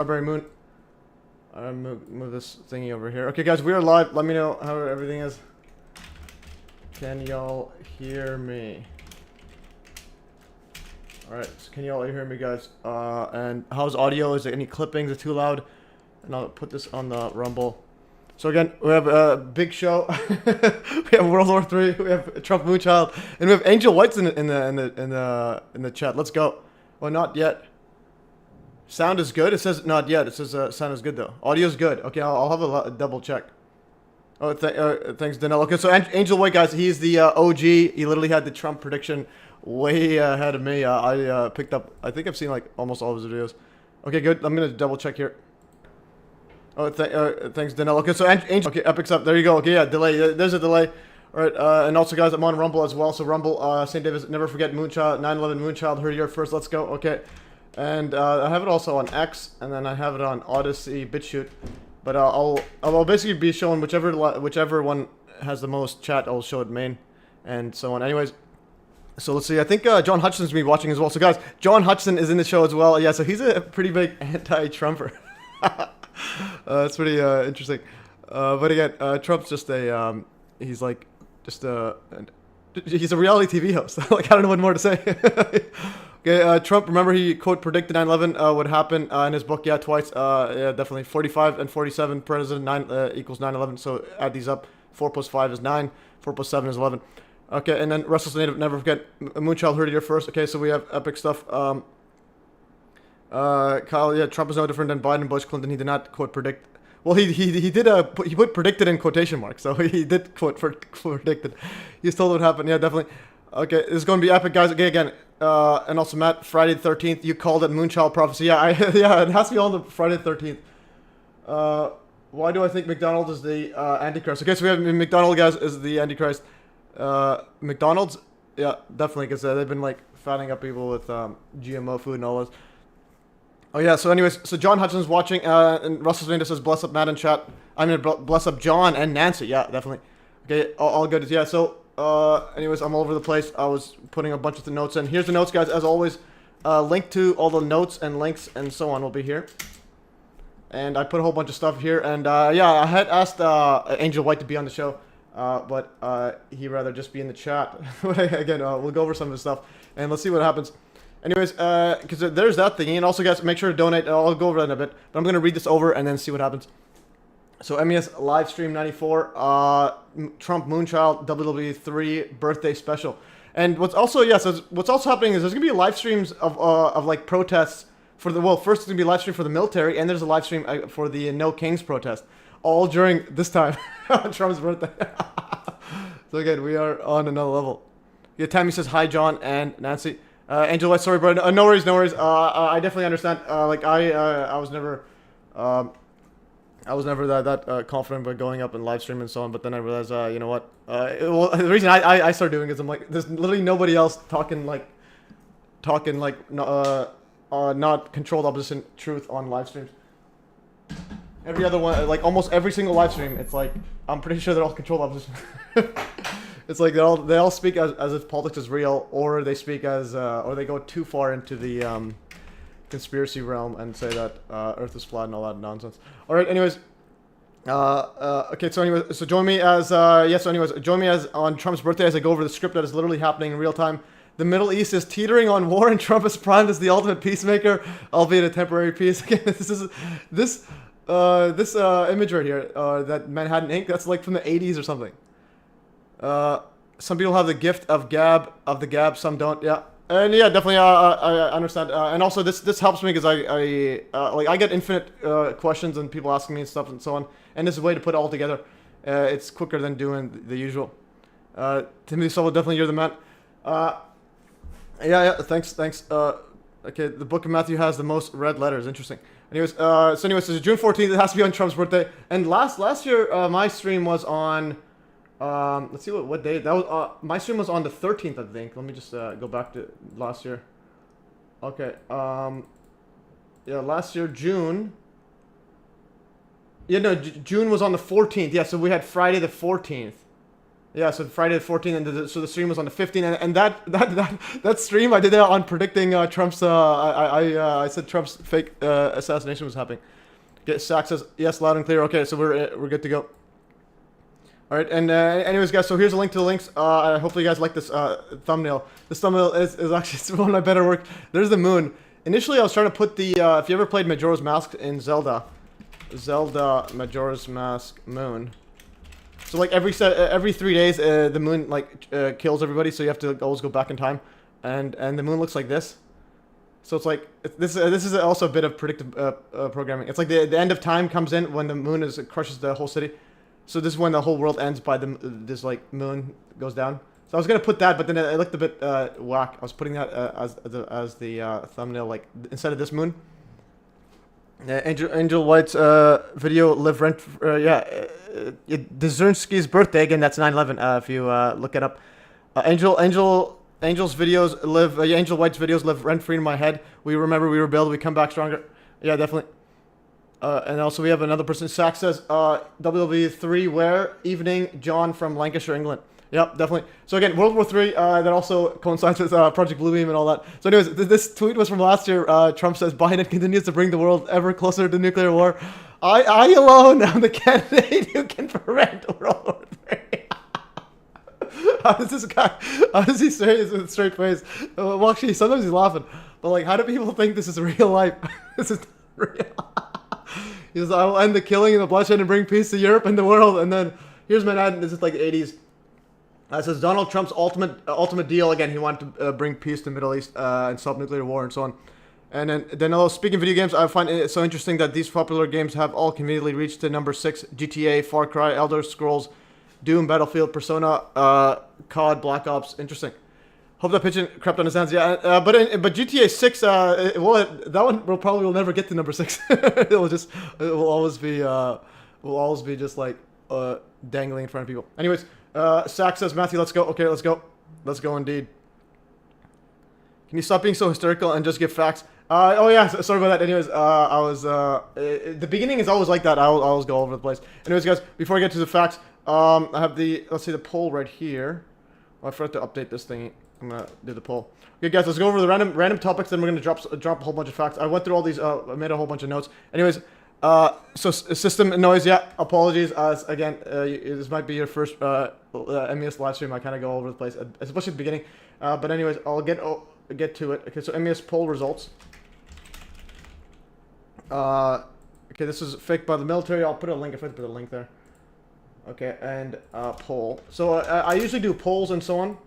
Strawberry Moon. Move this thingy over here. Okay, guys, we are live. Let me know how everything is. Can y'all hear me? Alright, so can y'all hear me, guys? And how's audio? Is there any clippings? Is it too loud? And I'll put this on the Rumble. So again, we have a big show. We have World War III. We have Trump Moonchild, and we have Angel White's in the chat. Let's go. Well, not yet. Sound is good. It says not yet. It says sound is good though. Audio is good. Okay, I'll have a double check. Oh, thanks, Danelle. Okay, so Angel White, guys, he's the OG. He literally had the Trump prediction way ahead of me. I picked up. I think I've seen like almost all of his videos. Okay, good. I'm gonna double check here. Oh, thanks, Danelle. Okay, so Angel. Okay, Epic's up. There you go. Okay, yeah, delay. There's a delay. All right, and also, guys, I'm on Rumble as well. So Rumble, St. David's. Never forget Moonchild. 9/11 Moonchild. Heard here first. Let's go. Okay. And I have it also on X, and then I have it on Odyssey, BitChute. But I'll basically be showing whichever one has the most chat. I'll show it main, and so on. Anyways, so let's see. I think John Hutchison's gonna be watching as well. So guys, John Hutchison is in the show as well. Yeah, so he's a pretty big anti-Trumper. That's pretty interesting. But again, Trump's just a he's like just he's a reality TV host. Like I don't know what more to say. Okay, Trump, remember he, quote, predicted 9/11 would happen in his book, yeah, twice. Yeah, definitely. 45 and 47, president, 9 equals 9/11, so add these up. 4 plus 5 is 9, 4 plus 7 is 11. Okay, and then Russell's Native, never forget, Moonchild heard it here first. Okay, so we have epic stuff. Kyle, yeah, Trump is no different than Biden, Bush, Clinton. He did not, quote, predict. Well, he put predicted in quotation marks, so he did, quote, predicted. He's told what happened, yeah, definitely. Okay, this is going to be epic, guys. Okay, again, and also Matt, Friday the 13th, you called it Moonchild prophecy. Yeah, yeah, it has to be on the Friday the 13th. Why do I think McDonald's is the Antichrist? Okay, so we have McDonald's, guys, is the Antichrist. McDonald's, yeah, definitely, because they've been like fattening up people with GMO food and all this. Oh yeah, so anyways, so John Hutchison's watching, and Russell Smith says bless up Matt in chat. I'm gonna bless up John and Nancy. Yeah, definitely. Okay, all good. Yeah, so. Anyways, I'm all over the place. I was putting a bunch of the notes in. Here's the notes, guys. As always, link to all the notes and links and so on will be here. And I put a whole bunch of stuff here. And yeah, I had asked Angel White to be on the show, but he'd rather just be in the chat. Again, we'll go over some of the stuff and let's see what happens. Anyways, because there's that thing. And also, guys, make sure to donate. I'll go over that in a bit. But I'm going to read this over and then see what happens. So MES Livestream 94, Trump Moonchild WW3 birthday special, and what's also what's also happening is there's gonna be live streams of like protests for the first it's gonna be a live stream for the military, and there's a live stream for the No Kings protest, all during this time on Trump's birthday. So again, we are on another level. Yeah, Tammy says hi, John and Nancy. Angel White, sorry, bro. No worries, no worries. I definitely understand. Like I was never. I was never that confident about going up and live stream and so on, but then I realized, you know what? Well, the reason I started doing it is I'm like, there's literally nobody else talking like not controlled opposition truth on live streams. Every other one, like almost every single live stream, it's like I'm pretty sure they're all controlled opposition. It's like they all speak as if politics is real, or they speak as or they go too far into the conspiracy realm and say that Earth is flat and all that nonsense. All right. Anyways, okay. So anyway, so join me as So anyways, join me as on Trump's birthday as I go over the script that is literally happening in real time. The Middle East is teetering on war, and Trump is primed as the ultimate peacemaker, albeit a temporary peace. Again, this image right here, that Manhattan Ink. That's like from the 80s or something. Some people have the gift of the gab. Some don't. Yeah. And yeah, definitely, I understand. And also, this helps me because I get infinite questions and people asking me and stuff and so on. And this is a way to put it all together. It's quicker than doing the usual. Timothy Solo, definitely you're the man. Yeah, thanks. Okay, the Book of Matthew has the most red letters. Interesting. Anyways, so June 14th. It has to be on Trump's birthday. And last year, my stream was on. Let's see what day that was. My stream was on the 13th, I think. Let me just go back to last year. Okay. Yeah, last year June. Yeah, no, June was on the 14th. Yeah, so we had Friday the 14th. Yeah, so Friday the 14th, and so the stream was on the 15th, and that stream I did that on predicting Trump's. I said Trump's fake assassination was happening. Get Sack says yes, loud and clear. Okay, so we're good to go. All right, and anyways, guys, so here's a link to the links. Hopefully, you guys like this thumbnail. This thumbnail is actually one of my better work. There's the moon. Initially, I was trying to put the if you ever played Majora's Mask in Zelda Majora's Mask Moon. So like every 3 days, the moon like kills everybody, so you have to always go back in time, and the moon looks like this. So it's like this is also a bit of predictive programming. It's like the end of time comes in when the moon crushes the whole city. So this is when the whole world ends by this like moon goes down. So I was gonna put that, but then it looked a bit whack. I was putting that as the thumbnail, like instead of this moon. Angel White's video live rent. Dzernski's birthday again. That's 9/11. If you look it up, Angel's videos live. Angel White's videos live rent free in my head. We remember, we rebuild, we come back stronger. Yeah, definitely. And also we have another person. Sack says WW3 where evening. John from Lancashire, England. Yep, definitely. So again, World War III, that also coincides with Project Bluebeam and all that. So anyways, this tweet was from last year. Trump says, Biden continues to bring the world ever closer to nuclear war. I alone am the candidate who can prevent World War III. How does this guy, how does he say this with a straight face? Well, actually, sometimes he's laughing. But like, how do people think this is real life? This is real. He says, I will end the killing and the bloodshed and bring peace to Europe and the world. And then, here's Manhattan. This is like the 80s. It says Donald Trump's ultimate deal. Again, he wanted to bring peace to the Middle East and stop nuclear war and so on. And then speaking of video games, I find it so interesting that these popular games have all conveniently reached to number 6: GTA, Far Cry, Elder Scrolls, Doom, Battlefield, Persona, COD, Black Ops. Interesting. Hope that pigeon crept on his hands. Yeah, but GTA 6, that one will never get to number 6. It will always be just like dangling in front of people. Anyways. Sack says, Matthew, let's go. Okay, let's go. Let's go indeed. Can you stop being so hysterical and just give facts? Oh yeah, sorry about that. Anyways, the beginning is always like that. I'll always go all over the place. Anyways, guys, before I get to the facts, I have let's see the poll right here. Oh, I forgot to update this thing. I'm gonna do the poll. Okay, guys, let's go over the random topics. Then we're gonna drop a whole bunch of facts. I went through all these. I made a whole bunch of notes. Anyways. So system noise, yeah, apologies, again, this might be your first, MES live stream. I kind of go all over the place, especially at the beginning, but anyways, I'll get to it. Okay, so MES poll results. Okay, this is faked by the military. I'll put a link, if I put a link there. Okay, and, poll. So, I usually do polls and so on.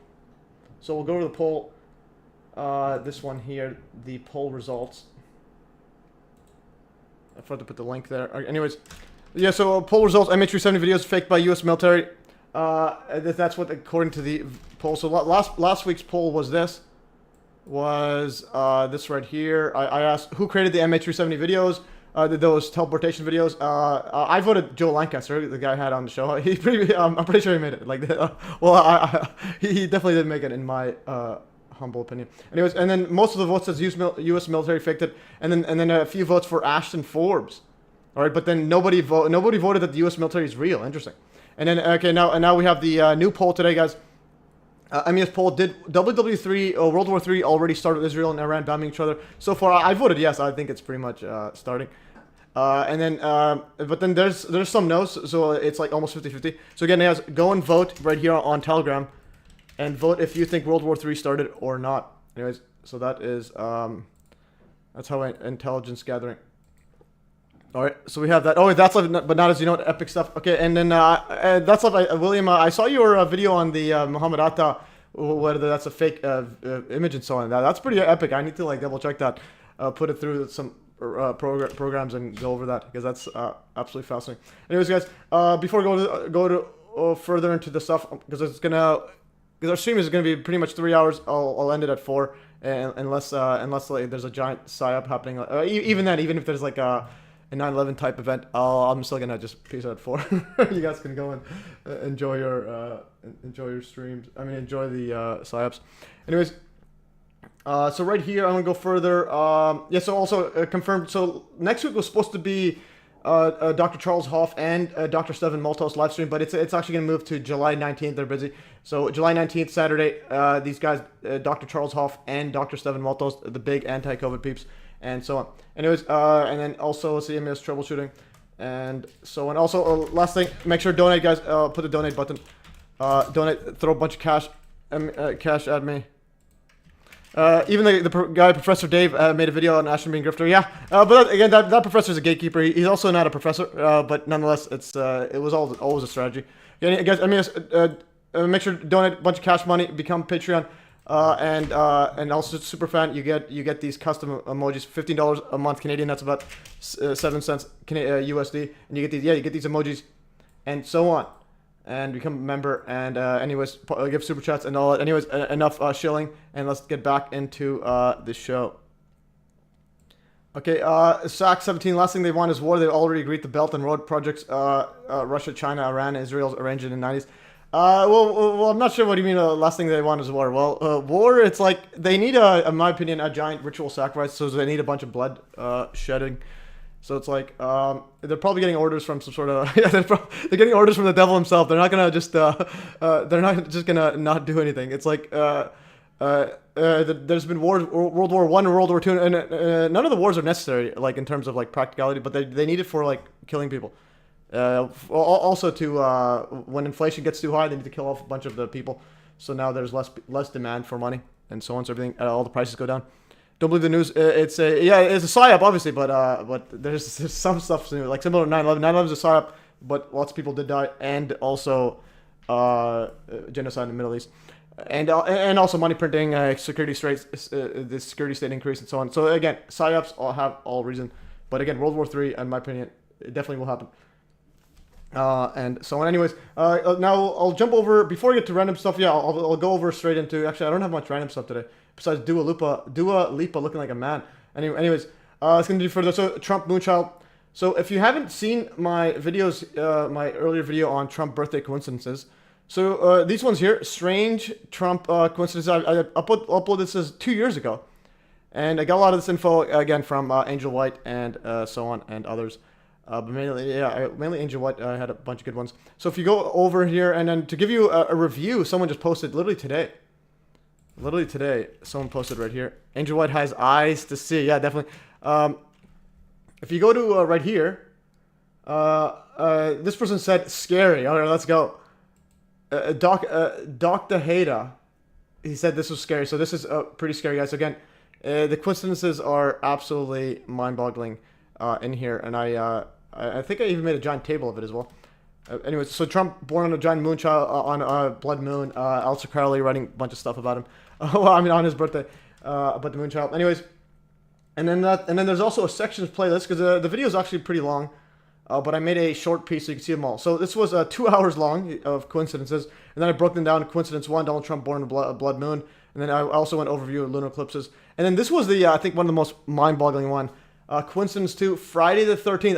So we'll go to the poll, this one here, the poll results. I forgot to put the link there. Anyways, yeah, so poll results, MH370 videos faked by US military. That's what, according to the poll. So last week's poll was this. Was this right here. I asked, who created the MH370 videos? Those teleportation videos. I voted Joe Lancaster, the guy I had on the show. I'm pretty sure he made it. Like, he definitely did make it in my humble opinion. Anyways, and then most of the votes says U.S. military faked it, and then a few votes for Ashton Forbes. All right, but then nobody voted that the U.S. military is real. Interesting. And then okay, now we have the new poll today, guys. MES poll: did WW3 World War III already start with Israel and Iran bombing each other? So far, I voted yes. I think it's pretty much starting. And then, but then there's some no's, so it's like almost 50-50. So again, guys, go and vote right here on Telegram. And vote if you think World War III started or not. Anyways, so that is, that's how intelligence gathering. Alright, so we have that. Oh, that's live, but not as you know, epic stuff. Okay, and then, that's live, William, I saw your video on the Muhammad Atta, whether that's a fake image and so on. That's pretty epic. I need to like double check that, put it through some programs and go over that, because that's absolutely fascinating. Anyways, guys, before we go to further into the stuff, because our stream is going to be pretty much 3 hours. I'll end it at 4, unless like, there's a giant psyop happening. Even if there's like a 9/11 type event, I'm still gonna just peace out at 4. You guys can go and enjoy your streams. I mean, enjoy the psyops. Anyways, so right here, I'm gonna go further. Yeah. So also confirmed. So next week was supposed to be Dr. Charles Hoff and Dr. Stephen Maltos live stream, but it's actually going to move to July 19th. They're busy. So July 19th, Saturday, these guys, Dr. Charles Hoff and Dr. Stephen Maltos, the big anti-COVID peeps, and so on. Anyways, and then also let's see, MES troubleshooting, and so on. Also, last thing, make sure to donate, guys. Put the donate button. Donate, throw a bunch of cash at me. Even the guy, Professor Dave, made a video on Ashton being grifter. Yeah, but again, that professor's a gatekeeper. He's also not a professor, but nonetheless, it was always a strategy. Yeah, guys, make sure to donate a bunch of cash money, become Patreon, and also super fan. You get these custom emojis, $15 a month Canadian. That's about 7 cents USD, and you get these emojis, and so on. And become a member, and anyways, give super chats and all that. Anyways, enough shilling, and let's get back into the show. Okay, SAC 17, last thing they want is war. They already agreed to Belt and Road projects, Russia, China, Iran, Israel arranged in the 90s. Well, I'm not sure what you mean, last thing they want is war. Well, war, it's like, they need, in my opinion, a giant ritual sacrifice, so they need a bunch of blood shedding. So it's like, they're probably getting orders from some sort of, they're getting orders from the devil himself. They're not gonna just, they're not just gonna not do anything. It's like, there's been wars, World War I and World War II, and none of the wars are necessary, like in terms of like practicality, but they need it for like killing people. Also to, when inflation gets too high, they need to kill off a bunch of the people. So now there's less demand for money, and so on, so everything, all the prices go down. Don't believe the news. It's a psyop, obviously, but there's some stuff like similar to 9/11. 9/11 is a psyop, but lots of people did die, and also genocide in the Middle East, and also money printing, security states, the security state increase, and so on. So again, psyops have all reason, but again, World War III, in my opinion, it definitely will happen. And so on. Anyways, now I'll jump over before I get to random stuff. Yeah, I'll go over straight into. Actually, I don't have much random stuff today. Besides Dua Lipa looking like a man. Anyways, it's gonna do further. So Trump moonchild. So if you haven't seen my videos, my earlier video on Trump birthday coincidences. So these ones here, strange Trump coincidences. I uploaded this 2 years ago, and I got a lot of this info again from Angel White and so on and others. But mainly Angel White had a bunch of good ones. So if you go over here, and then to give you a review, someone just posted literally today. Literally today, someone posted right here. Angel White has eyes to see. Yeah, definitely. If you go to right here, this person said scary. All right, let's go. Dr. Heda, he said this was scary. So this is pretty scary, guys. So again, the coincidences are absolutely mind-boggling in here, and I think I even made a giant table of it as well. Anyways, so Trump born on a giant moonchild on a blood moon. Alistair Crowley writing a bunch of stuff about him. Well, I mean on his birthday, about the moonchild. Anyways, and then there's also a sections playlist because the video is actually pretty long, but I made a short piece so you can see them all. So this was 2 hours long of coincidences, and then I broke them down. Coincidence 1: Donald Trump born on a blood moon, and then I also went overview of lunar eclipses, and then this was the I think one of the most mind-boggling one. Coincidence 2: Friday the 13th.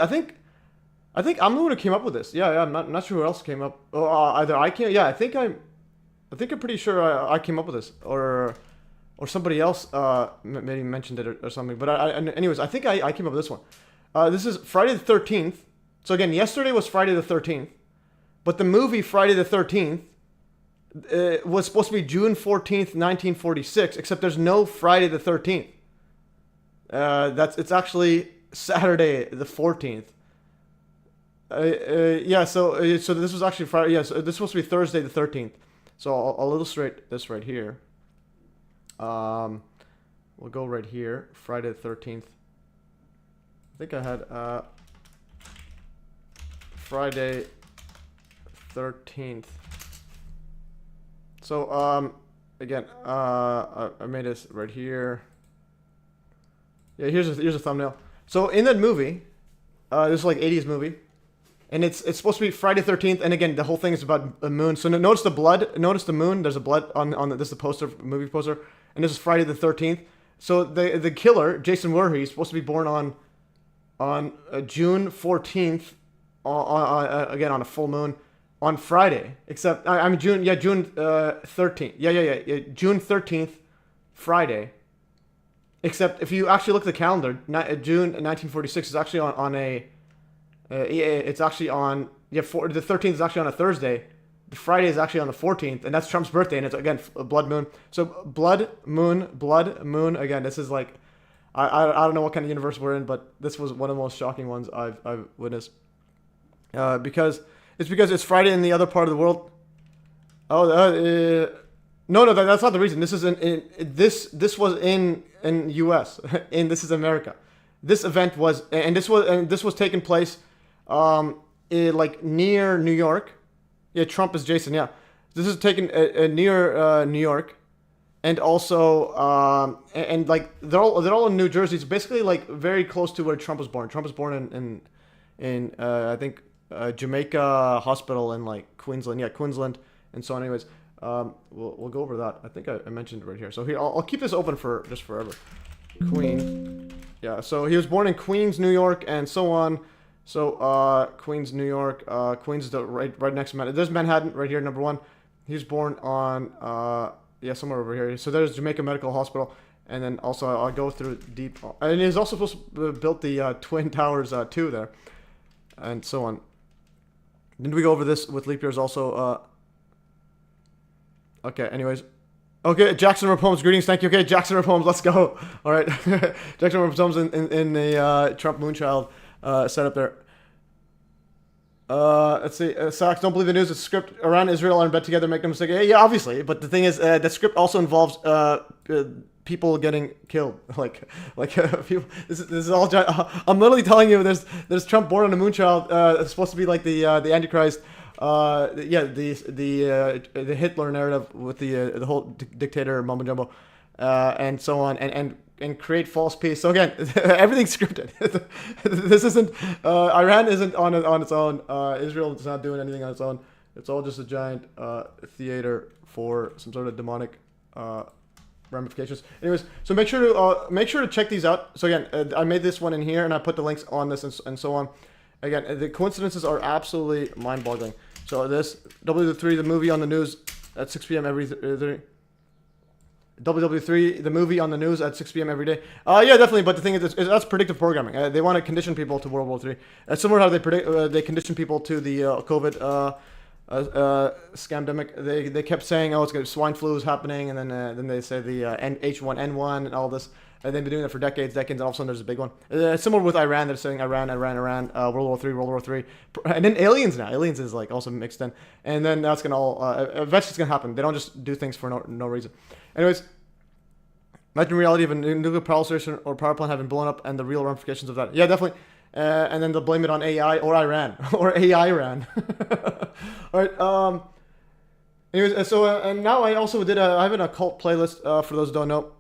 I think I'm the one who came up with this. Yeah, I'm not sure who else came up. Either I came. Yeah, I think I'm pretty sure I came up with this, or somebody else maybe mentioned it or something. But anyways, I think I came up with this one. This is Friday the 13th. So again, yesterday was Friday the 13th, but the movie Friday the 13th was supposed to be June 14th, 1946. Except there's no Friday the 13th. It's actually Saturday the 14th. So this was actually Friday. Yes, this is supposed to be Thursday the 13th. So I'll illustrate this right here. We'll go right here, Friday the 13th. I think I had Friday 13th. So again, I made this right here. Yeah, here's a thumbnail. So in that movie, this is like 80s movie, and it's supposed to be Friday 13th, and again the whole thing is about a moon. So notice the blood, notice the moon. There's a blood on this is the poster, movie poster, and this is Friday the 13th. So the killer, Jason Voorhees, is supposed to be born on June 14th, again on a full moon on Friday. Except I mean June 13th. Yeah, June 13th, Friday. Except if you actually look at the calendar, June 1946 is actually on a It's actually on the 13th is actually on a Thursday. The Friday is actually on the 14th, and that's Trump's birthday, and it's again blood moon. So blood moon. Again, this is like I don't know what kind of universe we're in, but this was one of the most shocking ones I've witnessed. Because it's Friday in the other part of the world. Oh, no, that's not the reason. This is this was in U.S. and this is America. This event was this was taking place like near New York. Yeah, Trump is Jason. Yeah, this is taken near New York, and also and like they're all in New Jersey. It's basically like very close to where Trump was born. Trump was born in I think Jamaica Hospital in like Queensland. Yeah, Queensland. And so, anyways, we'll go over that. I think I mentioned it right here. So here, I'll keep this open for just forever. Queen. Yeah. So he was born in Queens, New York, and so on. So Queens, New York. Queens is right next to Manhattan. There's Manhattan right here, number one. He was born on somewhere over here. So there's Jamaica Medical Hospital, and then also I'll go through deep. And he's also supposed to build the Twin Towers too there, and so on. Didn't we go over this with leap years also? Okay, anyways. Okay, Jackson Rapomes, greetings, thank you. Okay, Jackson Rapomes, let's go. All right, Jackson Rapomes in the Trump moonchild setup there. Let's see. Socks, don't believe the news. It's a script. Iran, Israel are in bed together. Make no mistake. Yeah, obviously. But the thing is, that script also involves people getting killed. Like people. This is all. I'm literally telling you. There's Trump born on a moonchild. It's supposed to be like the Antichrist. The Hitler narrative with the whole dictator mumbo jumbo, and so on, and create false peace. So again, everything's scripted. This isn't Iran isn't on its own. Israel is not doing anything on its own. It's all just a giant theater for some sort of demonic ramifications. Anyways, so make sure to check these out. So again, I made this one in here, and I put the links on this and so on. Again, the coincidences are absolutely mind-boggling. So this WW3, the movie on the news at 6 p.m. every WW3, the movie on the news at 6 p.m. every day. Yeah, definitely. But the thing is, that's predictive programming. They want to condition people to World War III. Similar to how they condition people to the COVID scamdemic. They kept saying, oh, it's going to swine flu is happening, and then they say the H1N1 and all this. They've been doing that for decades, and all of a sudden there's a big one. Similar with Iran, they're saying Iran, World War III, and then aliens now. Aliens is like also mixed in, and then that's gonna all eventually it's gonna happen. They don't just do things for no reason. Anyways, imagine reality of a nuclear power station or power plant having blown up and the real ramifications of that. Yeah, definitely. And then they'll blame it on AI or Iran or AI Iran. All right. Anyways, so and now I also I have an occult playlist for those who don't know.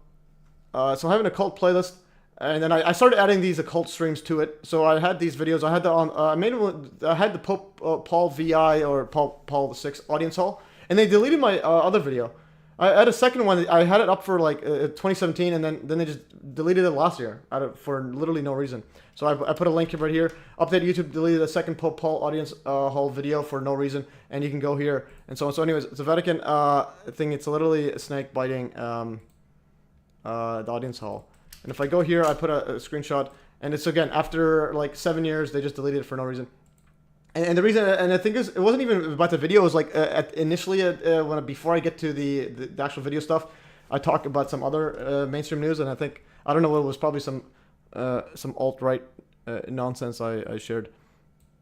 So I have an occult playlist, and then I started adding these occult streams to it. So I had these videos. I had I had the Pope Paul VI or Paul VI audience hall, and they deleted my other video. I had a second one. I had it up for like 2017, and then they just deleted it last year for literally no reason. So I put a link right here. Update YouTube deleted the second Pope Paul audience hall video for no reason, and you can go here and so on. So anyways, it's a Vatican thing. It's literally a snake biting. The audience hall, and if I go here, I put a screenshot, and it's again after like 7 years they just deleted it for no reason. And the reason, and the thing is, it wasn't even about the video. It was like initially before I get to the actual video stuff, I talk about some other mainstream news, and I don't know, it was probably some alt-right nonsense I shared.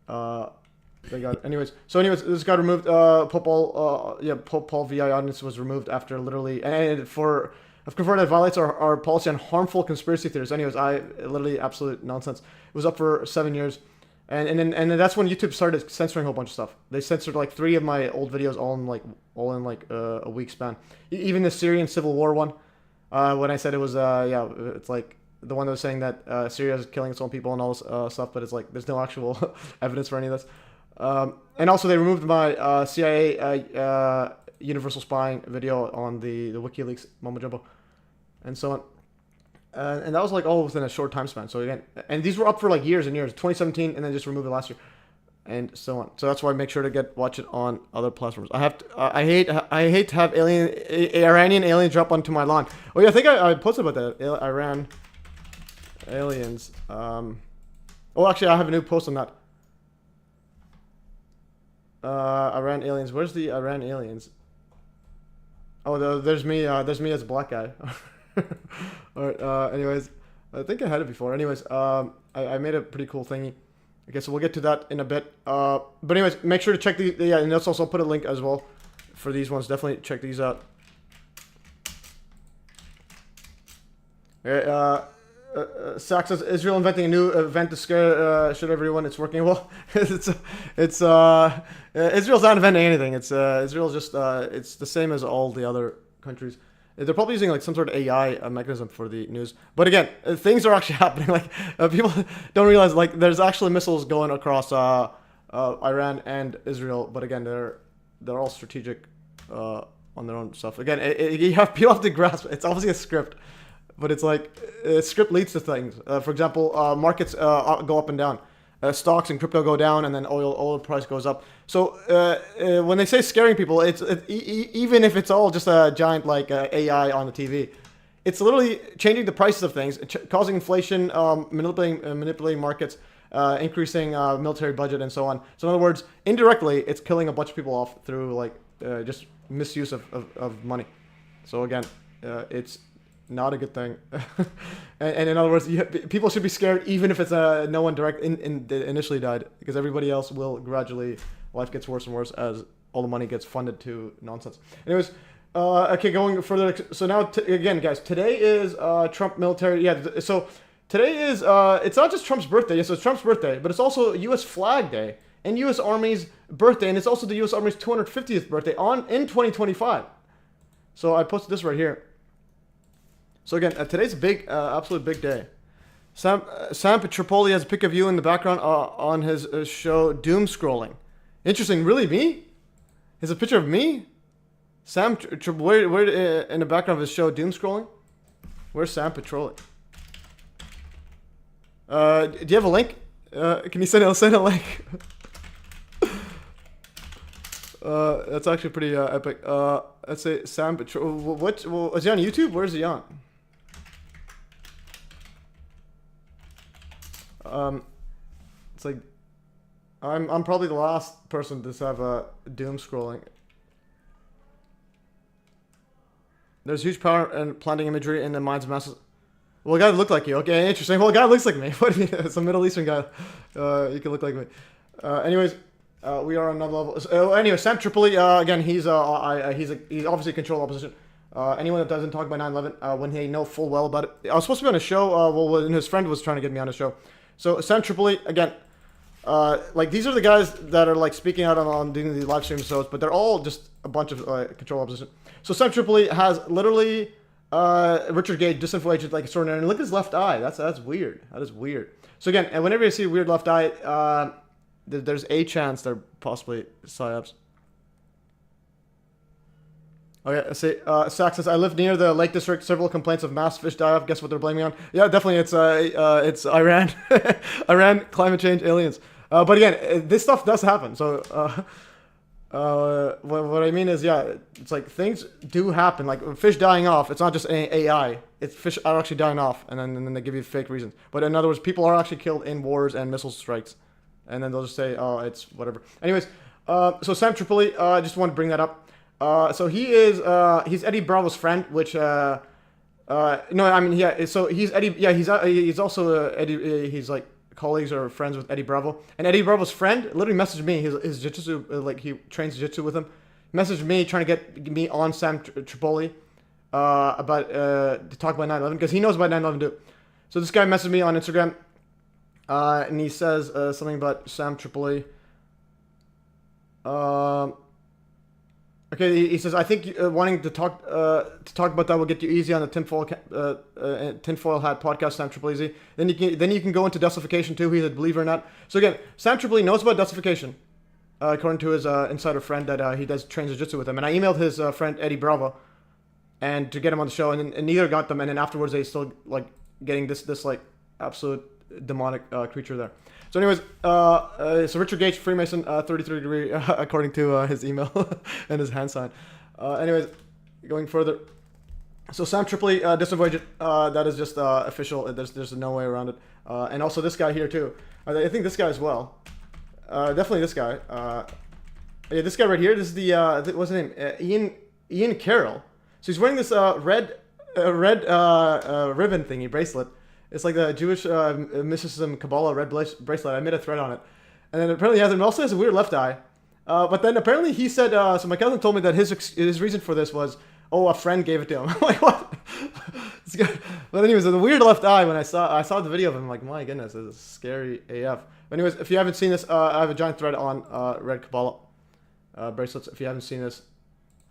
Anyways, this got removed. Pope Paul VI audience was removed after literally, and I've confirmed that violates our policy on harmful conspiracy theories. Anyways, literally absolute nonsense. It was up for 7 years, and then that's when YouTube started censoring a whole bunch of stuff. They censored like 3 of my old videos all in like a week span. Even the Syrian civil war one, when I said it was it's like the one that was saying that Syria is killing its own people and all this stuff, but it's like there's no actual evidence for any of this. And also they removed my CIA universal spying video on the WikiLeaks mumbo jumbo, and so on, and that was like all within a short time span. So again, and these were up for like years and years, 2017, and then just removed it last year, and so on. So that's why I make sure to watch it on other platforms. I hate to have Iranian aliens drop onto my lawn. Oh yeah, I think I posted about that Iran aliens. Oh, actually, I have a new post on that. Iran aliens. Where's the Iran aliens? Oh, there's me. There's me as a black guy. Alright, anyways, I think I had it before. Anyways, I made a pretty cool thingy. Okay, so we'll get to that in a bit. But anyways, make sure to check the yeah, and let's also put a link as well for these ones. Definitely check these out. Okay, Sax says Israel inventing a new event to scare shit everyone. It's working well. Israel's not inventing anything. It's Israel's just it's the same as all the other countries. They're probably using like some sort of AI mechanism for the news. But again, things are actually happening. Like people don't realize like there's actually missiles going across Iran and Israel. But again, they're all strategic on their own stuff. Again, people have to grasp. It's obviously a script. But it's like, script leads to things. For example, markets go up and down. Stocks and crypto go down, and then oil price goes up. So when they say scaring people, even if it's all just a giant like AI on the TV, it's literally changing the prices of things, causing inflation, manipulating markets, increasing military budget, and so on. So in other words, indirectly, it's killing a bunch of people off through like just misuse of money. So again, it's not a good thing. and in other words, people should be scared even if it's no one initially died, because everybody else will gradually, life gets worse and worse as all the money gets funded to nonsense. Anyways, okay, going further. So now, again, guys, today is Trump military. Yeah, so today is, it's not just Trump's birthday. Yes, it's Trump's birthday, but it's also U.S. Flag Day and U.S. Army's birthday, and it's also the U.S. Army's 250th birthday in 2025. So I posted this right here. So again, today's a big, absolute big day. Sam Tripoli has a pic of you in the background on his show Doom Scrolling. Interesting, really me? Is a picture of me? Sam, where in the background of his show Doom Scrolling? Where's Sam Petroli? Do you have a link? Can you send a link? That's actually pretty epic. Let's say Sam Petroli. What? Well, is he on YouTube? Where is he on? It's like I'm probably the last person to have a doom scrolling. There's huge power in planting imagery in the minds of masses. Well, a guy looked like you. Okay, interesting. Well, a guy looks like me. What do you mean? It's a Middle Eastern guy. You can look like me. Anyways, we are on another level. So, anyway, Sam Tripoli. Again, he's obviously controlled opposition. Anyone that doesn't talk about 9/11 when they know full well about it. I was supposed to be on a show. When his friend was trying to get me on a show. So Sam Tripoli, again, like these are the guys that are like speaking out on doing the live stream episodes, but they're all just a bunch of control opposition. So Sam Tripoli has literally Richard Gage, disinfo agent, like extraordinary. And look at his left eye. That's weird. That is weird. So again, and whenever you see a weird left eye, there's a chance they're possibly psyops. Okay, let's see. Sax says, I live near the Lake District. Several complaints of mass fish die-off. Guess what they're blaming on? Yeah, definitely. It's Iran. Iran, climate change, aliens. But again, this stuff does happen. So what I mean is, yeah, it's like things do happen. Like fish dying off. It's not just AI. It's fish are actually dying off, and then they give you fake reasons. But in other words, people are actually killed in wars and missile strikes, and then they'll just say, oh, it's whatever. Anyways, so Sam Tripoli. I just want to bring that up. So he's Eddie Bravo's friend, which, no, I mean, yeah, so he's Eddie, yeah, he's also, Eddie, he's like colleagues or friends with Eddie Bravo, and Eddie Bravo's friend literally messaged me, his jiu-jitsu, like he trains jiu-jitsu with him, messaged me trying to get me on Sam Tripoli, about, to talk about 9/11, because he knows about 9/11 too. So this guy messaged me on Instagram, and he says, something about Sam Tripoli, okay, he says, I think wanting to talk about that will get you easy on the tinfoil hat podcast, Sam Tripoli easy. Then you can go into dustification too. He's a believer in that. So again, Sam Tripoli knows about dustification, according to his insider friend that he does train jiu-jitsu with him. And I emailed his friend Eddie Bravo, and to get him on the show, and neither got them. And then afterwards, they still like getting this like absolute demonic creature there. So anyways, so Richard Gage, Freemason, 33 degree, according to his email and his hand sign. Anyways, going further. So Sam Tripoli, disinfo agent, that is just official. There's no way around it. And also this guy here too. I think this guy as well. Definitely this guy. Yeah, this guy right here. This is the what's his name? Ian Carroll. So he's wearing this red ribbon thingy bracelet. It's like the Jewish mysticism Kabbalah red bracelet. I made a thread on it, and then apparently he also has a weird left eye. But then apparently he said. So my cousin told me that his reason for this was, oh, a friend gave it to him. I'm like, what? It's good. But anyways, the weird left eye. When I saw the video of him, I'm like, my goodness, this is scary AF. But anyways, if you haven't seen this, I have a giant thread on red Kabbalah bracelets. If you haven't seen this,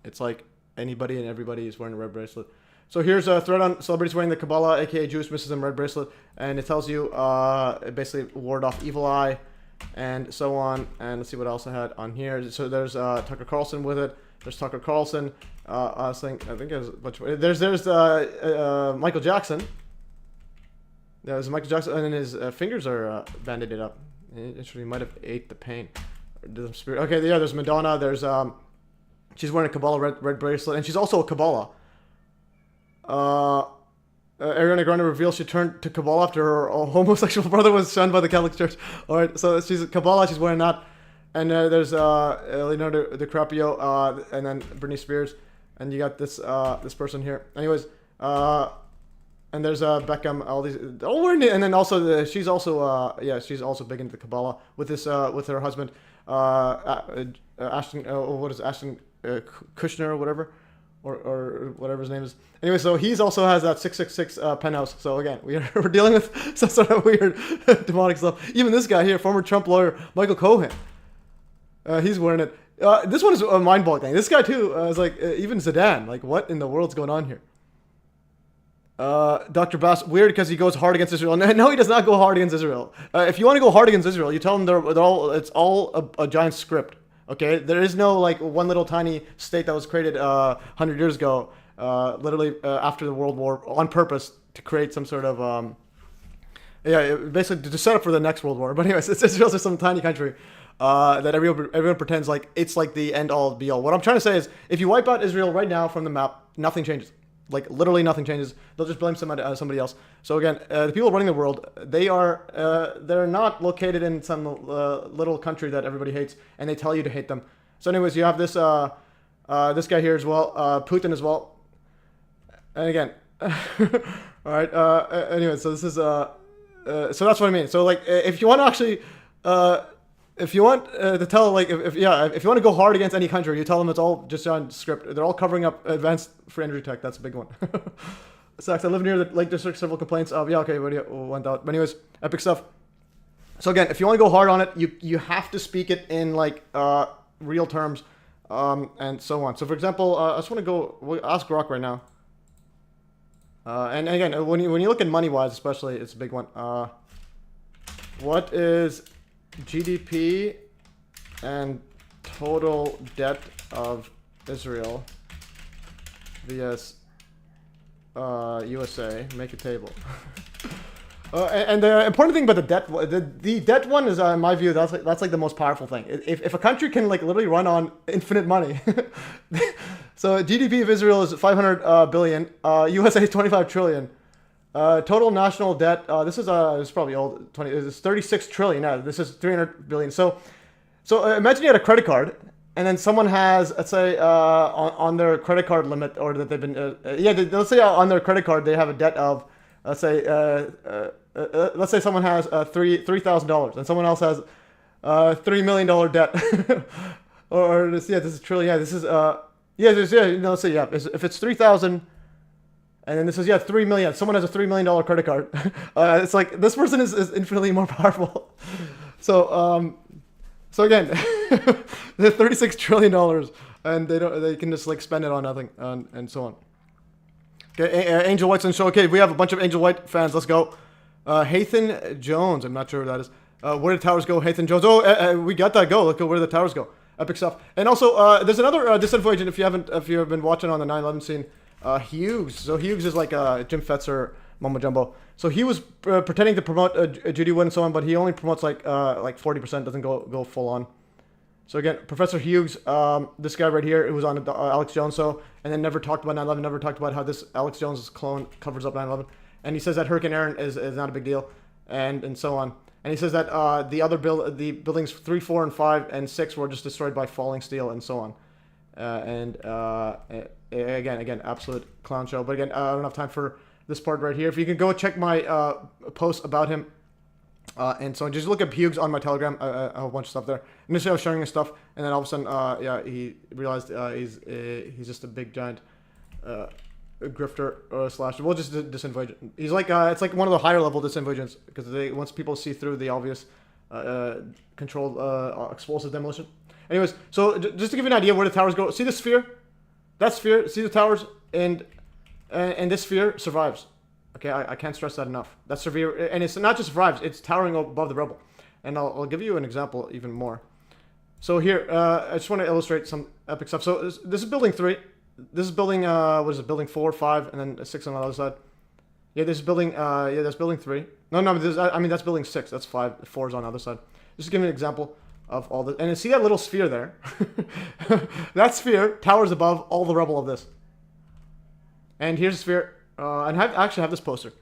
it's like anybody and everybody is wearing a red bracelet. So here's a thread on celebrities wearing the Kabbalah, aka Jewish mysticism red bracelet, and it tells you it basically ward off evil eye, and so on. And let's see what else I had on here. So there's Tucker Carlson with it. There's Tucker Carlson. I think there's a bunch of, there's Michael Jackson. There's Michael Jackson, and then his fingers are bandaged up. He might have ate the pain. Okay, yeah. There's Madonna. There's she's wearing a Kabbalah red bracelet, and she's also a Kabbalah. Ariana Grande reveals she turned to Kabbalah after her homosexual brother was shunned by the Catholic Church. All right, so she's a Kabbalah. She's wearing that. And there's Leonardo DiCaprio, and then Britney Spears, and you got this this person here. Anyways, and there's Beckham. All these, all wearing it, and then also she's also she's also big into the Kabbalah with this with her husband, Ashton. What is it, Ashton Kushner or whatever, or whatever his name is. Anyway, so he's also has that 666 penthouse. So again, we're dealing with some sort of weird demonic stuff. Even this guy here, former Trump lawyer Michael Cohen. He's wearing it. This one is a mind-boggling. This guy too is like even Zidane. Like, what in the world's going on here? Dr. Bass, weird because he goes hard against Israel. No, he does not go hard against Israel. If you want to go hard against Israel, you tell them it's all a giant script. Okay, there is no like one little tiny state that was created 100 years ago, literally after the World War on purpose to create some sort of basically to set up for the next World War. But anyways, Israel's just some tiny country. That everyone pretends like it's like the end all be all. What I'm trying to say is, if you wipe out Israel right now from the map, nothing changes. Like literally nothing changes. They'll just blame somebody else. So again, the people running the world, they're not located in some little country that everybody hates, and they tell you to hate them. So anyways, you have this this guy here as well, Putin as well. And again, all right. Anyway, so this is so that's what I mean. So like, if you want to actually. If you want to tell, like, if you want to go hard against any country, you tell them it's all just on script. They're all covering up advanced free energy tech. That's a big one. Sucks. I live near the Lake District. Several complaints of, okay, went out. But anyways, epic stuff. So again, if you want to go hard on it, you have to speak it in, like, real terms, and so on. So, for example, I just want to we'll ask Grok right now. And again, when you look at money-wise, especially, it's a big one. What is GDP and total debt of Israel vs USA? Make a table. And the important thing about the debt one is, in my view, that's like the most powerful thing. If a country can like literally run on infinite money, so GDP of Israel is 500 billion, USA is 25 trillion. Total national debt. This is probably old. This is 36 trillion. Yeah, this is 300 billion. So imagine you had a credit card, and then someone has, let's say, on their credit card limit, or that they've been, let's say on their credit card they have a debt of, let's say someone has $3,000, and someone else has $3 million debt, or this is trillion. Yeah, this is let's say if it's 3,000. And then this is 3 million. Someone has a $3 million credit card. It's like this person is infinitely more powerful. So again, they're $36 trillion, and they can just like spend it on nothing, and so on. Okay, Angel White's on the show. Okay, we have a bunch of Angel White fans. Let's go. Hathan Jones. I'm not sure who that is. Where did the towers go? Hathan Jones. Oh, we got that. Go. Look at where the towers go. Epic stuff. And also, there's another disinfo agent. If you have been watching on the 9/11 scene. Hughes. So Hughes is like Jim Fetzer, mumbo jumbo. So he was pretending to promote Judy Wood and so on, but he only promotes like 40%, doesn't go full on. So again, Professor Hughes, this guy right here, it was on Alex Jones show, and then never talked about 9/11, never talked about how this Alex Jones clone covers up 9/11, and he says that Hurricane Aaron is not a big deal, and so on. And he says that the buildings 3, 4, and 5 and 6 were just destroyed by falling steel and so on. Again, absolute clown show. But again, I don't have time for this part right here. If you can go check my post about him, and so just look at Hughes on my Telegram, a whole bunch of stuff there. Initially, I was sharing his stuff, and then all of a sudden, yeah, he realized he's just a big giant grifter or slash. Well, just disinvigent. He's like it's like one of the higher level disinvigents because once people see through the obvious controlled explosive demolition. Anyways, so just to give you an idea where the towers go, see the sphere? That sphere, see the towers, and this sphere survives. Okay, I can't stress that enough. That's severe, and it's not just survives; it's towering above the rubble. And I'll give you an example even more. So here, I just want to illustrate some epic stuff. So this is building 3. This is building what is it? Building 4, 5, and then 6 on the other side. Yeah, this is building. Yeah, that's building 3. No, I mean that's building 6. That's 5. 4 is on the other side. Just to give you an example of all this. And see that little sphere there? That sphere towers above all the rubble of this. And here's a sphere. And I actually have this poster. I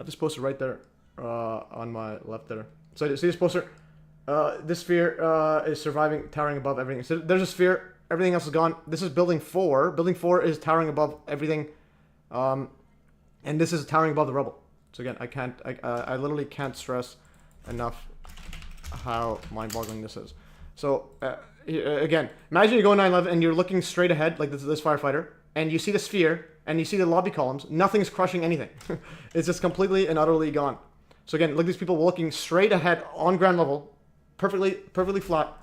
have this poster right there on my left there. So see this poster? This sphere is surviving, towering above everything. So there's a sphere. Everything else is gone. This is building 4. Building 4 is towering above everything. And this is towering above the rubble. So again, I literally can't stress enough how mind-boggling this is. So again, imagine you go 9/11 and you're looking straight ahead, like this firefighter, and you see the sphere, and you see the lobby columns. Nothing's crushing anything. It's just completely and utterly gone. So again, look at these people looking straight ahead on ground level, perfectly flat,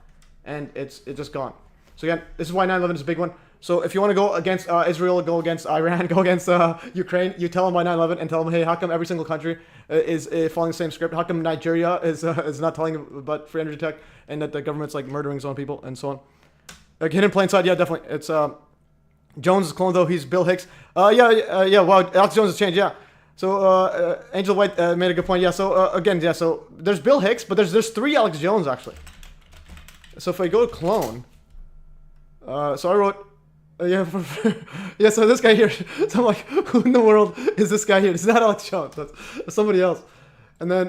and it's just gone. So again, this is why 9/11 is a big one. So if you want to go against Israel, go against Iran, go against Ukraine, you tell them by 9/11 and tell them, hey, how come every single country is following the same script? How come Nigeria is not telling about free energy tech and that the government's like murdering its own people and so on? Like hidden in plain sight, yeah, definitely. It's Jones is clone though. He's Bill Hicks. Yeah. Wow, Alex Jones has changed. Yeah. So Angel White made a good point. Yeah. So again, yeah. So there's Bill Hicks, but there's 3 Alex Jones actually. So if I go to clone, so I wrote. Yeah, yeah. So this guy here. So I'm like, who in the world is this guy here? It's not Alex Jones. That's somebody else. And then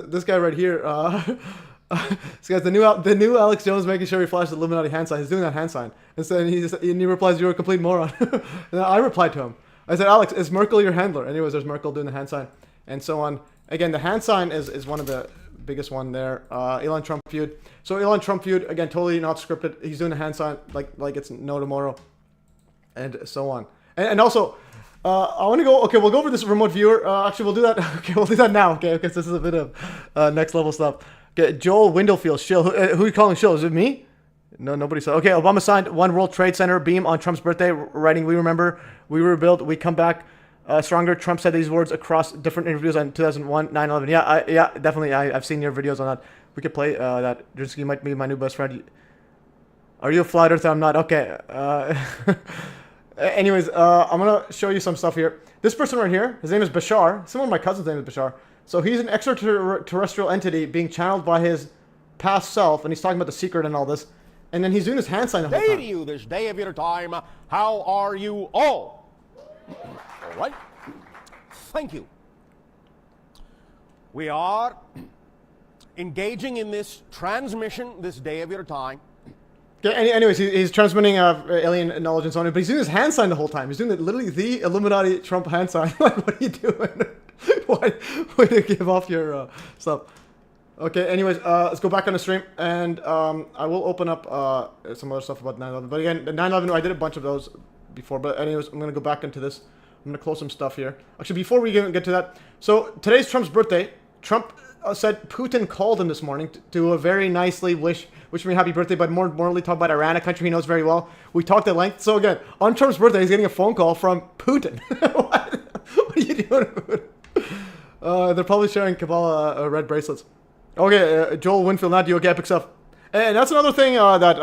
this guy right here. This guy's the new Alex Jones, making sure he flashes the Illuminati hand sign. He's doing that hand sign, and so he replies, "You're a complete moron." And I replied to him. I said, "Alex, is Merkel your handler?" Anyways, there's Merkel doing the hand sign, and so on. Again, the hand sign is one of the biggest one there. Elon Trump feud. So Elon Trump feud again, totally not scripted. He's doing the hand sign like it's no tomorrow, and so on. And also, I want to go. Okay, we'll go over this remote viewer. Actually, we'll do that. Okay, we'll do that now. Okay, because this is a bit of next level stuff. Okay, Joel Windlefield, shill. Who are you calling shill? Is it me? No, nobody said. Okay, Obama signed One World Trade Center beam on Trump's birthday, writing, "We remember, we rebuild, we come back stronger." Trump said these words across different interviews on 2001, 9/11. Yeah, definitely. I've seen your videos on that. We could play that. Drinsky might be my new best friend. Are you a flat earther? I'm not. Okay. Anyways, I'm gonna show you some stuff here. This person right here, his name is Bashar. Some of my cousin's name is Bashar. So he's an extraterrestrial entity being channeled by his past self, and he's talking about the secret and all this. And then he's doing his hand sign the whole time. Day to you this day of your time. How are you all? All right. Thank you. We are engaging in this transmission this day of your time. Okay, anyways, he's transmitting alien knowledge and so on, but he's doing his hand sign the whole time. He's doing literally the Illuminati Trump hand sign. Like, what are you doing? Why do you give off your stuff? Okay, anyways, let's go back on the stream, and I will open up some other stuff about 9/11. But again, the 9/11, I did a bunch of those before, but anyways, I'm going to go back into this. I'm going to close some stuff here. Actually, before we get to that, so today's Trump's birthday. Trump said Putin called him this morning to a very nicely wish me happy birthday, but more importantly, talk about Iran, a country he knows very well. We talked at length. So again, on Trump's birthday, he's getting a phone call from Putin. What are you doing? They're probably sharing Kabbalah red bracelets. Okay, Joel Winfield, not you. Okay, epic stuff. And that's another thing that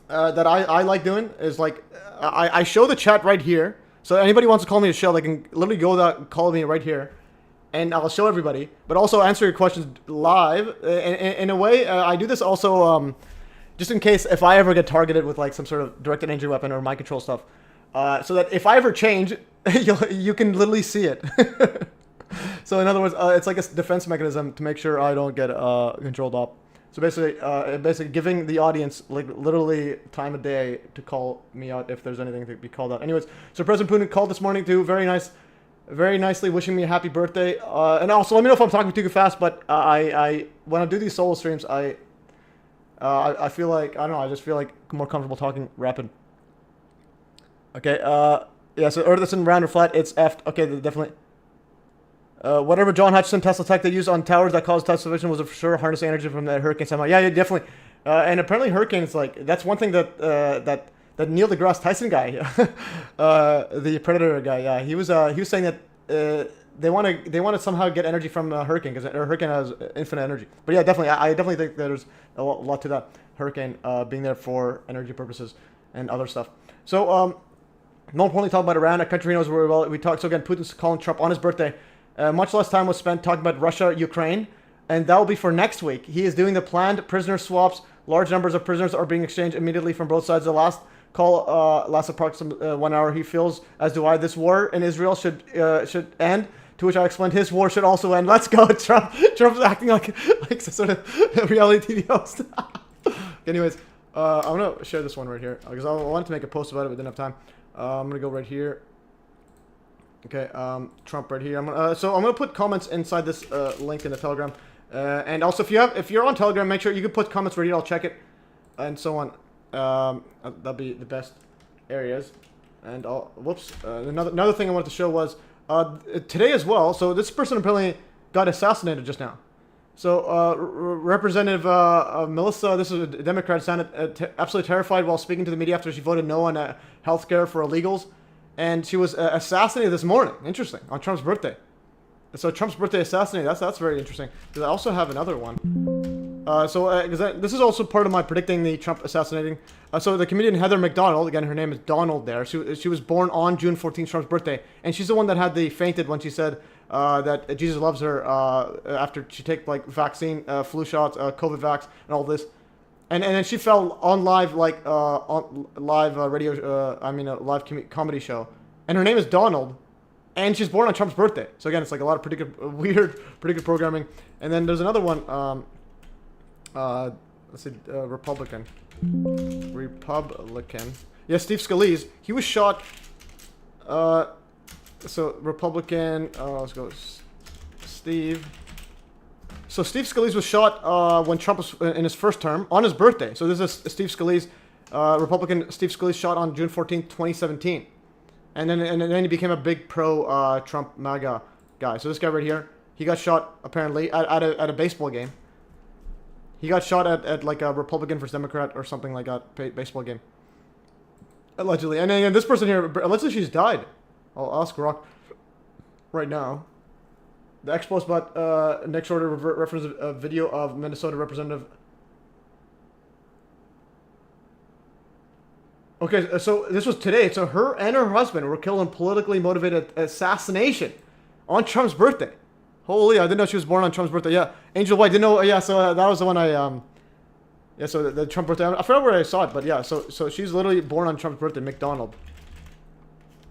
I like doing is like I show the chat right here. So anybody wants to call me a shell, they can literally go call me right here, and I'll show everybody. But also answer your questions live. In a way, I do this also just in case if I ever get targeted with like some sort of directed energy weapon or mind control stuff, so that if I ever change, you can literally see it. So in other words, it's like a defense mechanism to make sure I don't get controlled up. So basically giving the audience like literally time of day to call me out if there's anything to be called out. Anyways, so President Putin called this morning to very nicely wishing me a happy birthday. And also let me know if I'm talking too fast, but I when I do these solo streams, I feel like, I don't know, I just feel like more comfortable talking rapid. Okay, yeah, so Earth is in round or flat, it's F. Okay, definitely. Whatever John Hutchison Tesla tech they used on towers that caused Tesla vision was for sure harnessing energy from the hurricane somehow. Yeah, definitely. And apparently hurricanes, like, that's one thing that that Neil deGrasse Tyson guy, the Predator guy, yeah, he was saying that they want to somehow get energy from a hurricane because a hurricane has infinite energy. But yeah, definitely, I definitely think there's a lot to that hurricane being there for energy purposes and other stuff. So more importantly, talk about Iran, a country he knows very well. We talked, so again, Putin's calling Trump on his birthday. Much less time was spent talking about Russia, Ukraine, and that will be for next week. He is doing the planned prisoner swaps. Large numbers of prisoners are being exchanged immediately from both sides. The last call lasts approximately 1 hour. He feels, as do I, this war in Israel should end. To which I explained his war should also end. Let's go, Trump. Trump's acting like some sort of reality TV host. Anyways, I'm gonna share this one right here because I wanted to make a post about it, but didn't have time. I'm gonna go right here. Okay, Trump right here. So I'm gonna put comments inside this link in the Telegram, and also if you're on Telegram, make sure you can put comments right here. I'll check it, and so on. That'll be the best areas. And another thing I wanted to show was today as well. So this person apparently got assassinated just now. So Representative Melissa, this is a Democrat, sounded absolutely terrified while speaking to the media after she voted no on healthcare for illegals. And she was assassinated this morning. Interesting. On Trump's birthday. So Trump's birthday assassinated. That's very interesting. Because I also have another one. This is also part of my predicting the Trump assassinating. So the comedian Heather McDonald, again, her name is Donald there. She was born on June 14th, Trump's birthday. And she's the one that had the fainted when she said that Jesus loves her after she take like vaccine, flu shots, COVID vax, and all this. And then she fell on live, like, on live radio, a live comedy show. And her name is Donald. And she's born on Trump's birthday. So again, it's like a lot of weird programming. And then there's another one, let's see, Republican. Yeah, Steve Scalise. He was shot, so Republican, let's go, Steve. So Steve Scalise was shot when Trump was in his first term on his birthday. So this is Steve Scalise, Republican Steve Scalise, shot on June 14th, 2017. And then he became a big pro Trump MAGA guy. So this guy right here, he got shot apparently at a baseball game. He got shot at like a Republican versus Democrat or something like that baseball game. Allegedly. And then this person here, allegedly she's died. I'll ask Rock right now. The X-Post bot next order reference a video of Minnesota Representative. Okay, so this was today. So her and her husband were killed in politically motivated assassination on Trump's birthday. Holy, I didn't know she was born on Trump's birthday. Yeah, Angel White, didn't know. Yeah, so that was the one I yeah, so the Trump birthday. I forgot where I saw it, but yeah, so she's literally born on Trump's birthday. McDonald.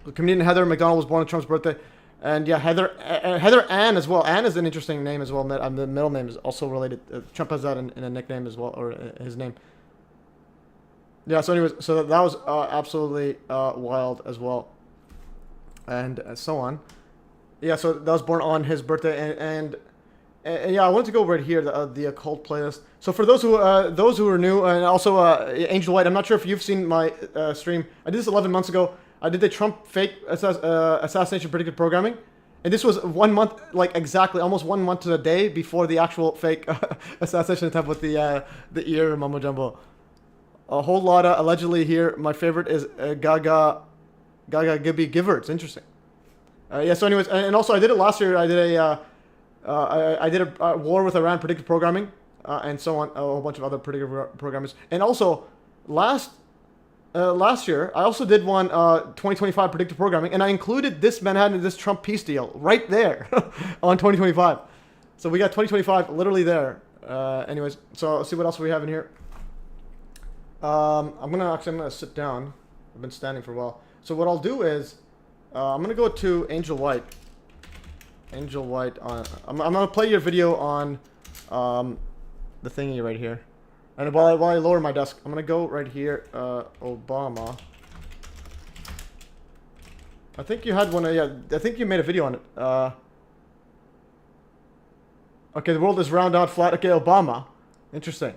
The comedian Heather McDonald was born on Trump's birthday. And yeah, Heather Ann as well. Ann is an interesting name as well. The middle name is also related. Trump has that in a nickname as well, or his name. Yeah. So anyways, so that was absolutely wild as well, and so on. Yeah. So that was born on his birthday, and yeah, I wanted to go right here the Occult playlist. So for those who are new, and also Angel White, I'm not sure if you've seen my stream. I did this 11 months ago. I did the Trump fake assassination predictive programming. And this was 1 month, like exactly, almost 1 month to the day before the actual fake assassination attempt with the ear mumbo jumbo. A whole lot of allegedly here. My favorite is Gaga Gibby Giver. It's interesting. Yeah, so anyways, and also I did it last year. I did a war with Iran predictive programming and so on. A whole bunch of other predictive programmers. And also last year, I also did one 2025 predictive programming, and I included this Manhattan, this Trump peace deal right there on 2025. So we got 2025 literally there. Anyways, so let's see what else we have in here. I'm gonna sit down. I've been standing for a while. So what I'll do is I'm gonna go to Angel White. Angel White on. I'm gonna play your video on the thingy right here. And while I lower my desk, I'm gonna go right here. Obama. I think you had one. Yeah, I think you made a video on it. Okay, the world is round, not flat. Okay, Obama. Interesting.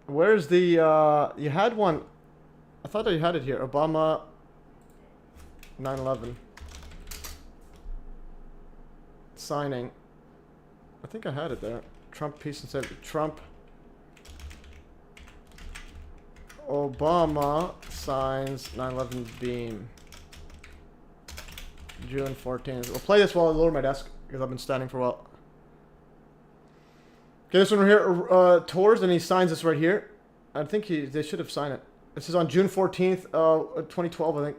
Where's the? You had one. I thought you had it here. Obama. 9/11. Signing. I think I had it there. Trump peace and safety. Trump. Obama signs 9/11 beam. June 14th. We'll play this while I lower my desk because I've been standing for a while. Okay, this one right here, tours, and he signs this right here. I think they should have signed it. This is on June 14th, 2012, I think.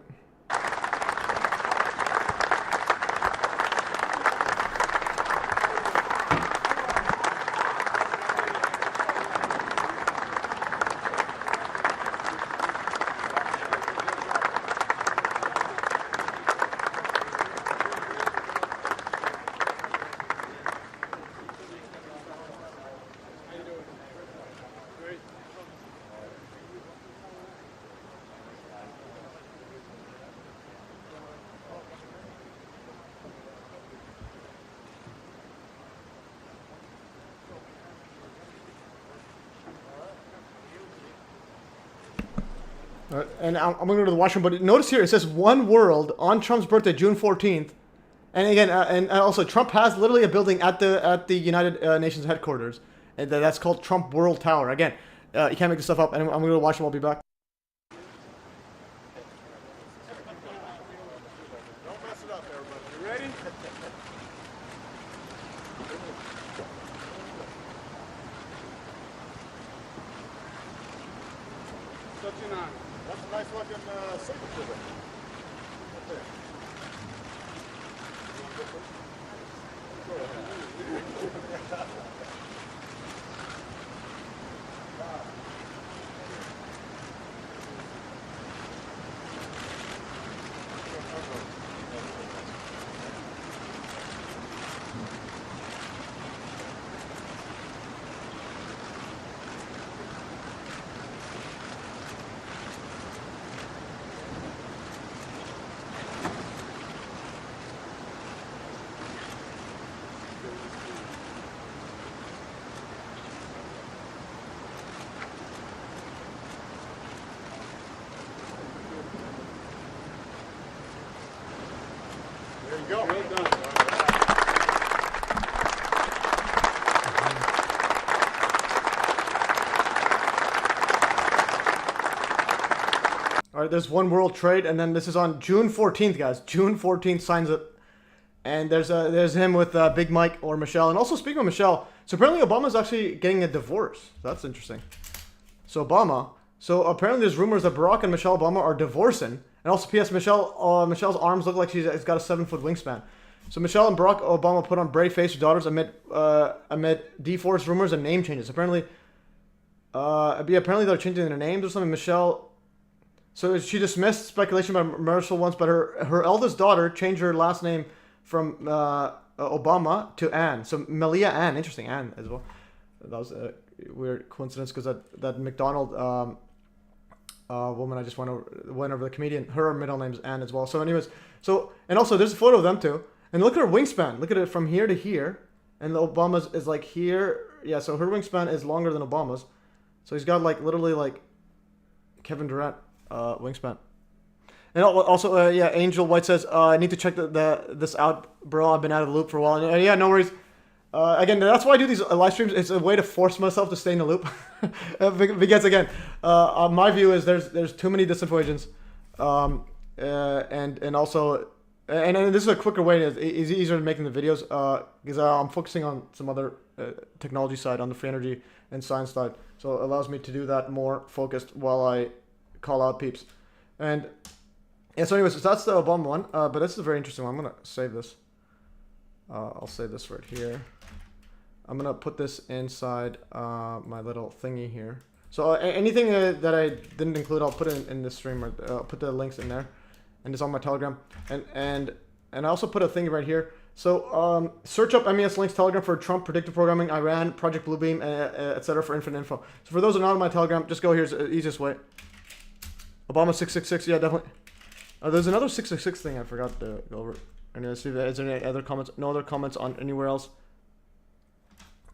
And I'm going to go to the washroom, but notice here, it says one world on Trump's birthday, June 14th. And again, and also Trump has literally a building at the United Nations headquarters. And that's called Trump World Tower. Again, you can't make this stuff up. And I'm going to go to the washroom, I'll be back. Don't mess it up, everybody. You ready? Such an honor. That's a nice looking signature there. Right there. Go ahead. There you go. Well done. All right, there's one world trade, and then this is on June 14th, guys. June 14th signs it. And there's him with Big Mike or Michelle. And also, speaking of Michelle, so apparently Obama's actually getting a divorce. That's interesting. So apparently there's rumors that Barack and Michelle Obama are divorcing. And also, P.S. Michelle's arms look like she's got a 7-foot wingspan. So Michelle and Barack Obama put on brave face with daughters amid divorce rumors and name changes. Apparently they're changing their names or something. Michelle. So she dismissed speculation about marital once, but her eldest daughter changed her last name from Obama to Ann. So Malia Ann, interesting, Ann as well. That was a weird coincidence because that McDonald woman I just went over, the comedian, her middle name's Ann as well. So anyways, and also there's a photo of them too. And look at her wingspan. Look at it from here to here. And the Obama's is like here. Yeah, so her wingspan is longer than Obama's. So he's got like literally like Kevin Durant wingspan. And also, yeah, Angel White says, I need to check this out, bro. I've been out of the loop for a while. And, yeah, no worries. Again, that's why I do these live streams. It's a way to force myself to stay in the loop. Because, again, my view is there's too many disinfo agents. And also, and this is a quicker way. It's easier than making the videos because I'm focusing on some other technology side, on the free energy and science side. So it allows me to do that more focused while I call out peeps. And yeah, so anyways, so that's the Obama one, but this is a very interesting one. I'm going to save this. I'll save this right here. I'm going to put this inside my little thingy here. So anything that I didn't include, I'll put it in this stream, or put the links in there. And it's on my Telegram. And And I also put a thing right here. So search up MES links Telegram for Trump predictive programming, Iran, Project Bluebeam, etc. for infinite info. So for those who are not on my Telegram, just go here's the easiest way. Obama 666, yeah, definitely. There's another 666 thing I forgot to go over. And see if is there any other comments? No other comments on anywhere else.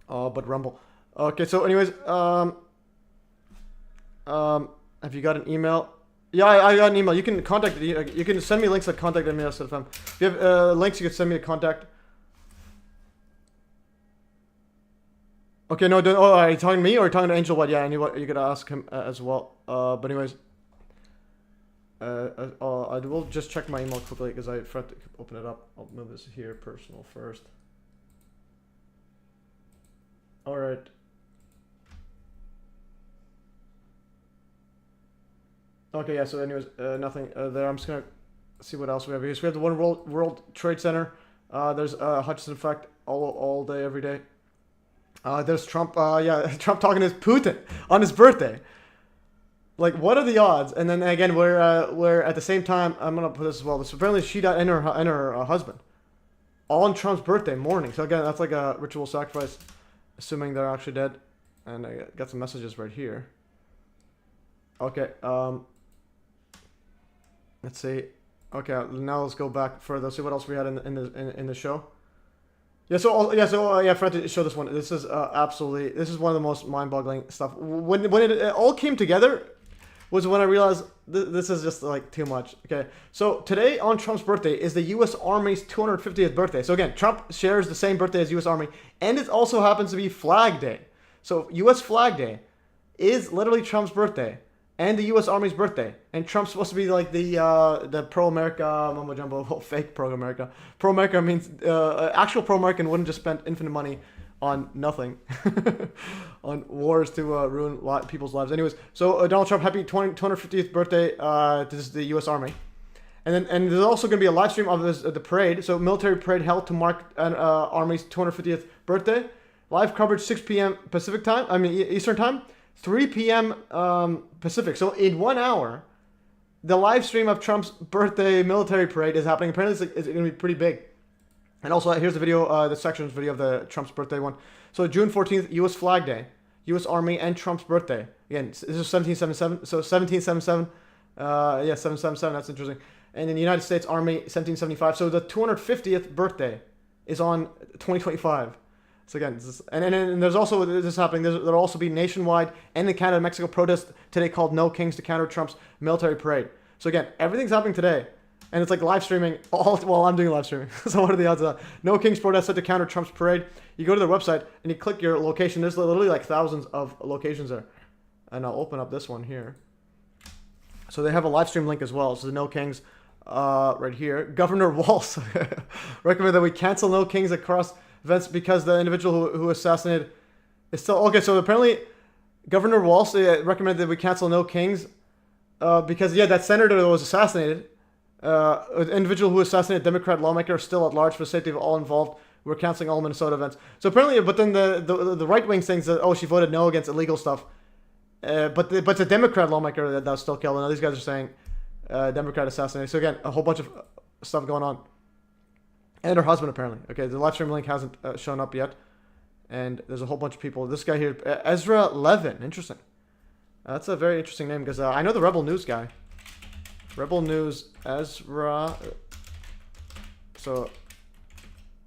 But Rumble. Okay, so anyways, have you got an email? Yeah, I got an email. You can contact. You can send me links at contact@MES.fm. If you have links, you can send me a contact. Okay, no, don't, oh, are you talking to me or are you talking to Angel White? Yeah, and you could ask him as well. But anyways, I will just check my email quickly because I forgot to open it up. I'll move this here, personal first. All right. Okay, yeah, so anyways, nothing there. I'm just going to see what else we have here. So we have the One World Trade Center. There's Hutchinson Effect all day, every day. There's Trump, yeah, Trump talking to Putin on his birthday. Like, what are the odds? And then again, we're at the same time, I'm going to put this as well. So apparently she died and her husband. All on Trump's birthday morning. So again, that's like a ritual sacrifice, assuming they're actually dead. And I got some messages right here. Okay, let's see. Okay, now let's go back further. Let's see what else we had in the show. Yeah, so I forgot to show this one. This is absolutely, this is one of the most mind-boggling stuff. When it all came together was when I realized this is just like too much. Okay, so today on Trump's birthday is the U.S. Army's 250th birthday. So again, Trump shares the same birthday as U.S. Army, and it also happens to be Flag Day. So U.S. Flag Day is literally Trump's birthday. And the U.S. Army's birthday, and Trump's supposed to be like the pro-America mumbo jumbo, fake pro-America. Pro-America means actual pro-American wouldn't just spend infinite money on nothing, on wars to ruin people's lives. Anyways, so Donald Trump, happy 250th birthday to the U.S. Army, and there's also going to be a live stream of the parade. So military parade held to mark an Army's 250th birthday. Live coverage 6 p.m. Pacific time. I mean Eastern time. 3 p.m. Pacific. So in 1 hour, the live stream of Trump's birthday military parade is happening. Apparently, it's going to be pretty big. And also, here's the video, the sections video of the Trump's birthday one. So June 14th, U.S. Flag Day, U.S. Army and Trump's birthday. Again, this is 1777. So 1777, yeah, 777. That's interesting. And in the United States Army, 1775. So the 250th birthday is on 2025. So again, and there's also this happening. There'll also be nationwide and in Canada, Mexico protest today called "No Kings" to counter Trump's military parade. So again, everything's happening today, and it's like live streaming all while I'm doing live streaming. So what are the odds of that? No Kings protest set to counter Trump's parade. You go to their website and you click your location. There's literally like thousands of locations there, and I'll open up this one here. So they have a live stream link as well. So the No Kings, right here. Governor Walz recommended that we cancel No Kings across events because the individual who assassinated is still okay. So apparently, Governor Walz recommended that we cancel No Kings because that senator that was assassinated, an individual who assassinated a Democrat lawmaker, is still at large for the safety of all involved. We're canceling all Minnesota events. So apparently, but then the right wing thinks that she voted no against illegal stuff, but the Democrat lawmaker that was still killed. And now these guys are saying Democrat assassination. So again, a whole bunch of stuff going on. And her husband, apparently. Okay, the live stream link hasn't shown up yet. And there's a whole bunch of people. This guy here, Ezra Levin. Interesting. That's a very interesting name because I know the Rebel News guy. Rebel News, Ezra. So,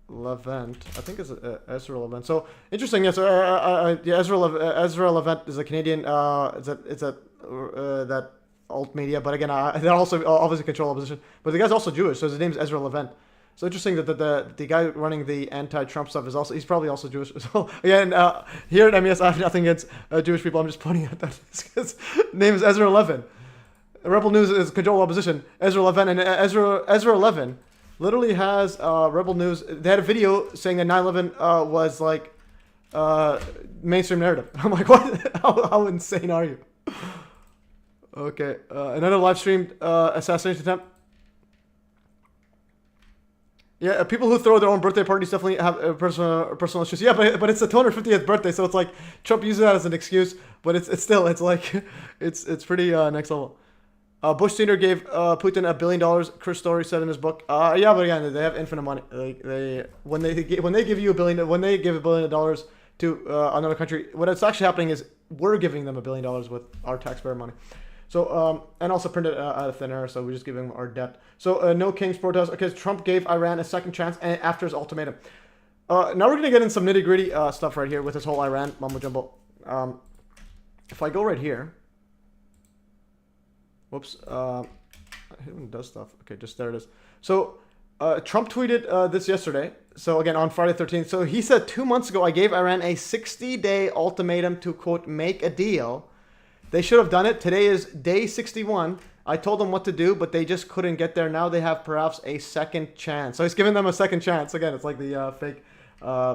Levent. I think it's Ezra Levent. So, interesting. Yeah, so, Ezra Levent is a Canadian. It's that alt media. But again, they also obviously control opposition. But the guy's also Jewish, so his name's Ezra Levent. So interesting that the guy running the anti-Trump stuff is also, he's probably also Jewish. So again, here at MES, I have nothing against Jewish people. I'm just pointing out that his name is Ezra Levin. Rebel News is control opposition. Ezra Levin, and Ezra Levin literally has Rebel News. They had a video saying that 9/11 was like mainstream narrative. I'm like, what? How insane are you? Okay, another live streamed assassination attempt. Yeah, people who throw their own birthday parties definitely have personal issues. Yeah, but it's the 250th birthday, so it's like Trump uses that as an excuse. But it's still like it's pretty next level. Bush Senior gave Putin $1 billion. Chris Story said in his book. Yeah, but again, they have infinite money. Like when they give you $1 billion, when they give $1 billion to another country, what's actually happening is we're giving them $1 billion with our taxpayer money. So and also printed out of thin air. So we're just giving them our debt. So no kings protest. Okay, Trump gave Iran a second chance and after his ultimatum. Now we're gonna get in some nitty gritty stuff right here with this whole Iran mumbo jumbo. If I go right here. Whoops. Who does stuff? Okay, just there it is. So Trump tweeted this yesterday. So again, on Friday 13th. So he said 2 months ago, I gave Iran a 60-day ultimatum to, quote, make a deal. They should have done it. Today is day 61. I told them what to do, but they just couldn't get there. Now they have perhaps a second chance. So he's giving them a second chance. Again, it's like the fake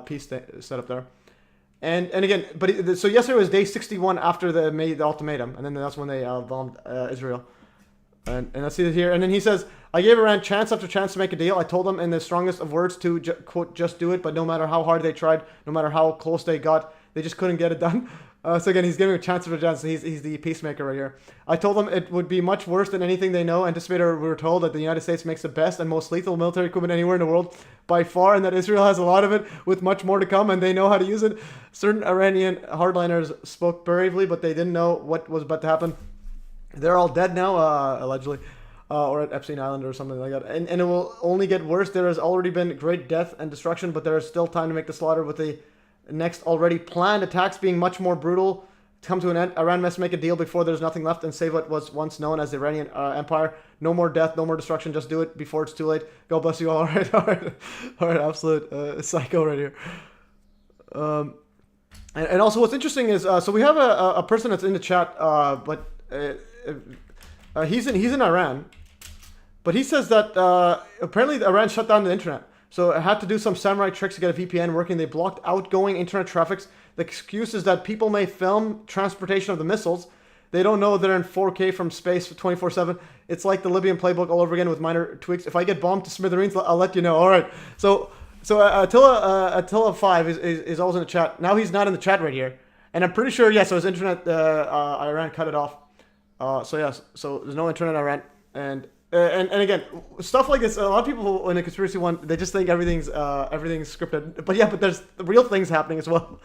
piece set up there. And again, so yesterday was day 61 after they made the ultimatum, and then that's when they bombed Israel. And let's see it here. And then he says, I gave Iran chance after chance to make a deal. I told them in the strongest of words to, quote, just do it. But no matter how hard they tried, no matter how close they got, they just couldn't get it done. So again, he's giving a chance after chance. He's the peacemaker right here. I told them it would be much worse than anything they know. Anticipator, we were told that the United States makes the best and most lethal military equipment anywhere in the world by far, and that Israel has a lot of it with much more to come, and they know how to use it. Certain Iranian hardliners spoke bravely, but they didn't know what was about to happen. They're all dead now, allegedly, or at Epstein Island or something like that. And it will only get worse. There has already been great death and destruction, but there is still time to make the slaughter with the next already planned attacks being much more brutal to come to an end. Iran must make a deal before there's nothing left and save what was once known as the Iranian Empire. No more death, no more destruction. Just do it before it's too late. God bless you all. All right, all right, all right. Absolute psycho right here. And also, what's interesting is so we have a person that's in the chat, but he's in Iran, but he says that apparently Iran shut down the internet. So it had to do some samurai tricks to get a VPN working. They blocked outgoing internet traffic. The excuse is that people may film transportation of the missiles. They don't know they're in 4K from space 24/7. It's like the Libyan playbook all over again with minor tweaks. If I get bombed to smithereens, I'll let you know. All right. So Attila 5 is always in the chat. Now he's not in the chat right here. And I'm pretty sure, so his internet, Iran cut it off. So yes, so there's no internet in Iran. And again, stuff like this, a lot of people in a conspiracy one, they just think everything's scripted. But yeah, but there's real things happening as well.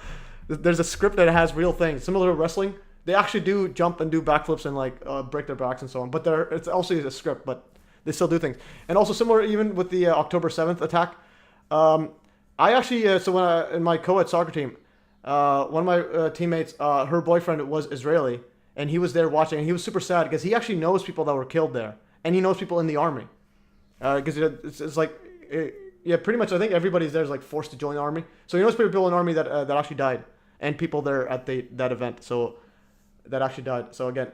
There's a script that has real things. Similar to wrestling, they actually do jump and do backflips and like break their backs and so on. But it's also a script, but they still do things. And also similar even with the October 7th attack. I actually, in my co-ed soccer team, one of my teammates, her boyfriend was Israeli, and he was there watching, and he was super sad because he actually knows people that were killed there. And he knows people in the army, because it's like, yeah, pretty much. I think everybody's there is like forced to join the army. So he knows people in the army that actually died, and people there at that event. So that actually died. So again,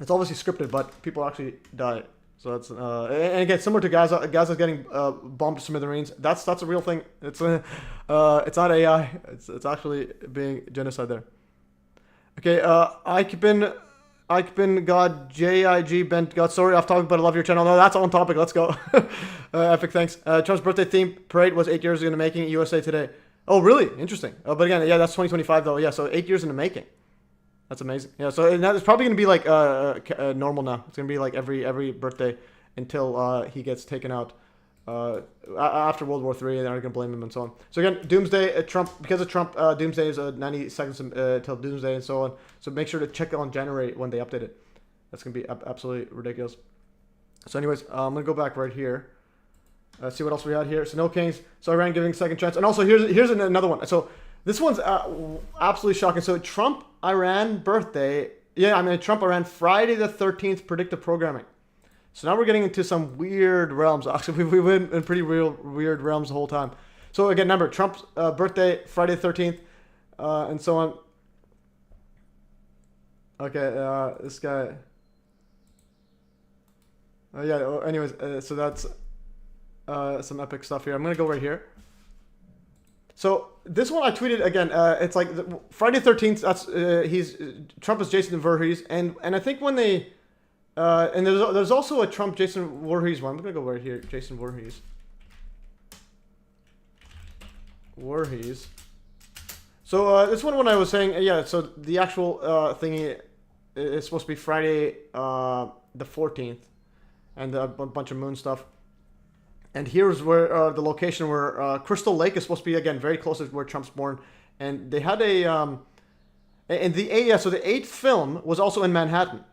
it's obviously scripted, but people actually died. So that's and again similar to Gaza. Gaza's getting bombed to smithereens. That's a real thing. It's not AI. It's actually being genocide there. Okay, I've been God, JIG, bent God. Sorry, off topic, but I love your channel. No, that's on topic. Let's go. Epic, thanks. Trump's birthday theme parade was 8 years in the making. USA Today. Oh, really? Interesting. But again, yeah, that's 2025 though. Yeah, so 8 years in the making. That's amazing. Yeah, so it's probably gonna be like normal now. It's gonna be like every birthday until he gets taken out. After World War III, they're not gonna blame him and so on. So again, Doomsday, Trump, because of Trump, Doomsday is 90 seconds till Doomsday and so on. So make sure to check on January when they update it. That's gonna be absolutely ridiculous. So anyways, I'm gonna go back right here. See what else we had here. So no kings. So Iran giving second chance, and also here's another one. So this one's absolutely shocking. So Trump Iran birthday. Yeah, I mean Trump Iran Friday the 13th predictive programming. So now we're getting into some weird realms. Actually, we've been in pretty weird realms the whole time. So again, remember, Trump's birthday, Friday the 13th, and so on. Okay, this guy. Yeah, anyways, so that's some epic stuff here. I'm going to go right here. So this one I tweeted again. It's like Friday the 13th, that's Trump is Jason Voorhees. And I think when they... and there's also a Trump Jason Voorhees one. I'm gonna go right here. Jason Voorhees. So this one when I was saying yeah. So the actual thingy it's supposed to be Friday the 14th, and a bunch of moon stuff. And here's where the location where Crystal Lake is supposed to be, again, very close to where Trump's born. And they had a so the 8th film was also in Manhattan.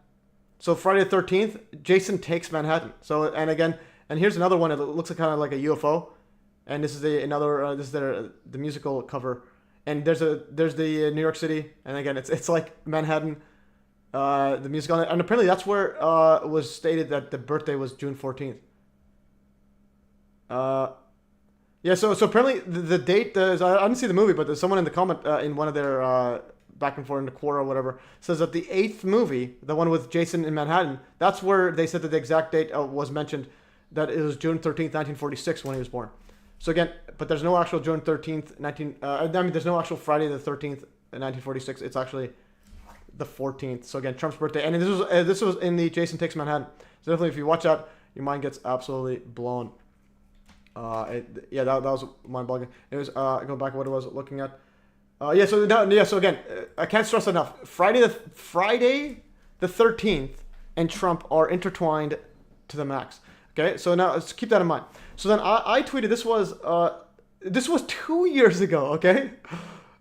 So Friday the 13th, Jason Takes Manhattan. So and here's another one. It looks kind of like a UFO. And this is the musical cover. And there's the New York City, and again it's like Manhattan, the musical, and apparently that's where it was stated that the birthday was June 14th. Yeah, so apparently the date is, I didn't see the movie, but there's someone in the comment in one of their back and forth in the Quora or whatever says that the 8th movie, the one with Jason in Manhattan, that's where they said that the exact date was mentioned, that it was June 13th, 1946 when he was born. So again, but there's no actual June 13th, there's no actual Friday the 13th, 1946. It's actually the 14th. So again, Trump's birthday, and this was in the Jason Takes Manhattan. So definitely, if you watch that, your mind gets absolutely blown. That was mind-boggling. It was going back to what I was looking at. So again, I can't stress enough. Friday the 13th and Trump are intertwined to the max. Okay, so now let's keep that in mind. So then I tweeted, this was 2 years ago. Okay,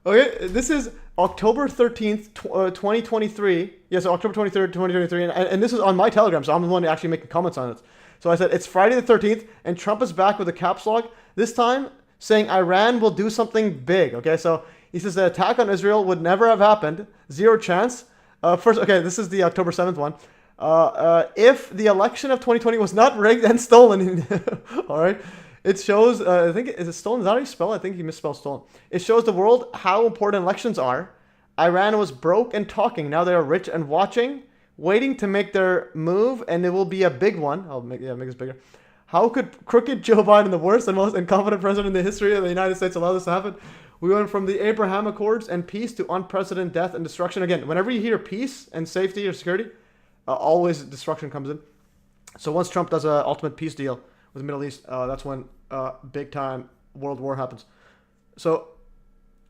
this is October 13th, 2023. Yes, October 23rd, 2023, and this is on my Telegram, so I'm the one actually making comments on it. So I said, it's Friday the 13th, and Trump is back with a caps lock, this time saying Iran will do something big. Okay, so he says the attack on Israel would never have happened. Zero chance. This is the October 7th one. If the election of 2020 was not rigged and stolen. All right. It shows, I think, is it stolen? Is that how you spell it? I think he misspelled stolen. It shows the world how important elections are. Iran was broke and talking. Now they are rich and watching, waiting to make their move, and it will be a big one. I'll make this bigger. How could crooked Joe Biden, the worst and most incompetent president in the history of the United States, allow this to happen? We went from the Abraham Accords and peace to unprecedented death and destruction. Again, whenever you hear peace and safety or security, always destruction comes in. So once Trump does an ultimate peace deal with the Middle East, that's when big time world war happens. So,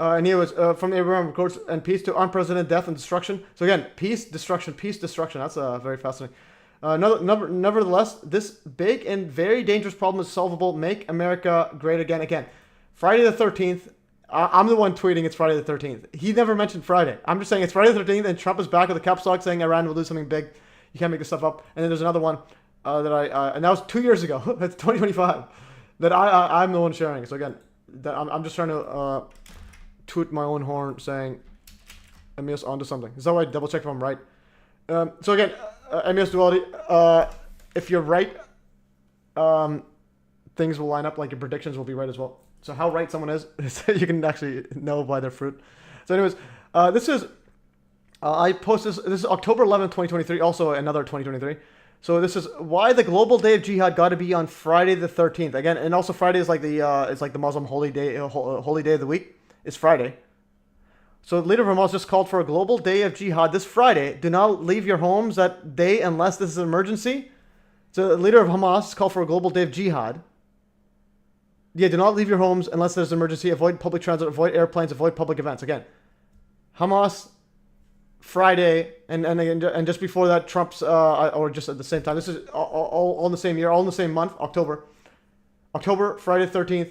and he was from the Abraham Accords and peace to unprecedented death and destruction. So again, peace, destruction, peace, destruction. That's very fascinating. Nevertheless, this big and very dangerous problem is solvable. Make America great again. Again, Friday the 13th. I'm the one tweeting it's Friday the 13th. He never mentioned Friday. I'm just saying it's Friday the 13th, and Trump is back with a caps lock saying Iran will do something big. You can't make this stuff up. And then there's another one and that was 2 years ago. That's 2025. That I'm the one sharing. So again, I'm just trying to toot my own horn saying MES onto something. Is that why I double check if I'm right? So again, MES duality. If you're right, things will line up. Like your predictions will be right as well. So how right someone is you can actually know by their fruit. So anyways, this is I posted this is October 11th, 2023. Also another 2023. So this is why the global day of jihad got to be on Friday the 13th. Again, and also Friday is like the Muslim holy day of the week. It's Friday. So the leader of Hamas just called for a global day of jihad this Friday. Do not leave your homes that day unless this is an emergency. So the leader of Hamas called for a global day of jihad. Yeah, do not leave your homes unless there's an emergency. Avoid public transit, avoid airplanes, avoid public events. Again, Hamas, Friday, and just before that, Trump's, or just at the same time. This is all in the same year, all in the same month, October. October, Friday the 13th,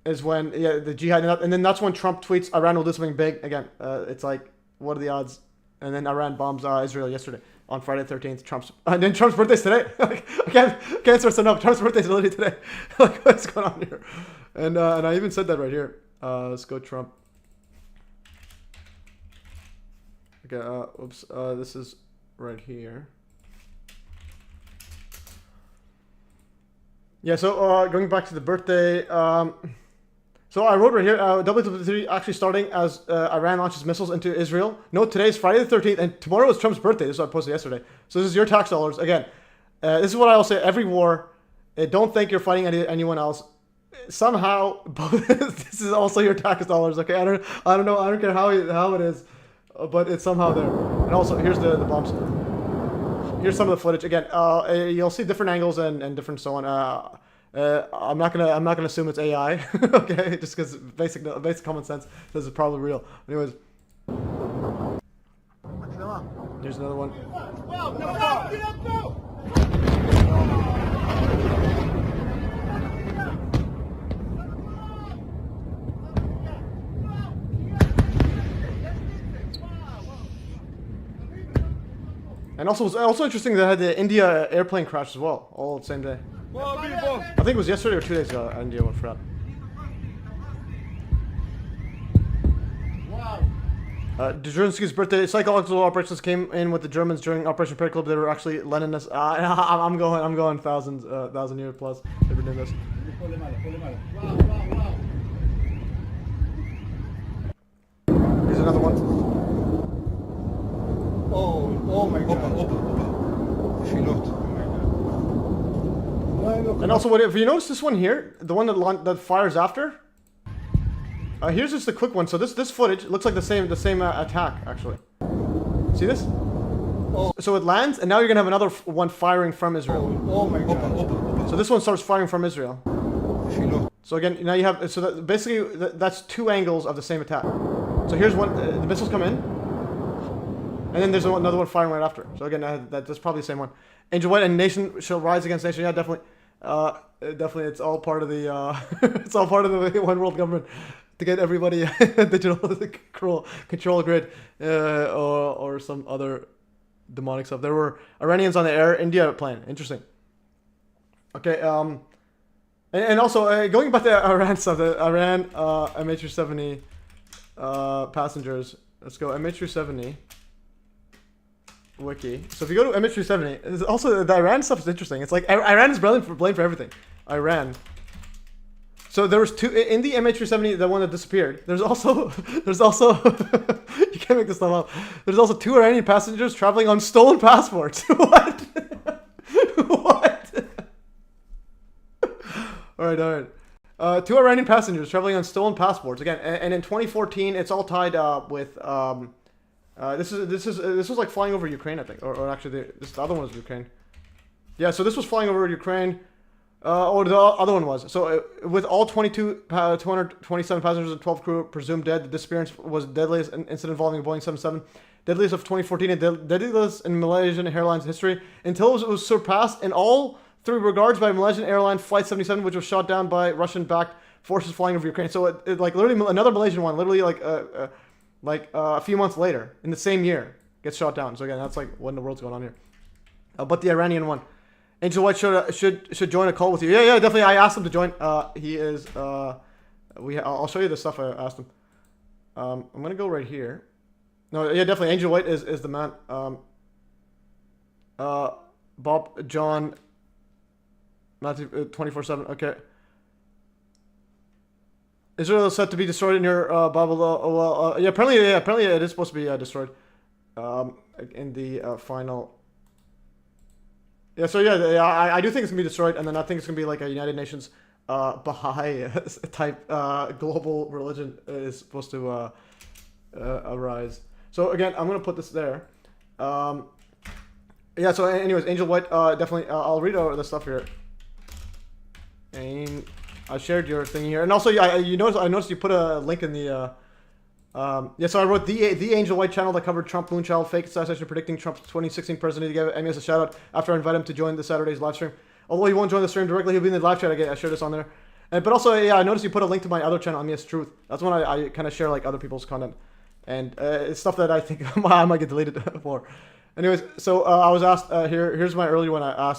is when, the jihad, and then that's when Trump tweets, Iran will do something big. Again, it's like, what are the odds? And then Iran bombs Israel yesterday. On Friday the 13th, and then Trump's birthday's today. I can't stress enough. Trump's birthday's literally today. Like, what's going on here? And I even said that right here. Let's go Trump. Okay, oops. This is right here. Yeah, so going back to the birthday. So I wrote right here, WW3 actually starting as Iran launches missiles into Israel. No, today's Friday the 13th, and tomorrow is Trump's birthday. This is what I posted yesterday. So this is your tax dollars. Again, this is what I will say every war. Don't think you're fighting anyone else. Somehow, this is also your tax dollars. Okay, I don't know. I don't care how it is, but it's somehow there. And also, here's the bombs. Here's some of the footage. Again, you'll see different angles and different so on. I'm not gonna assume it's AI, okay? Just because basic common sense says it's probably real. Anyways, Here's another one. And also, it was also interesting that had the India airplane crash as well, all the same day. I think it was yesterday or 2 days ago. India went for that. Dzerzhinsky's birthday psychological operations came in with the Germans during Operation Pair Club. They were actually Leninists. I'm going thousand years plus. They've been doing this. Here's another one. Oh my God. And also, if you notice this one here, the one that fires after. Here's just a quick one. So this footage looks like the same attack actually. See this? Oh. So it lands, and now you're gonna have another one firing from Israel. Oh my God. So this one starts firing from Israel. So again, now you have basically that's two angles of the same attack. So here's one. The missiles come in, and then there's another one firing right after. So again, that's probably the same one. Angel White and Nation shall rise against nation. Yeah, definitely. Definitely, it's all part of the it's all part of the one world government to get everybody digital control grid or some other demonic stuff. There were Iranians on the Air India plane. Interesting. Okay. And also going back to Iran stuff. The Iran MH370 passengers. Let's go MH370 wiki. So if you go to MH370, also the Iran stuff is interesting. It's like Iran is blamed for everything. Iran. So there was two in the MH370, the one that disappeared. There's also you can't make this stuff up. There's also two Iranian passengers traveling on stolen passports. What? What? All right. Two Iranian passengers traveling on stolen passports again, and in 2014, it's all tied up with. This was like flying over Ukraine, I think, or actually the other one was Ukraine. Yeah, so this was flying over Ukraine. Or the other one was. So with all 227 passengers and 12 crew presumed dead, the disappearance was deadliest incident involving a Boeing 77, deadliest of 2014 and deadliest in Malaysian Airlines history until it was surpassed in all three regards by Malaysian Airlines Flight 77, which was shot down by Russian-backed forces flying over Ukraine. So it like literally another Malaysian one, literally like a few months later in the same year gets shot down. So again, that's like what in the world's going on here. But the Iranian one. Angel White should join a call with you. Yeah, definitely. I asked him to join. He is. I'll show you the stuff I asked him. I'm gonna go right here. No, yeah, definitely. Angel White is the man. Bob John. Matthew 24/7. Okay. Israel is set to be destroyed in your Bible. Yeah, apparently it is supposed to be destroyed. In the final. Yeah, so yeah, I do think it's gonna be destroyed, and then I think it's gonna be like a United Nations Baha'i type global religion is supposed to arise. So again, I'm gonna put this there. Yeah. So anyways, Angel White, definitely. I'll read over the stuff here. And I shared your thing here, and also yeah, I noticed you put a link in the. Yeah, so I wrote the Angel White channel that covered Trump, moonchild, fake assassination, predicting Trump's 2016 presidency. To give MES a shout out after I invite him to join this Saturday's live stream. Although he won't join the stream directly, he'll be in the live chat. I shared this on there. But also, yeah, I noticed you put a link to my other channel, MES Truth. That's when I kind of share like other people's content, and it's stuff that I think I might get deleted for. Anyways, so I was asked here's my earlier one. I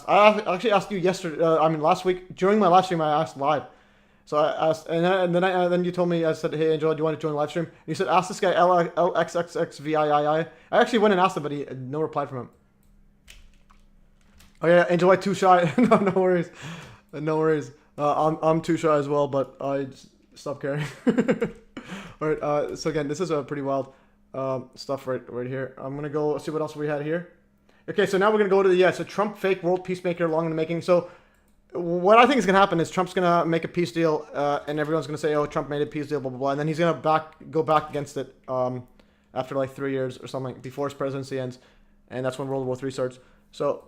actually asked you yesterday. Last week during my live stream, I asked live. So I asked, and then you told me, I said, hey, Angel, do you want to join the live stream? And you said, ask this guy, LXXXVIII. I actually went and asked him, but no reply from him. Oh yeah, Angel White, too shy. No worries. No worries. I'm too shy as well, but I just stopped caring. All right, so again, this is a pretty wild stuff right here. I'm going to go see what else we had here. Okay, so now we're going to go to so Trump fake world peacemaker long in the making. So what I think is going to happen is Trump's going to make a peace deal, and everyone's going to say, oh, Trump made a peace deal, blah, blah, blah. And then he's going to go back against it after like 3 years or something, before his presidency ends. And that's when World War III starts. So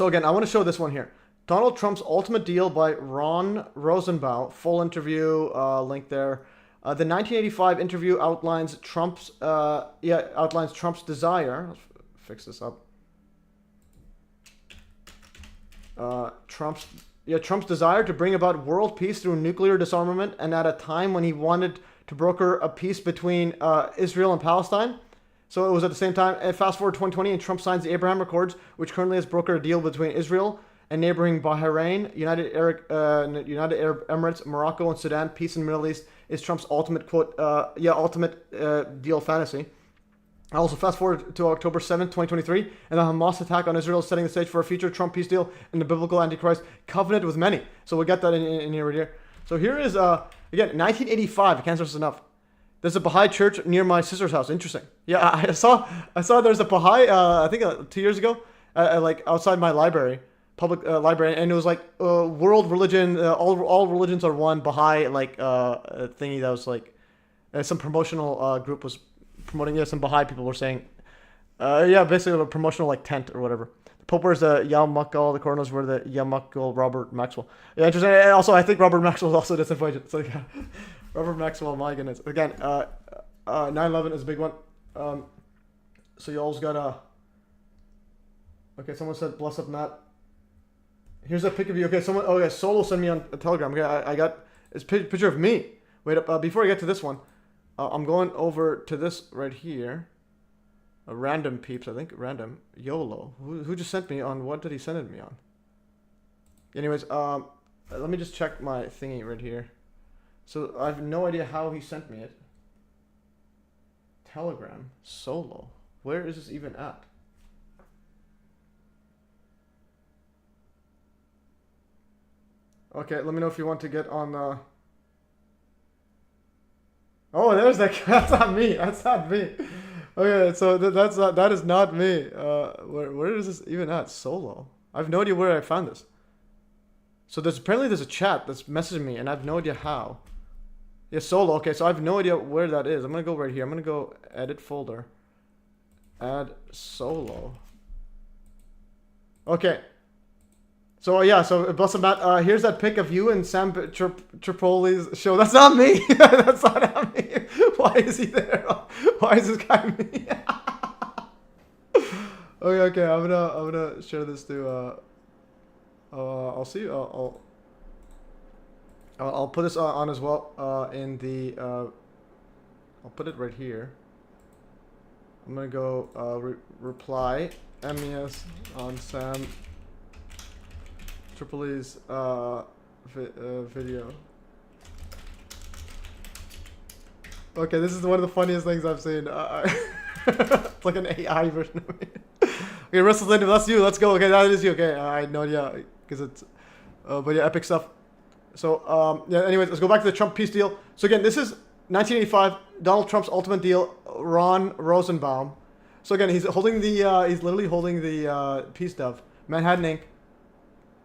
again, I want to show this one here. Donald Trump's Ultimate Deal by Ron Rosenbaum. Full interview, link there. The 1985 interview outlines Trump's desire. fix this up. Trump's desire to bring about world peace through nuclear disarmament, and at a time when he wanted to broker a peace between Israel and Palestine. So it was at the same time. And fast forward 2020, and Trump signs the Abraham Accords, which currently has brokered a deal between Israel and neighboring Bahrain, United Arab Emirates, Morocco, and Sudan. Peace in the Middle East is Trump's ultimate deal fantasy. Also, fast forward to October 7th, 2023, and the Hamas attack on Israel is setting the stage for a future Trump peace deal in the biblical Antichrist covenant with many. So we'll get that in here right here. So here is, again, 1985. I can't stress this enough. There's a Baha'i church near my sister's house. Interesting. Yeah, I saw there's a Baha'i, I think 2 years ago, like outside my library, public library, and it was like world religion, all religions are one Baha'i, like thingy that was like, some promotional group was promoting. Yeah, some Baha'i people were saying, yeah, basically a promotional like tent or whatever. The Pope wears the yarmulke, the Cardinals wear the yarmulke. Robert Maxwell. Yeah, interesting. And also, I think Robert Maxwell is also disinfected. So yeah, Robert Maxwell. My goodness. Again, 9/11 is a big one. So you always gotta. Okay, someone said bless up Matt. Here's a pic of you. Okay, someone. Oh yeah, Solo sent me on a Telegram. Okay, I got this picture of me. Wait up. Before I get to this one. I'm going over to this right here. A random peeps, I think. Random. YOLO. Who just sent me on? What did he send it me on? Anyways, let me just check my thingy right here. So I have no idea how he sent me it. Telegram. Solo. Where is this even at? Okay, let me know if you want to get on Oh, there's that. That's not me. That's not me. Okay, so that is not me. Where is this even at? Solo. I have no idea where I found this. So apparently there's a chat that's messaging me, and I have no idea how. Yeah, Solo. Okay, so I have no idea where that is. I'm gonna go right here. I'm gonna go edit folder. Add Solo. Okay. So yeah, so bless him, Matt. Here's that pic of you and Sam Tripoli's show. That's not me. That's not me. Why is he there? Why is this guy me? Okay. I'm gonna share this to. I'll see. I'll put this on as well. In the. I'll put it right here. I'm gonna go reply MES on Sam Tripoli's video. Okay, this is one of the funniest things I've seen. It's like an AI version of me. Okay, Russell Linden, that's you. Let's go. Okay, that is you. Okay, I had no idea because it's, but yeah, epic stuff. So yeah. Anyways, let's go back to the Trump peace deal. So again, this is 1985. Donald Trump's ultimate deal. Ron Rosenbaum. So again, he's holding the. He's literally holding the peace dove. Manhattan Inc.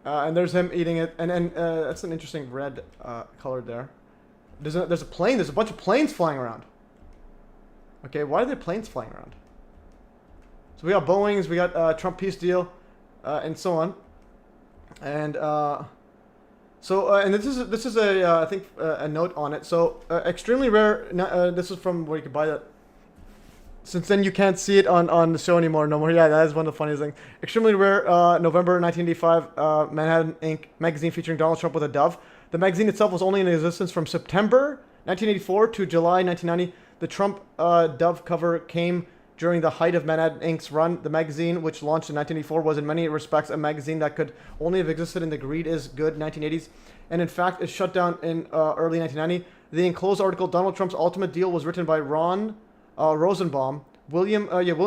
And there's him eating it, and that's an interesting red color there. There's a plane. There's a bunch of planes flying around. Okay, why are there planes flying around? So we got Boeings, we got Trump peace deal, and so on. And and this is a I think a note on it. So extremely rare. This is from where you can buy that. Since then you can't see it on the show anymore. No more. Yeah, that is one of the funniest things. Extremely rare. November 1985. Manhattan Inc. magazine featuring Donald Trump with a dove. The magazine itself was only in existence from September 1984 to July 1990. The Trump dove cover came during the height of Manhattan Inc.'s run. The magazine, which launched in 1984, was in many respects a magazine that could only have existed in the greed is good 1980s, and in fact is shut down in early 1990. The enclosed article, Donald Trump's Ultimate Deal, was written by Ron Rosenbaum, William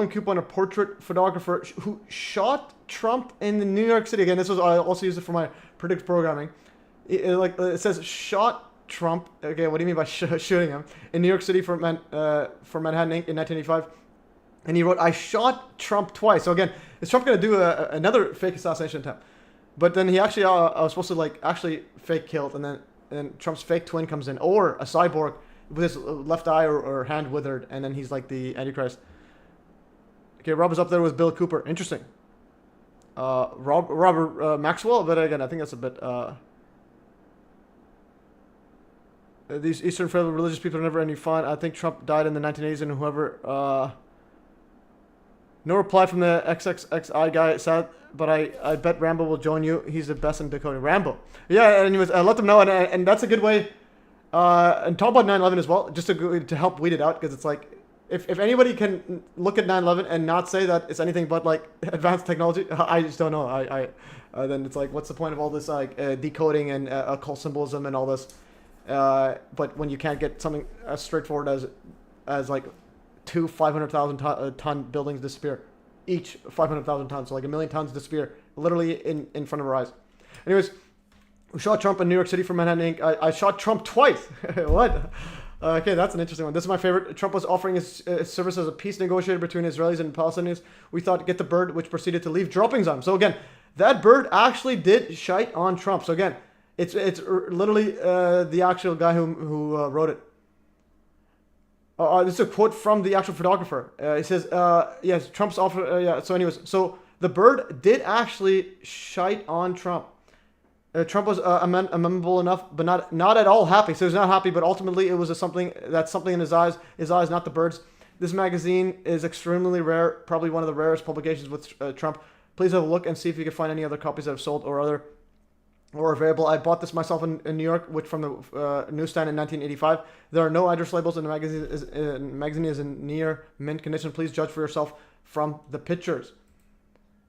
Coupon, a portrait photographer who shot Trump in the New York City. Again, this was I also used it for my predict programming. It says shot Trump. Okay, what do you mean by shooting him in New York City for Manhattan Inc. in 1985? And he wrote, "I shot Trump twice." So again, is Trump going to do another fake assassination attempt? But then he actually was supposed to actually fake killed, and then Trump's fake twin comes in, or a cyborg with his left eye or hand withered, and then he's like the Antichrist. Okay, Rob is up there with Bill Cooper. Interesting. Robert Maxwell, but again, I think that's a bit. These Eastern Faithful religious people are never any fun. I think Trump died in the 1980s, and whoever. No reply from the XXXI guy. Sad, but I bet Rambo will join you. He's the best in decoding. Rambo. Yeah, anyways, let them know, and that's a good way. And talk about 9/11 as well, just to help weed it out, because it's like, if anybody can look at 9/11 and not say that it's anything but like advanced technology, I just don't know. Then it's like, what's the point of all this like decoding and occult symbolism and all this? But when you can't get something as straightforward as like two 500,000 ton buildings disappear, each 500,000 tons, so like 1 million tons disappear, literally in front of our eyes. Anyways, we shot Trump in New York City for Manhattan Inc. I shot Trump twice. What? Okay, that's an interesting one. This is my favorite. Trump was offering his service as a peace negotiator between Israelis and Palestinians. We thought, get the bird, which proceeded to leave droppings on him. So again, that bird actually did shite on Trump. So again, it's literally the actual guy who wrote it. This is a quote from the actual photographer. He says, yes, Trump's offer, yeah, so anyways, so the bird did actually shite on Trump. Trump was amenable enough, but not at all happy. So he's not happy, but ultimately it was something in his eyes, not the bird's. This magazine is extremely rare, probably one of the rarest publications with Trump. Please have a look and see if you can find any other copies that have sold or available. I bought this myself in New York, which from the newsstand in 1985. There are no address labels, and the magazine is in near mint condition. Please judge for yourself from the pictures.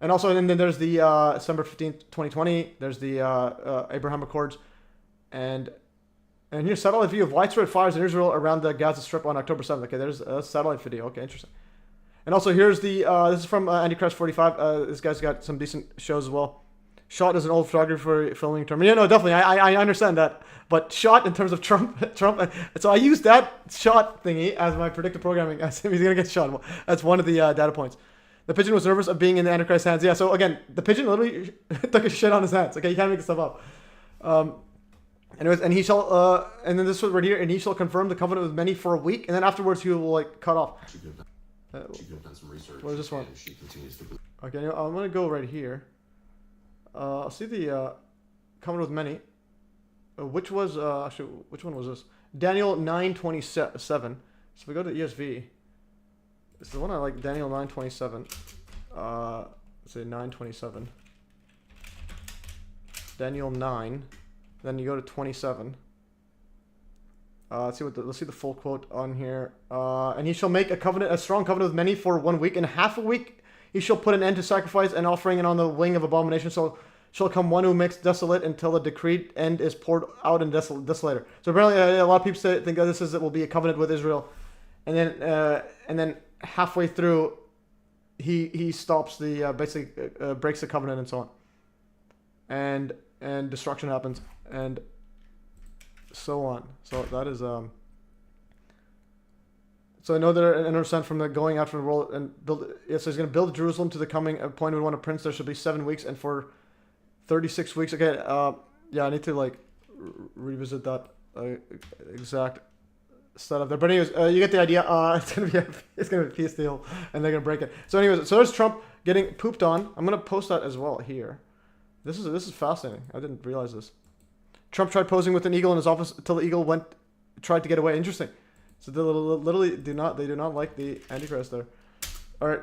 And also, and then there's the December 15th, 2020. There's the Abraham Accords. And here's satellite view of widespread fires in Israel around the Gaza Strip on October 7th. Okay, there's a satellite video. Okay, interesting. And also, here's the, this is from Antichrist 45. This guy's got some decent shows as well. Shot is an old photography filming term. Yeah, no, definitely. I understand that. But shot in terms of Trump. So I used that shot thingy as my predictive programming. As if he's going to get shot. That's one of the data points. The pigeon was nervous of being in the Antichrist's hands. Yeah, so again, the pigeon literally took a shit on his hands. Okay, you can't make this stuff up. Anyways, and he shall, and then this was right here, and he shall confirm the covenant with many for a week, and then afterwards he will like cut off. She could have done some research. What is this one? And she continues to. Okay, I'm gonna go right here. I'll see the covenant with many, which was actually which one was this? Daniel 9:27. So if we go to ESV. It's the one I like, Daniel 9:27. Let's say 9:27. Daniel 9. Then you go to 27. Let's see the full quote on here. And he shall make a strong covenant with many for 1 week. In half a week he shall put an end to sacrifice and offering, and on the wing of abomination shall come one who makes desolate until the decreed end is poured out in desolator. So apparently a lot of people think that it will be a covenant with Israel, and then halfway through, he stops the basically breaks the covenant and so on, and destruction happens and so on. So that is So I know that I understand from the going after the world and build. Yes, he's going to build Jerusalem to the coming appointed one of Prince. There should be 7 weeks, and for 36 weeks. Okay, yeah, I need to like revisit that exact setup there. But anyways, you get the idea. It's gonna be a peace deal, and they're gonna break it. So anyways, so there's Trump getting pooped on. I'm gonna post that as well here. This is fascinating. I didn't realize this. Trump tried posing with an eagle in his office until the eagle tried to get away. Interesting. So they literally do not like the Antichrist there. All right.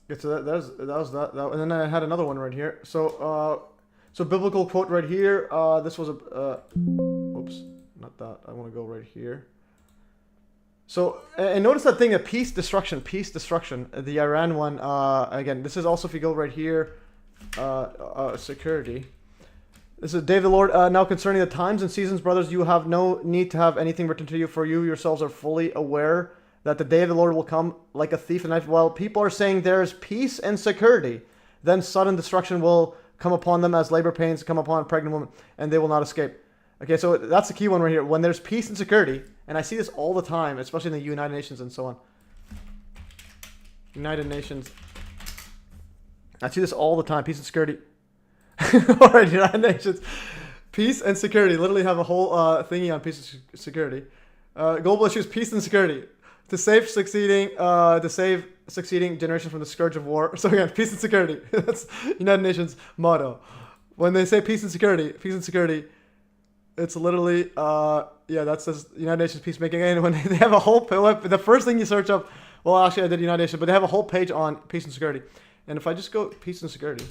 Yeah, so that was that, and then I had another one right here. So so biblical quote right here. This was oops, not that. I want to go right here. So and notice that thing of peace destruction. The Iran one. Again, this is also if you go right here. Security. This is Day of the Lord. Now concerning the times and seasons, brothers, you have no need to have anything written to you, for you yourselves are fully aware that the day of the Lord will come like a thief in the night. While people are saying there is peace and security, then sudden destruction will come upon them as labor pains come upon a pregnant woman, and they will not escape. Okay, so that's the key one right here. When there's peace and security, and I see this all the time, especially in the United Nations and so on. United Nations. I see this all the time. Peace and security. All right, United Nations. Peace and security. Literally have a whole thingy on peace and security. Global issues, peace and security. To save succeeding generation from the scourge of war. So again, peace and security. That's United Nations motto. When they say peace and security, It's literally, yeah, that says United Nations peacemaking. And when they have a whole, the first thing you search up, well, actually I did United Nations, but they have a whole page on peace and security. And if I just go peace and security,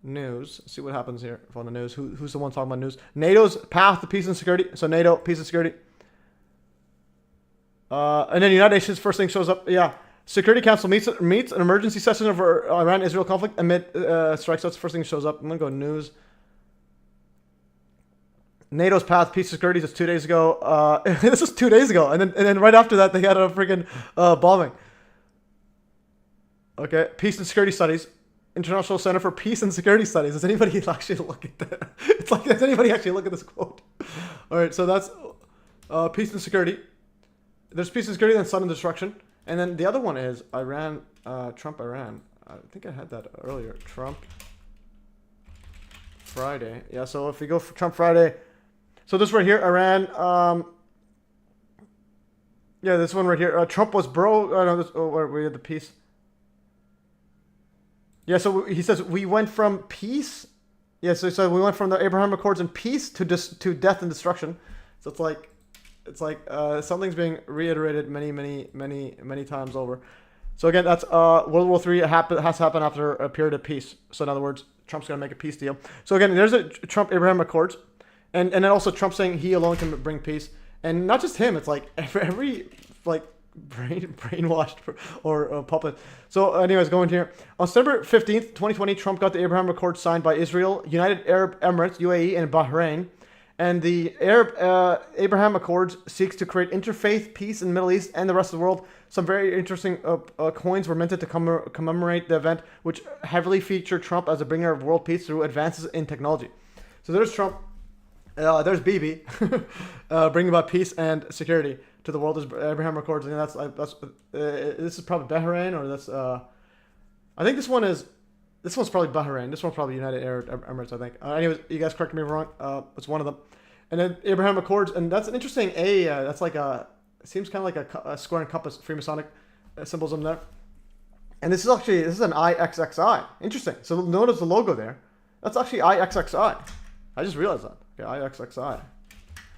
news, see what happens here on the news. Who's the one talking about news? NATO's path to peace and security. So NATO, peace and security. And then United Nations, first thing shows up, yeah. Security Council meets an emergency session over Iran-Israel conflict amid strikes. That's the first thing that shows up. I'm going to go news. NATO's path, peace and security, just 2 days ago. This was 2 days ago. And then right after that, they had a freaking bombing. Okay, peace and security studies. International Center for Peace and Security Studies. Does anybody actually look at that? It's like, does anybody actually look at this quote? All right, so that's peace and security. There's peace and security, then sudden destruction. And then the other one is Iran, Trump, Iran. I think I had that earlier. Trump, Friday. Yeah, so if we go for Trump Friday. So this right here, Iran. Yeah, this one right here. Trump was bro. Oh, no, this, we had the peace. Yeah, so he says we went from peace. Yeah, so we went from the Abraham Accords and peace to death and destruction. So it's like something's being reiterated many times over. So again, that's World War III has happened after a period of peace. So in other words, Trump's gonna make a peace deal. So again, there's a Trump Abraham Accords, and then also Trump saying he alone can bring peace, and not just him. It's like every like brainwashed or puppet. So anyways, going here. On September 15th, 2020, Trump got the Abraham Accords signed by Israel, United Arab Emirates, UAE, and Bahrain. And the Abraham Accords seeks to create interfaith peace in the Middle East and the rest of the world. Some very interesting coins were minted to commemorate the event, which heavily featured Trump as a bringer of world peace through advances in technology. So there's Trump. There's Bibi bringing about peace and security to the world. There's Abraham Accords, and that's this is probably Bahrain, or that's I think this one's probably Bahrain. This one's probably United Arab Emirates, I think. Anyways, you guys correct me if I'm wrong. It's one of them. And then Abraham Accords, and that's an interesting that's like it seems kind of like a square and compass Freemasonic symbolism there. And this is an IXXI. Interesting. So notice the logo there. That's actually IXXI. I just realized that. Okay, IXXI.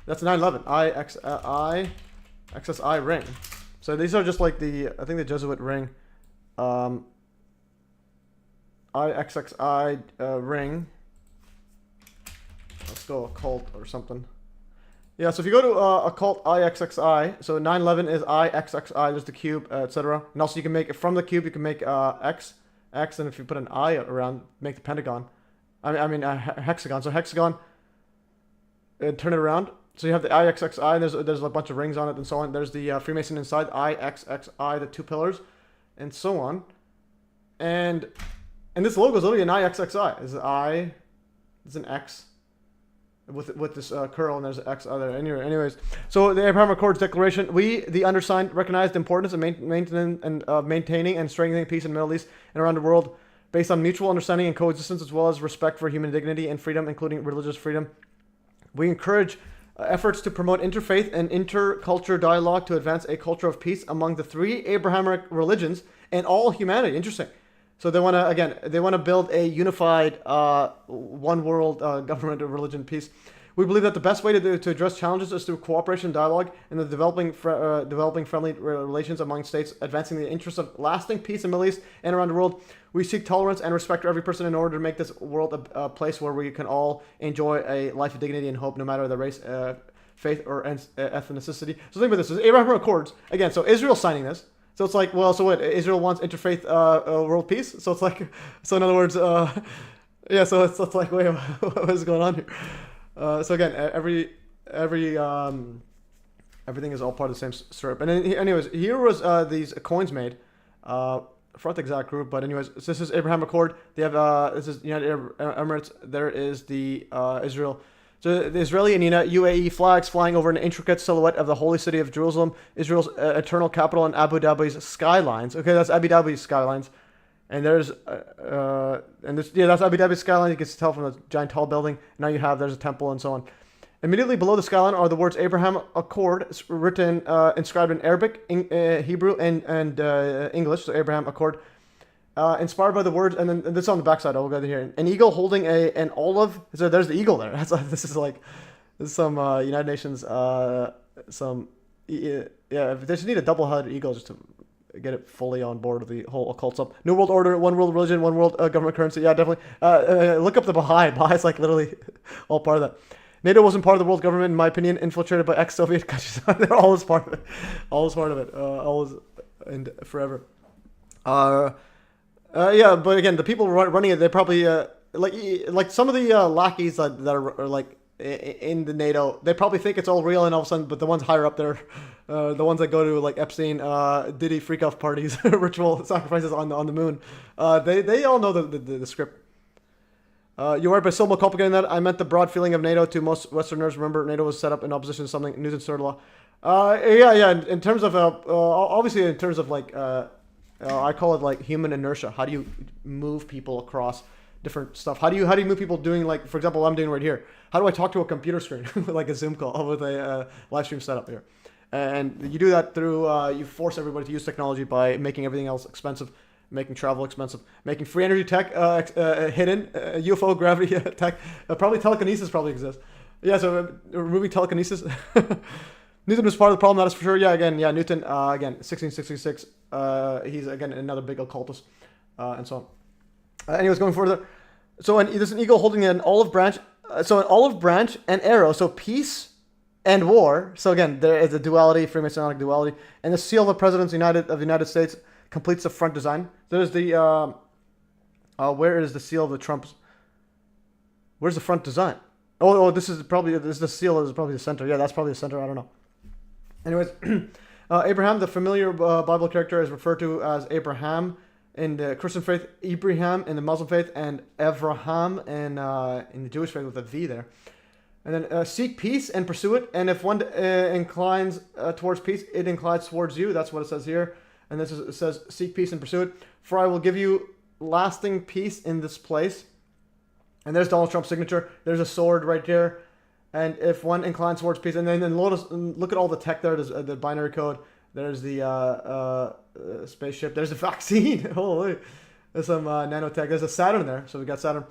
That's 9/11. IXXI ring. So these are just like I think the Jesuit ring. IXXI ring. Let's go Occult or something. Yeah, so if you go to Occult IXXI, so 9/11 is IXXI, there's the cube, etc. And also you can make it from the cube, you can make X, and if you put an I around, make the pentagon. I mean hexagon. So hexagon, turn it around. So you have the IXXI, and there's a bunch of rings on it and so on. There's the Freemason inside, IXXI, the two pillars, and so on. And this logo is literally an IXXI. There's an X with this curl, and there's an X other. Anyways, so the Abraham Accords Declaration, we, the undersigned, recognize the importance of maintaining and strengthening peace in the Middle East and around the world based on mutual understanding and coexistence, as well as respect for human dignity and freedom, including religious freedom. We encourage efforts to promote interfaith and intercultural dialogue to advance a culture of peace among the three Abrahamic religions and all humanity. Interesting. So they want to build a unified one world government of religion peace. We believe that the best way to address challenges is through cooperation and dialogue and the developing friendly relations among states, advancing the interests of lasting peace in the Middle East and around the world. We seek tolerance and respect for every person in order to make this world a place where we can all enjoy a life of dignity and hope, no matter the race, faith, or ethnicity. So think about this. This is Abraham Accords. Again, so Israel's signing this. So it's like, well, so what? Israel wants interfaith world peace. So it's like, so in other words, yeah. So it's like, wait, what is going on here? So again, everything is all part of the same syrup. And then, anyways, here was these coins made. Forgot the exact group, but anyways, so this is Abraham Accord. They have this is United Arab Emirates. There is the Israel. So the Israeli and UAE flags flying over an intricate silhouette of the holy city of Jerusalem, Israel's eternal capital, and Abu Dhabi's skylines. Okay, that's Abu Dhabi's skylines. And there's that's Abu Dhabi's skyline. You can tell from the giant tall building. Now there's a temple and so on. Immediately below the skyline are the words Abraham Accord, written inscribed in Arabic, Hebrew, and English. So Abraham Accord. Inspired by the words, and then this on the backside, I'll go here. An eagle holding an olive. So there's the eagle there. This is like, some United Nations, some yeah. They just need a double-headed eagle just to get it fully on board with the whole occult stuff. New world order, one world religion, one world government currency. Yeah, definitely. Look up the Baha'i. Bahai's like literally all part of that. NATO wasn't part of the world government, in my opinion, infiltrated by ex-Soviet countries. They're always part of it. Always part of it. Always and forever. Yeah, but again, the people running it, they probably like some of the lackeys that are like in the NATO, they probably think it's all real, and all of a sudden, but the ones higher up there, the ones that go to like Epstein, Diddy freak off parties, ritual sacrifices on the moon, they all know the script. You're right, but still more complicated than that. I meant the broad feeling of NATO to most Westerners. Remember, NATO was set up in opposition to something Newton's third law. Yeah. In terms of obviously, in terms of like I call it like human inertia. How do you move people across different stuff? How do you move people doing, like, for example, what I'm doing right here? How do I talk to a computer screen with like a Zoom call with a live stream setup here? And you do that through you force everybody to use technology by making everything else expensive, making travel expensive, making free energy tech hidden, UFO gravity tech, probably telekinesis probably exists. Yeah, so removing telekinesis. Newton was part of the problem, that is for sure. Yeah, again, Newton, again, 1666. He's again another big occultist, and so on. Anyways, going further. So there's an eagle holding an olive branch. So an olive branch and arrow. So peace and war. So again, there is a duality, Freemasonic duality, and the seal of the President of the United States completes the front design. There's the where is the seal of the Trump's? Where's the front design? Oh, this is the seal is probably the center. Yeah, that's probably the center. I don't know. Anyways, Abraham, the familiar Bible character, is referred to as Abraham in the Christian faith, Ibrahim in the Muslim faith, and Avraham in the Jewish faith with a V there. And then seek peace and pursue it. And if one inclines towards peace, it inclines towards you. That's what it says here. And it says, seek peace and pursue it. For I will give you lasting peace in this place. And there's Donald Trump's signature. There's a sword right there. And if one inclines towards peace, and then look at all the tech there. There's the binary code. There's the spaceship. There's the vaccine. Holy. There's some nanotech. There's a Saturn there. So we got Saturn.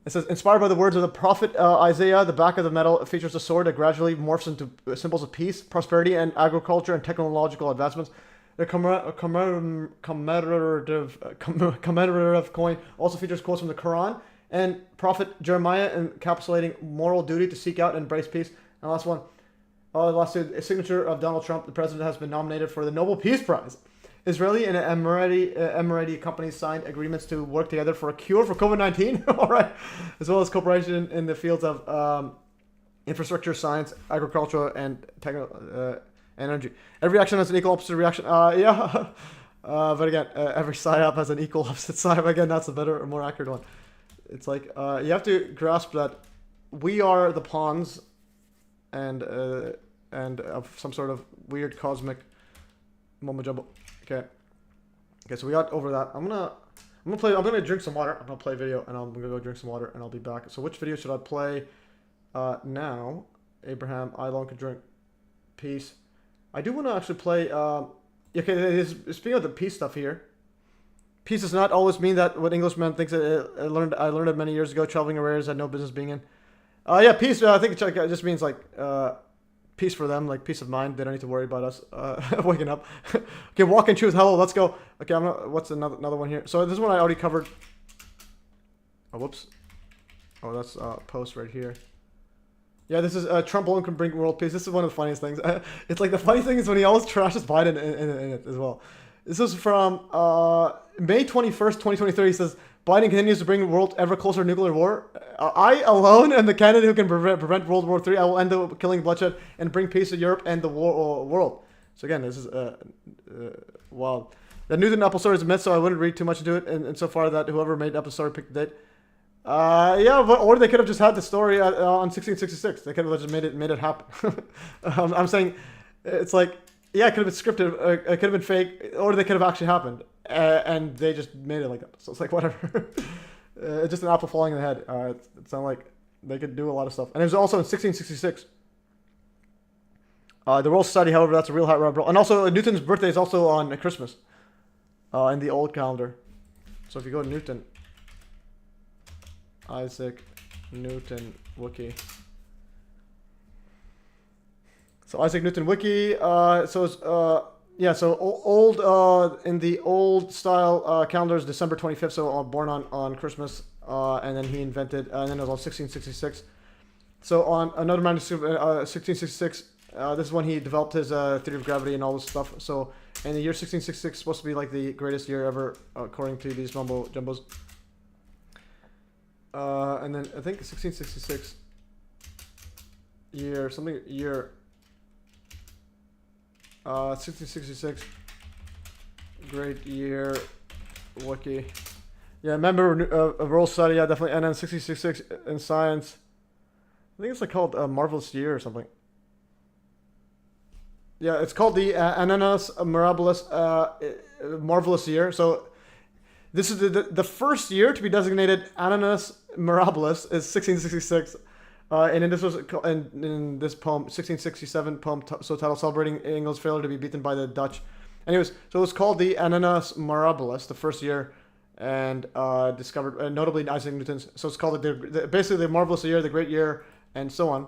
It says, inspired by the words of the prophet Isaiah, the back of the medal features a sword that gradually morphs into symbols of peace, prosperity, and agriculture and technological advancements. The commemorative coin also features quotes from the Quran and Prophet Jeremiah encapsulating moral duty to seek out and embrace peace. And last one, a signature of Donald Trump. The president has been nominated for the Nobel Peace Prize. Israeli and Emirati companies signed agreements to work together for a cure for COVID-19. All right, as well as cooperation in the fields of infrastructure, science, agriculture, and energy. Every action has an equal opposite reaction. Yeah, but again, every psyop has an equal opposite psyop. Again, that's a better, more accurate one. It's like you have to grasp that we are the pawns, and of some sort of weird cosmic mumbo jumbo. Okay, so we got over that. I'm gonna drink some water. I'm gonna play a video, and I'm gonna go drink some water, and I'll be back. So which video should I play now? Abraham, I alone can drink peace. I do want to actually play. Okay, speaking of the peace stuff here, peace does not always mean that what Englishman thinks. I learned it many years ago. Traveling areas had no business being in. Yeah, peace. I think it just means like peace for them, like peace of mind. They don't need to worry about us waking up. Okay, walk in truth. Hello, let's go. Okay, what's another one here? So this one I already covered. Oh, whoops. Oh, that's post right here. Yeah, this is Trump alone can bring world peace. This is one of the funniest things. It's like the funny thing is when he always trashes Biden in it as well. This is from May 21st, 2023. He says, Biden continues to bring the world ever closer to nuclear war. I alone am the candidate who can prevent World War III. I will end the killing bloodshed and bring peace to Europe and the world. So again, this is wild. The Newton Apple story is a myth, so I wouldn't read too much into it. And so far that whoever made the Apple story picked the date. Yeah, or they could have just had the story on 1666. They could have just made it happen. I'm saying it's like, yeah, it could have been scripted, it could have been fake, or they could have actually happened, and they just made it like that. So it's like whatever. It's just an apple falling in the head. It's not like they could do a lot of stuff. And it was also in 1666. The Royal Society, however, that's a real hot rubber. And also Newton's birthday is also on Christmas, in the old calendar. So if you go to Newton. Isaac Newton Wookie. So Isaac Newton wiki. So it's yeah. So old in the old style calendar is December 25th. So born on Christmas. And then he invented. And then it was on 1666. So on another manuscript, 1666. This is when he developed his theory of gravity and all this stuff. So in the year 1666 is supposed to be like the greatest year ever, according to these mumbo jumbos. And then I think 1666 year, something year, 1666, great year, wiki. Yeah, member of Royal Society, yeah, definitely. And then 1666 in science, I think it's like called Marvelous Year or something. Yeah, it's called the Annus Mirabilis Marvelous Year. So this is the first year to be designated Annus Mirabilis is 1666. And in this poem, 1667 poem, so titled "Celebrating England's Failure to be Beaten by the Dutch." Anyways, so it's called the Annus Mirabilis, the first year, and discovered notably Isaac Newton's. So it's called basically the marvelous year, the great year, and so on.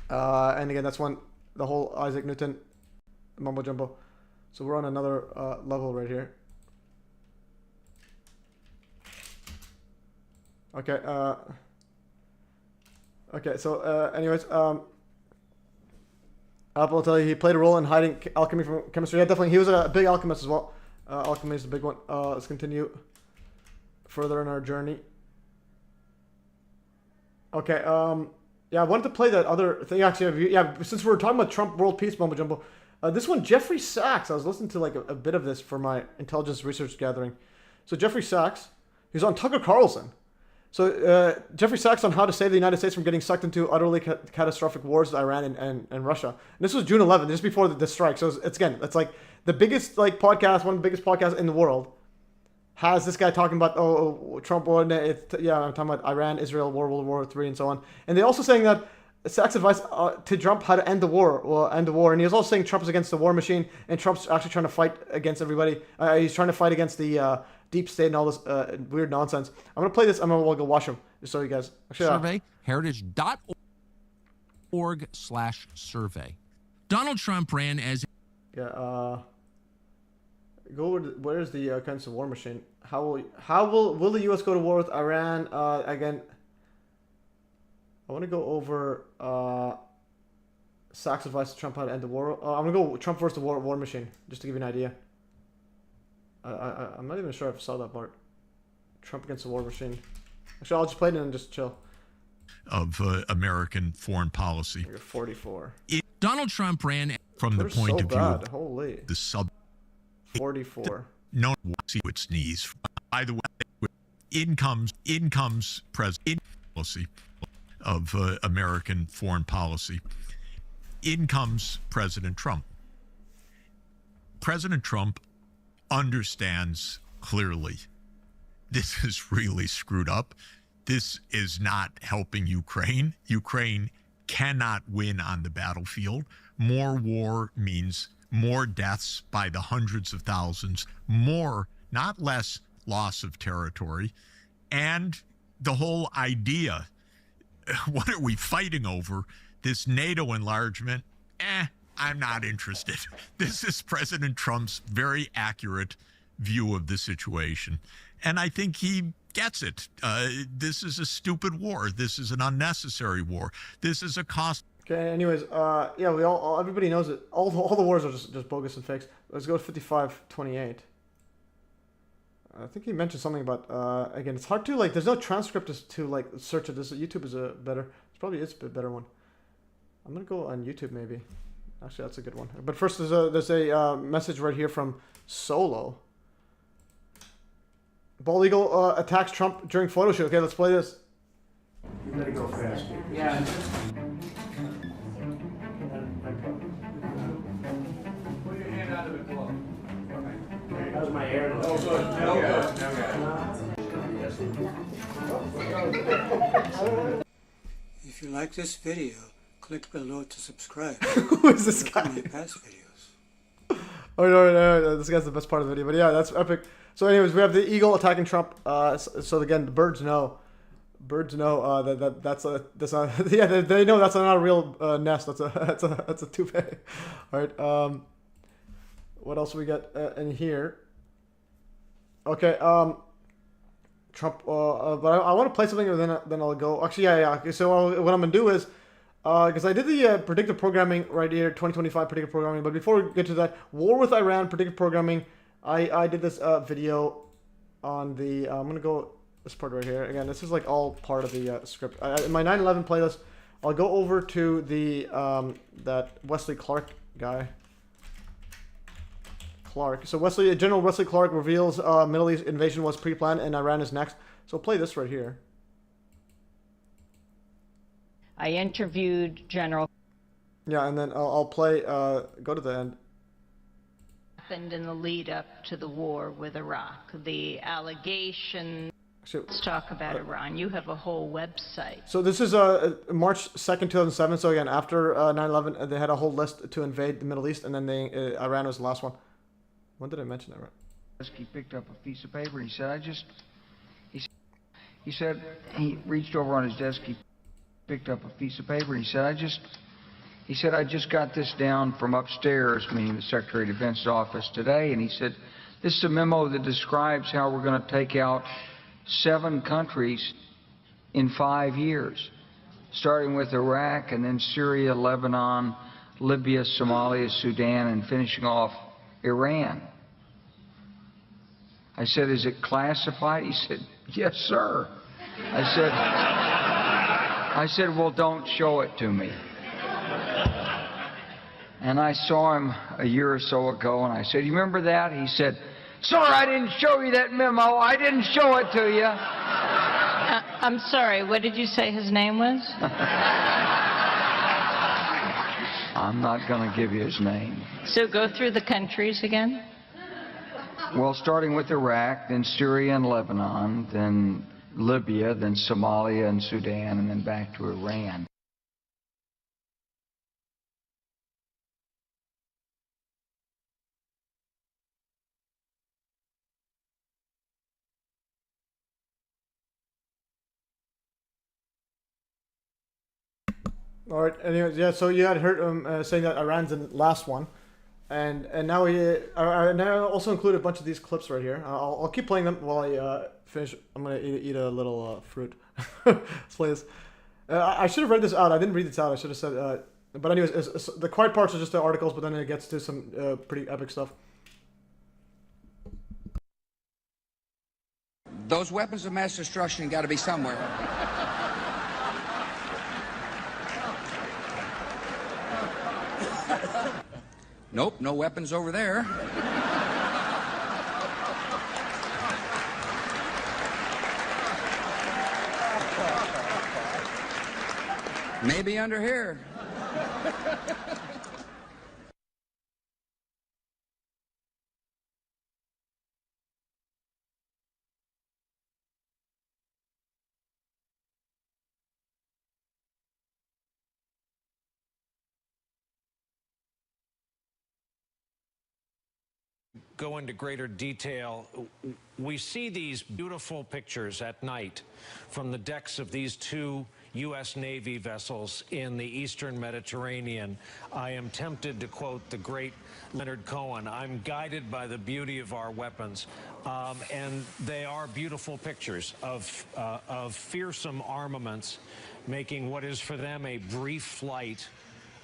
And again, that's when the whole Isaac Newton mumbo jumbo. So we're on another level right here. Okay. Okay. So, anyways, Apple will tell you he played a role in hiding alchemy from chemistry. Yeah, definitely. He was a big alchemist as well. Alchemy is the big one. Let's continue further in our journey. Okay. Yeah, I wanted to play that other thing. Actually, yeah, since we're talking about Trump world peace mumbo jumbo, this one, Jeffrey Sachs. I was listening to like a bit of this for my intelligence research gathering. So Jeffrey Sachs, he's on Tucker Carlson. So Jeffrey Sachs on how to save the United States from getting sucked into utterly catastrophic wars with Iran and Russia. And this was June 11th, just before the strike. So it's like the biggest like podcast, one of the biggest podcasts in the world, has this guy talking about Trump war. Yeah, I'm talking about Iran, Israel, World War III, and so on. And they're also saying that Sachs advised to Trump how to end the war. And he was also saying Trump is against the war machine, and Trump's actually trying to fight against everybody. He's trying to fight against the deep state and all this weird nonsense. I'm gonna play this. I'm gonna go watch him just so you guys. Actually, survey heritage.org/survey. Donald Trump ran as where's the against the war machine? How will the U.S. go to war with Iran again? I want to go over Sachs advice to Trump how to end the war. I'm gonna go Trump versus the war machine just to give you an idea. I'm not even sure if I saw that part. Trump against the war machine. Actually, I'll just play it and just chill. Of American foreign policy. You're 44. Donald Trump ran from the point of view of Holy. the sub. 44. No one see its knees. By the way, in comes president policy of American foreign policy. In comes President Trump. President Trump understands clearly this is really screwed up. This is not helping Ukraine. Ukraine cannot win on the battlefield. More war means more deaths by the hundreds of thousands, more, not less, loss of territory. And the whole idea, what are we fighting over? This NATO enlargement? I'm not interested. This is President Trump's very accurate view of the situation. And I think he gets it. This is a stupid war. This is an unnecessary war. This is a cost. Okay, anyways, yeah, everybody knows it. All the wars are just bogus and fakes. Let's go to 5528. I think he mentioned something about, again, it's hard to, like, there's no transcript to, like, search it. YouTube is a probably is a bit better one. I'm going to go on YouTube, maybe. Actually, that's a good one. But first, there's a message right here from Solo. Bald Eagle attacks Trump during photo shoot. Okay, let's play this. You gotta go fast. Yeah. Put your hand out of the glove. That was my air. Oh, good. Now good. If you like this video, click below to subscribe. Who is this guy? My past videos. Oh no, this guy's the best part of the video. But yeah, that's epic. So anyways, we have the eagle attacking Trump. So again, the birds know. Birds know that's not yeah, they know that's not a real nest. That's a toupee. All right. What else we got in here? Okay. Trump. But I want to play something, and then I'll go. Actually, yeah. Okay, so what I'm gonna do is, because I did the predictive programming right here, 2025 predictive programming. But before we get to that, war with Iran, predictive programming. I did this video on the. I'm gonna go this part right here. Again, this is like all part of the script. In my 9/11 playlist, I'll go over to the that Wesley Clark guy. Clark. So General Wesley Clark reveals Middle East invasion was pre-planned and Iran is next. So play this right here. I interviewed General. Yeah, and then I'll play. Go to the end. Happened in the lead up to the war with Iraq. The allegations. Let's talk about Iran. You have a whole website. So this is March 2nd, 2007. So again, after 9/11, they had a whole list to invade the Middle East, and then Iran was the last one. When did I mention that? He picked up a piece of paper. He said, he said he reached over on his desk. He picked up a piece of paper. He said, I just got this down from upstairs, meaning the Secretary of Defense's office today. And he said, this is a memo that describes how we're going to take out 7 countries in 5 years, starting with Iraq and then Syria, Lebanon, Libya, Somalia, Sudan, and finishing off Iran. I said, is it classified? He said, yes, sir. I said, well, don't show it to me. And I saw him a year or so ago, and I said, you remember that? He said, sir, I didn't show you that memo. I didn't show it to you. I'm sorry, what did you say his name was? I'm not going to give you his name. So go through the countries again. Well, starting with Iraq, then Syria and Lebanon, then Libya, then Somalia and Sudan, and then back to Iran. All right. Anyways, yeah. So you had heard him saying that Iran's the last one, and now I also include a bunch of these clips right here. I'll keep playing them while I finish. I'm gonna eat a little fruit. Let's play this. I should have read this out. I didn't read this out. I should have said. But anyways, the quiet parts are just the articles, but then it gets to some pretty epic stuff. Those weapons of mass destruction got to be somewhere. Nope, no weapons over there. Maybe under here. Go into greater detail. We see these beautiful pictures at night from the decks of these 2 U.S. Navy vessels in the Eastern Mediterranean. I am tempted to quote the great Leonard Cohen, I'm guided by the beauty of our weapons. And they are beautiful pictures of fearsome armaments making what is for them a brief flight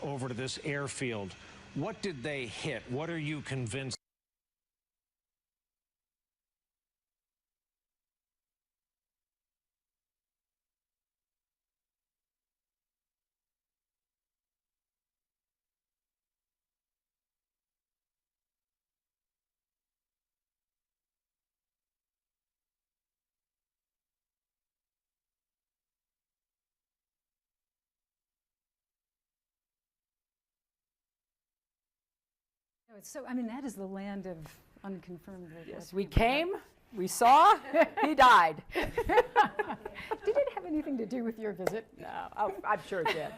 over to this airfield. What did they hit? What are you convinced? So, I mean, that is the land of unconfirmed. Yes, we came, we saw, he died. Did it have anything to do with your visit? No, I'm sure it did.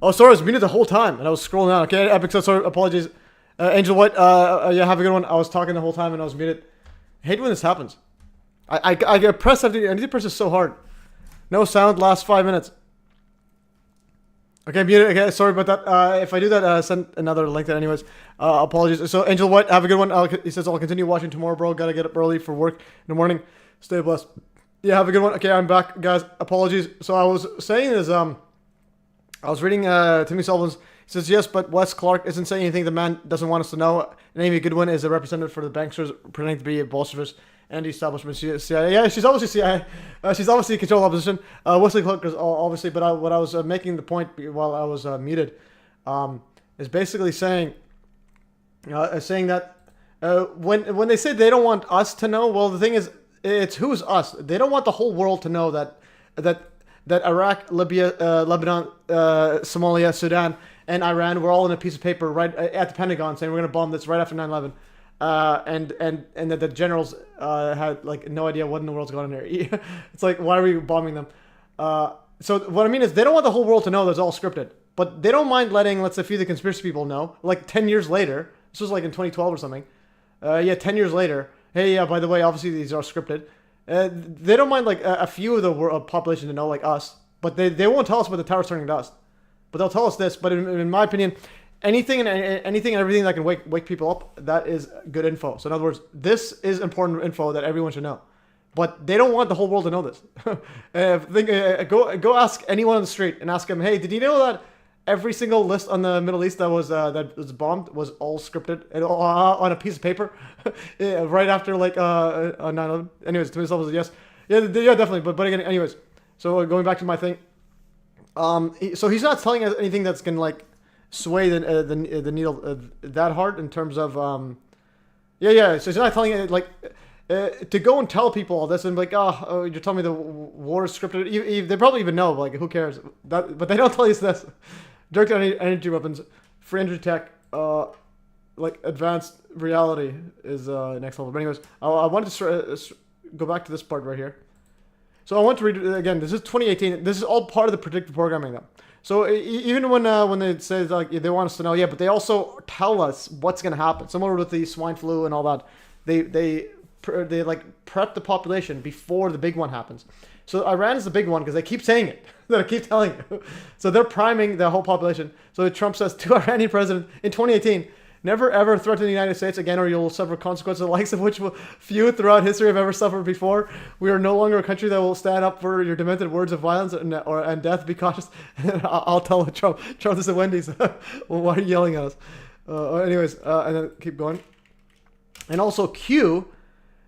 Oh, sorry, I was muted the whole time, and I was scrolling down. Okay, Epic, so sorry, apologies. Angel White, yeah, have a good one. I was talking the whole time, and I was muted. I hate when this happens. I get pressed. I need to press this so hard. No sound, last 5 minutes. Okay, muted. Okay, sorry about that. If I do that, send another link there anyways. Apologies. So, Angel White, have a good one. He says, I'll continue watching tomorrow, bro. Gotta get up early for work in the morning. Stay blessed. Yeah, have a good one. Okay, I'm back, guys. Apologies. So, I was saying is, I was reading Timmy Sullivan's. He says, yes, but Wes Clark isn't saying anything the man doesn't want us to know. And Amy Goodwin is a representative for the banksters pretending to be a bolshevist and the establishment CIA. Yeah, she's obviously CIA. She's obviously controlled opposition. Wesley Clark is obviously, but what I was making the point while I was muted is basically saying that when they say they don't want us to know, well, the thing is, it's who's us. They don't want the whole world to know that Iraq, Libya, Lebanon, Somalia, Sudan, and Iran were all in a piece of paper right at the Pentagon saying we're going to bomb this right after 9/11, and that the generals had like no idea what in the world's going on here. It's like, why are we bombing them? So what I mean is they don't want the whole world to know that's all scripted, but they don't mind letting, let's say, a few of the conspiracy people know. Like 10 years later, this was like in 2012 or something. 10 years later, hey, yeah, by the way, obviously these are scripted. They don't mind like a few of the population to know, like us, but they won't tell us about the towers turning to dust. But they'll tell us this. But in my opinion, anything and everything that can wake people up, that is good info. So in other words, this is important info that everyone should know. But they don't want the whole world to know this. Go ask anyone on the street and ask them, hey, did you know that every single list on the Middle East that was bombed was all scripted and on a piece of paper right after like 9/11? Anyways, to myself, yes, yeah, definitely. But again, anyways, so going back to my thing, so he's not telling us anything that's gonna like sway the needle that hard in terms of So he's not telling it like. To go and tell people all this and be like, oh, you're telling me the war is scripted. They probably even know, like, who cares? But they don't tell you this. Direct energy weapons, free energy tech, like advanced reality is next level. But anyways, I wanted to go back to this part right here. So I want to read it again. This is 2018. This is all part of the predictive programming, though. So even when they say like they want us to know, yeah, but they also tell us what's going to happen. Similar with the swine flu and all that, they like prep the population before the big one happens. So Iran is the big one because they keep saying it. They keep telling you. So they're priming the whole population. So Trump says to Iranian president in 2018, never ever threaten the United States again or you'll suffer consequences the likes of which few throughout history have ever suffered before. We are no longer a country that will stand up for your demented words of violence and death. Be cautious. I'll tell Trump this at Wendy's. Well, why are you yelling at us? Anyways, and then keep going. And also Q.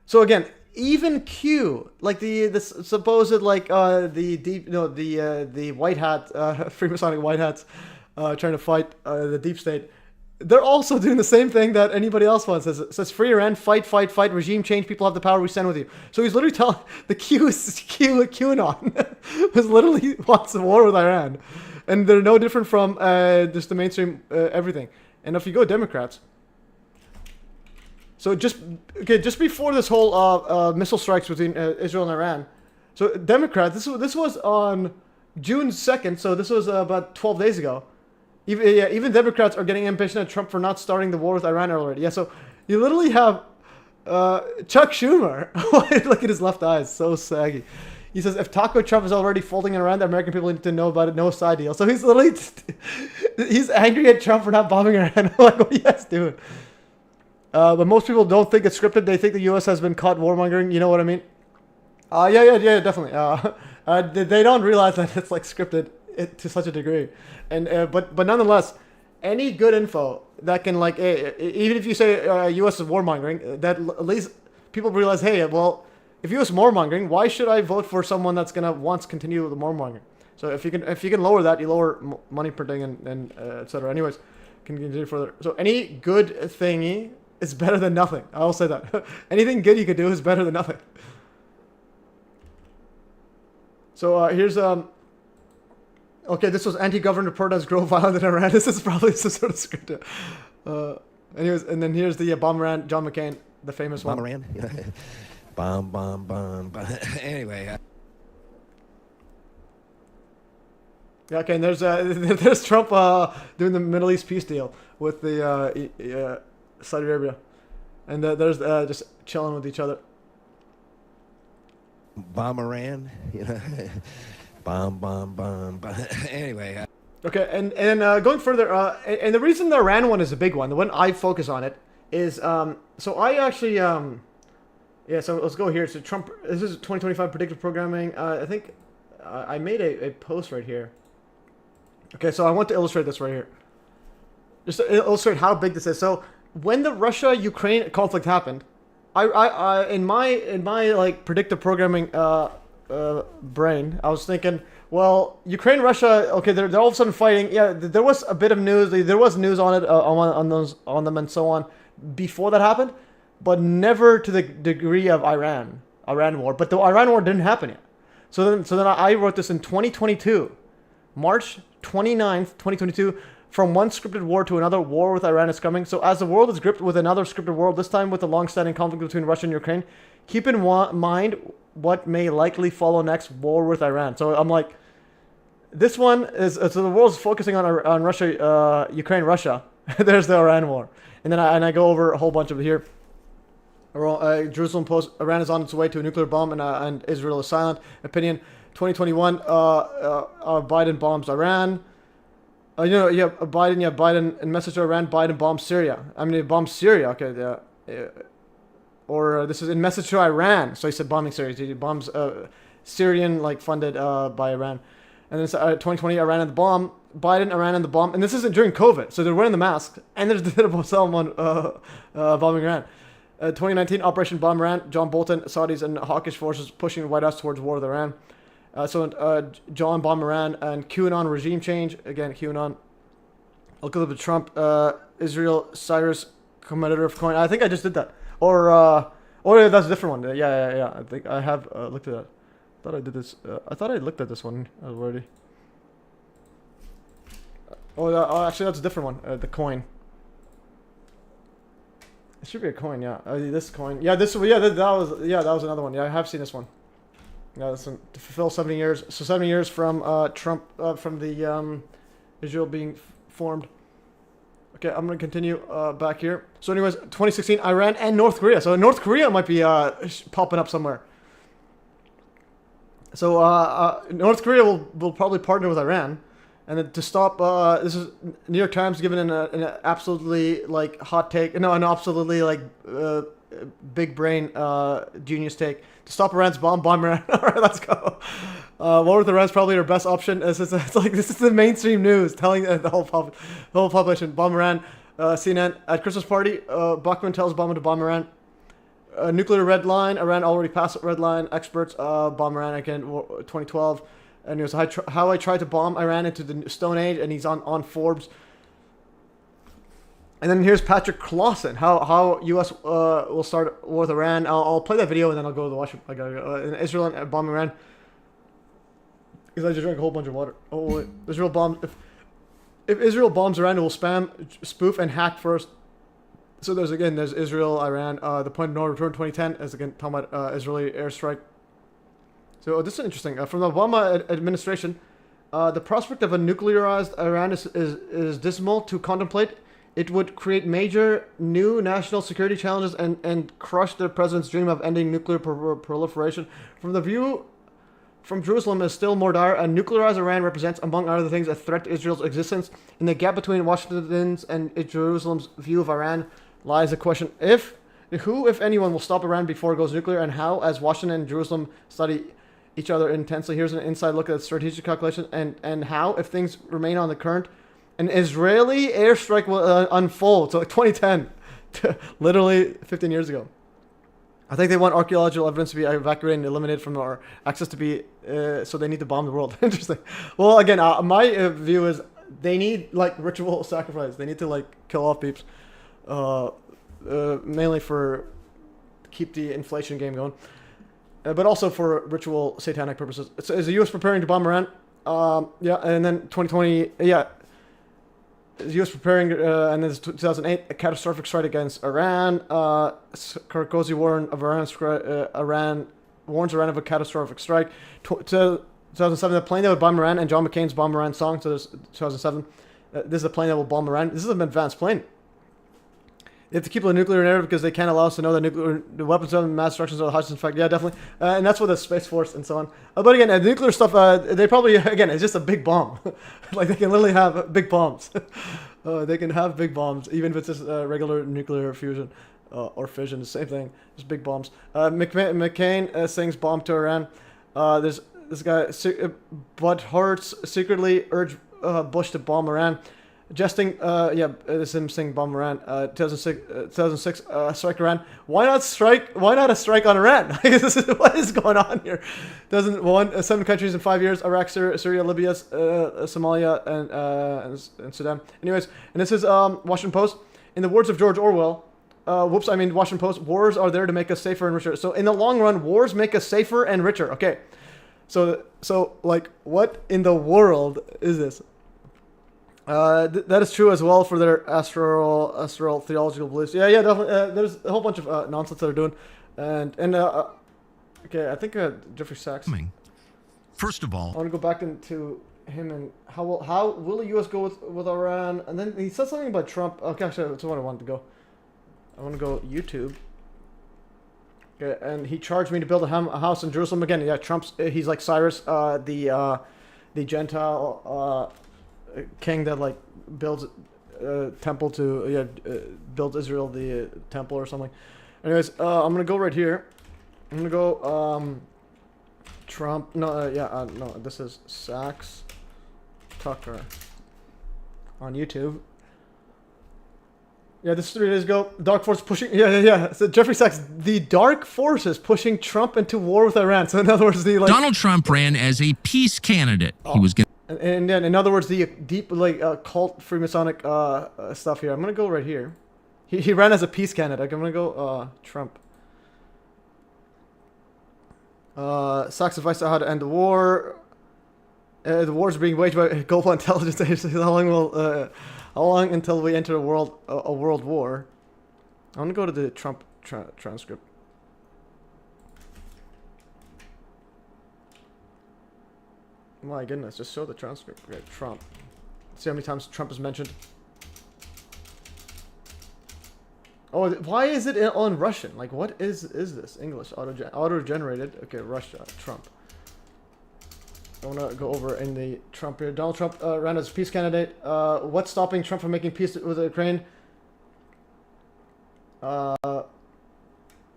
So again, even Q, like the supposed like the white hat Freemasonic white hats trying to fight the deep state, they're also doing the same thing that anybody else wants. It says free Iran, fight, regime change, people have the power, we stand with you. So he's literally telling the QAnon who literally wants a war with Iran, and they're no different from just the mainstream everything. And if you go Democrats. So just before this whole missile strikes between Israel and Iran, so Democrats, this was on June 2nd, so this was about 12 days ago. Even Democrats are getting impatient at Trump for not starting the war with Iran already. Yeah, so you literally have Chuck Schumer. Look at his left eyes, so saggy. He says, if Taco Trump is already folding Iran, the American people need to know about it, no side deal. So he's literally, he's angry at Trump for not bombing Iran. Like, what are you guys doing? But most people don't think it's scripted. They think the U.S. has been caught warmongering. You know what I mean? Yeah, definitely. They don't realize that it's like scripted to such a degree. And but nonetheless, any good info that can like, even if you say U.S. is warmongering, that at least people realize, hey, well, if U.S. is warmongering, why should I vote for someone that's gonna want to continue the warmongering? So if you can lower that, you lower money printing and etc. Anyways, can continue further. So any good thingy. It's better than nothing. I'll say that. Anything good you could do is better than nothing. So here's okay, this was anti-government protests grow violent in Iran. This is probably some sort of script. Anyways, and then here's the Bomberan, John McCain, the famous one. Bomberan? Bomb. Anyway. Yeah, okay, and there's there's Trump doing the Middle East peace deal with the Saudi Arabia, and there's just chilling with each other. Bomb Iran, you know, bomb. Anyway. Okay, and going further, and the reason the Iran one is a big one, the one I focus on it, is so I actually yeah. So let's go here. So Trump, this is 2025 predictive programming. I think I made a post right here. Okay, so I want to illustrate this right here. Just to illustrate how big this is. So when the Russia-Ukraine conflict happened, I in my like predictive programming brain, I was thinking, well, Ukraine, Russia, okay, they're all of a sudden fighting. Yeah, there was a bit of news. There was news on it, on them and so on before that happened, but never to the degree of Iran war. But the Iran war didn't happen yet. So then I wrote this in 2022, March 29th, 2022. From one scripted war to another, war with Iran is coming. So as the world is gripped with another scripted war, this time with the long-standing conflict between Russia and Ukraine, keep in mind what may likely follow next, war with Iran. So I'm like, this one is, so the world's focusing on Russia, Ukraine, Russia. There's the Iran war. And then I go over a whole bunch of it here. Jerusalem Post, Iran is on its way to a nuclear bomb and Israel is silent. Opinion, 2021, Biden bombs Iran. Biden, in message to Iran, Biden bombs Syria. I mean, he bombs Syria, okay, or this is in message to Iran. So he said bombing Syria. He bombs Syrian, like, funded by Iran. And then 2020, Iran and the bomb. Biden, Iran and the bomb. And this isn't during COVID, so they're wearing the mask. And there's the someone bombing Iran. 2019, Operation Bomb Iran. John Bolton, Saudis and hawkish forces pushing the White House towards war with Iran. John bomb Iran and QAnon regime change. Again, QAnon. Look at Trump, Israel, Cyrus, competitor of Cohen. I think I just did that. Or yeah, that's a different one. Yeah. I think I have looked at that. I thought I did this. I thought I looked at this one already. Actually, that's a different one. The coin. It should be a coin. Yeah. This coin. Yeah. This. Yeah. That was another one. Yeah, I have seen this one. Yeah, this one to fulfill 70 years. So 70 years from Trump, from the Israel being formed. Okay, I'm gonna continue back here. So, anyways, 2016, Iran and North Korea. So North Korea might be popping up somewhere. So North Korea will probably partner with Iran, and then to stop. This is New York Times giving an absolutely like hot take. No, an absolutely like big brain genius take. To stop Iran's bomb Iran. All right, let's go. War with Iran's probably our best option. It's like this is the mainstream news telling the whole population bomb Iran. CNN at Christmas party. Bachmann tells Obama to bomb Iran. Nuclear red line. Iran already passed red line. Experts bomb Iran again. 2012. And it was how I tried to bomb Iran into the Stone Age, and he's on Forbes. And then here's Patrick Clausen, how U.S. Will start war with Iran. I'll play that video and then I'll go to the Washington. I gotta go. In Israel and bomb Iran. Because I just drank a whole bunch of water. Oh wait, Israel bombs. If Israel bombs Iran, it will spam, spoof, and hack first. So there's Israel, Iran. The point of no return 2010 is again talking about Israeli airstrike. So this is interesting. From the Obama administration, the prospect of a nuclearized Iran is dismal to contemplate. It would create major new national security challenges and crush the president's dream of ending nuclear proliferation. From the view from Jerusalem is still more dire. A nuclearized Iran represents, among other things, a threat to Israel's existence. In the gap between Washington's and Jerusalem's view of Iran lies the question who, if anyone, will stop Iran before it goes nuclear, and how, as Washington and Jerusalem study each other intensely. Here's an inside look at strategic calculation and how, if things remain on the current, an Israeli airstrike will unfold. So like 2010, literally 15 years ago. I think they want archaeological evidence to be evacuated and eliminated from our access to be, so they need to bomb the world. Interesting. Well, again, my view is they need like ritual sacrifice. They need to like kill off peeps, mainly for keep the inflation game going, but also for ritual satanic purposes. So is the U.S. preparing to bomb Iran? Yeah, and then 2020, yeah. The U.S. preparing, and then 2008, a catastrophic strike against Iran. Sarkozy warns Iran of a catastrophic strike. 2007, the plane that would bomb Iran, and John McCain's Bomb Iran song. So there's 2007. This is a plane that will bomb Iran. This is an advanced plane. They have to keep the nuclear narrative because they can't allow us to know the weapons of mass destruction are the highest effect. Yeah, definitely. And that's what the Space Force and so on. But again, the nuclear stuff, they probably, again, it's just a big bomb. Like, they can literally have big bombs. They can have big bombs, even if it's just regular nuclear fusion or fission, the same thing. Just big bombs. McCain sings Bomb to Iran. There's this guy, Bud Hurts, secretly urged Bush to bomb Iran. Jesting, this is him saying bomb Iran. 2006, strike Iran. Why not strike? Why not a strike on Iran? What is going on here? 2001, 7 countries in 5 years: Iraq, Syria, Libya, Somalia, and Sudan. Anyways, and this is Washington Post. In the words of George Orwell, Washington Post. Wars are there to make us safer and richer. So in the long run, wars make us safer and richer. Okay, so like, what in the world is this? That is true as well for their astral theological beliefs. Yeah, definitely. There's a whole bunch of nonsense that they're doing, and okay, I think Jeffrey Sachs. First of all, I want to go back into him and how will the U.S. go with Iran? And then he said something about Trump. Okay, actually, that's what I wanted to go. I want to go YouTube. Okay, and he charged me to build a house in Jerusalem again. Yeah, he's like Cyrus, the Gentile. King that like builds a temple to builds Israel the temple or something. Anyways, I'm gonna go right here. I'm gonna go Trump. No, no. This is Sachs Tucker on YouTube. Yeah, this is 3 days ago. Dark Force pushing. Yeah. So Jeffrey Sachs, the Dark Forces pushing Trump into war with Iran. So in other words, Donald Trump ran as a peace candidate. He was going. And then, in other words, the deep, cult Freemasonic stuff here. I'm going to go right here. He ran as a peace candidate. I'm going to go Trump. Sachs advice on how to end the war. The war is being waged by global intelligence agencies. How long until we enter a world war? I'm going to go to the Trump transcript. My goodness, just show the transcript. Okay, Trump. See how many times Trump is mentioned. Oh, why is it all in Russian? Like, what is this? English, auto-generated. Okay, Russia, Trump. I want to go over in the Trump here. Donald Trump ran as a peace candidate. What's stopping Trump from making peace with Ukraine? Okay,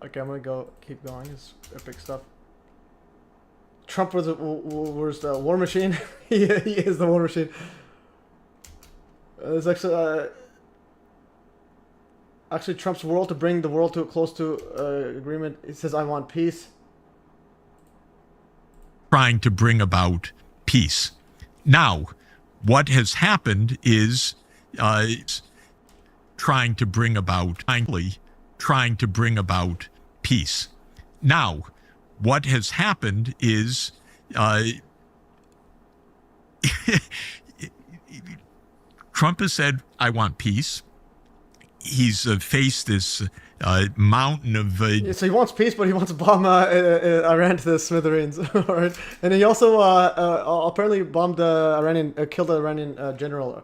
I'm going to keep going. It's epic stuff. Trump was the war machine. he is the war machine. There's actually Trump's world to bring the world to close to agreement. He says, "I want peace." Trying to bring about peace. Now, what has happened is trying to bring about peace. Now, what has happened is Trump has said, "I want peace." He's faced this mountain of... so he wants peace, but he wants to bomb Iran to the smithereens. All right. And he also apparently bombed killed the Iranian general,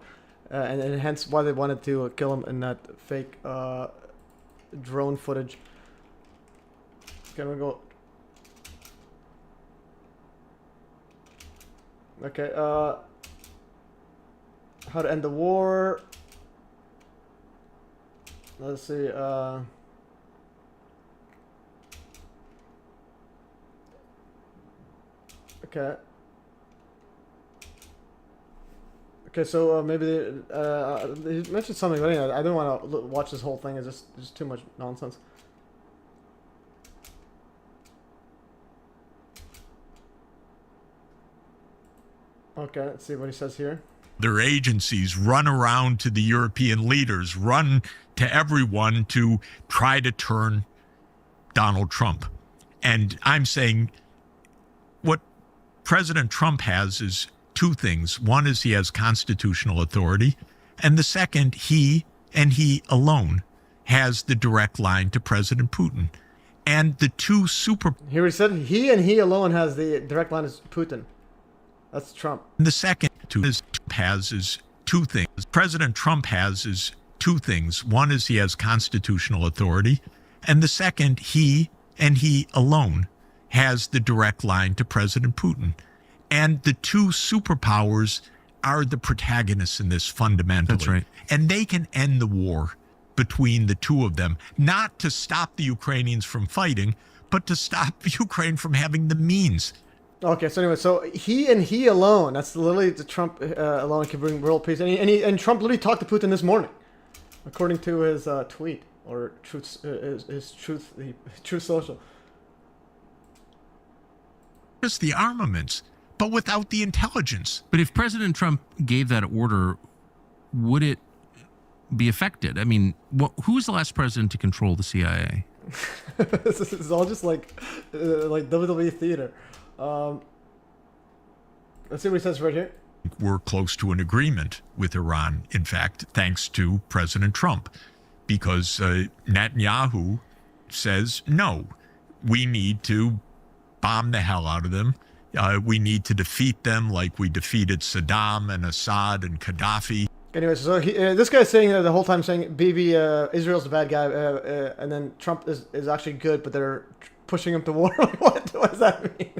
and hence why they wanted to kill him in that fake drone footage. Can we go... Okay, how to end the war. Let's see, okay. Okay, so maybe he mentioned something, but anyway, I don't want to watch this whole thing. It's just too much nonsense. Okay, let's see what he says here. Their agencies run around to the European leaders, run to everyone to try to turn Donald Trump. And I'm saying what President Trump has is two things. One is he has constitutional authority. And the second, he and he alone has the direct line to President Putin. And the two super... Here he said he and he alone has the direct line to Putin. That's Trump. And the second is two things. President Trump is two things. One is he has constitutional authority, and the second, he and he alone has the direct line to President Putin. And the two superpowers are the protagonists in this fundamentally. That's right. And they can end the war between the two of them, not to stop the Ukrainians from fighting, but to stop Ukraine from having the means. Okay, so anyway, so he alone, that's literally the Trump alone can bring world peace. And Trump literally talked to Putin this morning, according to his tweet, or his Truth Social. Just the armaments, but without the intelligence. But if President Trump gave that order, would it be affected? I mean, who was the last president to control the CIA? This is all just like WWE theater. Let's see what he says right here. We're close to an agreement with Iran, in fact, thanks to President Trump, because Netanyahu says, no, we need to bomb the hell out of them. We need to defeat them like we defeated Saddam and Assad and Gaddafi. Anyway, so this guy's saying the whole time saying Bibi, Israel's the bad guy, and then Trump is actually good, but they're pushing him to war. Like, what does that mean?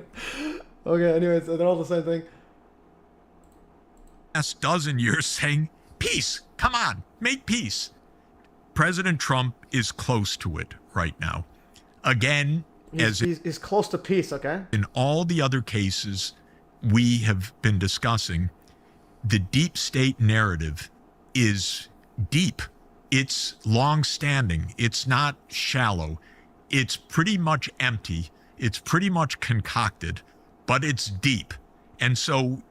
Okay, anyways, they're all the same thing. Last dozen years saying, peace, come on, make peace. President Trump is close to it right now. Again, he's close to peace, okay? In all the other cases we have been discussing, the deep state narrative is deep. It's long-standing. It's not shallow. It's pretty much empty. It's pretty much concocted, but it's deep. And so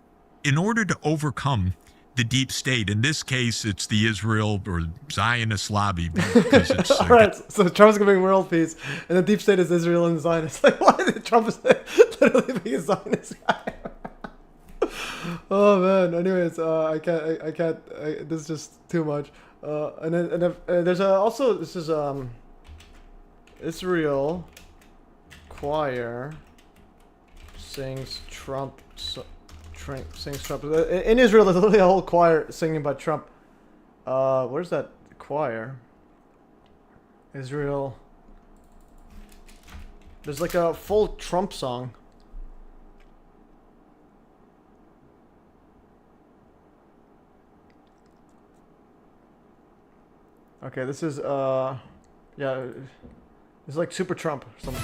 in order to overcome the deep state, in this case, it's the Israel or Zionist lobby. Because it's, all right, so Trump's going to bring world peace, and the deep state is Israel and Zionists. Like, why did Trump literally be a Zionist guy? Oh man. Anyways, I can't. This is just too much. And then there's also this is Israel choir sings Trump. Sings Trump. In Israel, there's literally a whole choir singing about Trump. Where's that choir? Israel. There's like a full Trump song. Okay, this is, yeah, it's like Super Trump or something.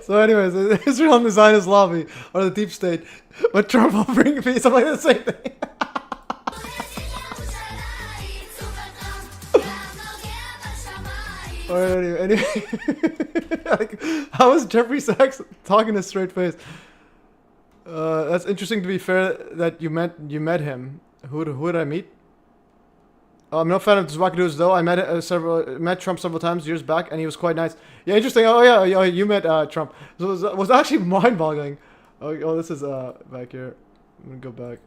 So anyways, Israel and the Zionist lobby are the deep state, but Trump will bring peace. I'm like the same thing. Alright, anyway. Like, how is Jeffrey Sachs talking to straight face? That's interesting. To be fair, that you met him. Who did I meet? I'm no fan of Zwakadoos, though. I met Trump several times years back, and he was quite nice. Yeah, interesting. Oh yeah, you met Trump. So it was actually mind-boggling. Oh, this is back here. I'm gonna go back.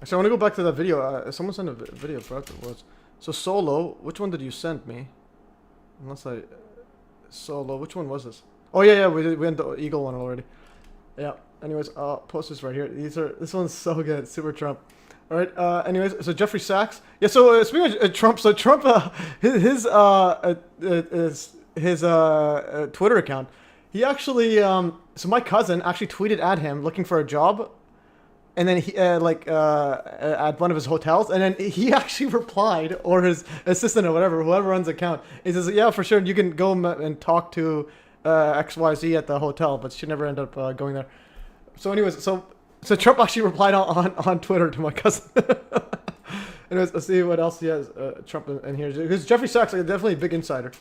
Actually, I want to go back to that video. Someone sent a video. I forgot what it was. So Solo, which one did you send me? Unless Solo, which one was this? Oh yeah, we went the Eagle one already. Yeah. Anyways, I'll post this right here. This one's so good. Super Trump. All right. Anyways, so Jeffrey Sachs. Yeah. So speaking of Trump, so Trump, his Twitter account, he actually, so my cousin actually tweeted at him looking for a job, and then he at one of his hotels, and then he actually replied, or his assistant or whatever, whoever runs the account, he says, yeah, for sure, you can go and talk to XYZ at the hotel, but she never ended up going there. So anyways, so Trump actually replied on Twitter to my cousin. Anyways, let's see what else he has. Trump in here, because Jeffrey Sachs is definitely a big insider.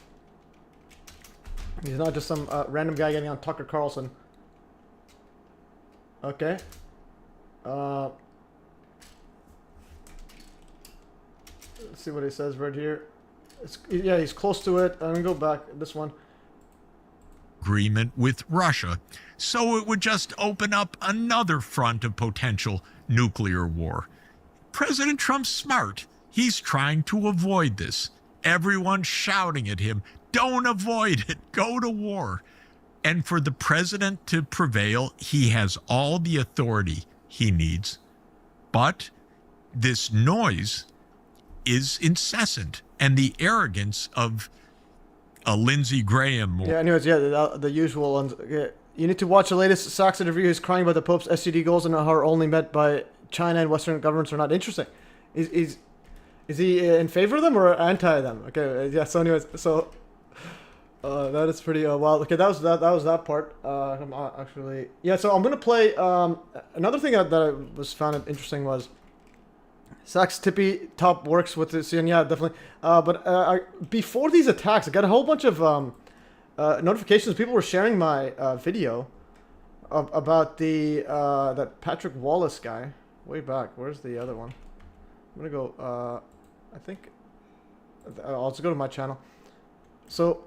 He's not just some random guy getting on Tucker Carlson. Okay. Let's see what he says right here. Yeah, he's close to it. I'm gonna go back. This one. Agreement with Russia, so it would just open up another front of potential nuclear war. President Trump's smart. He's trying to avoid this. Everyone's shouting at him, don't avoid it, go to war. And for the president to prevail, he has all the authority he needs. But this noise is incessant, and the arrogance of a Lindsey Graham. Yeah, anyways, yeah, the usual ones. Yeah. You need to watch the latest Sachs interview. He's crying about the Pope's SCD goals and how are only met by China and Western governments are not interesting. Is he in favor of them or anti them? Okay, yeah. So anyways, so that is pretty wild. Okay, that was that part. I'm actually, yeah. So I'm gonna play another thing that I was found interesting was Sachs tippy top works with this, and yeah, definitely. But before these attacks, I got a whole bunch of notifications. People were sharing my video about the that Patrick Wallace guy way back. Where's the other one? I'm gonna go. I think I'll just go to my channel. So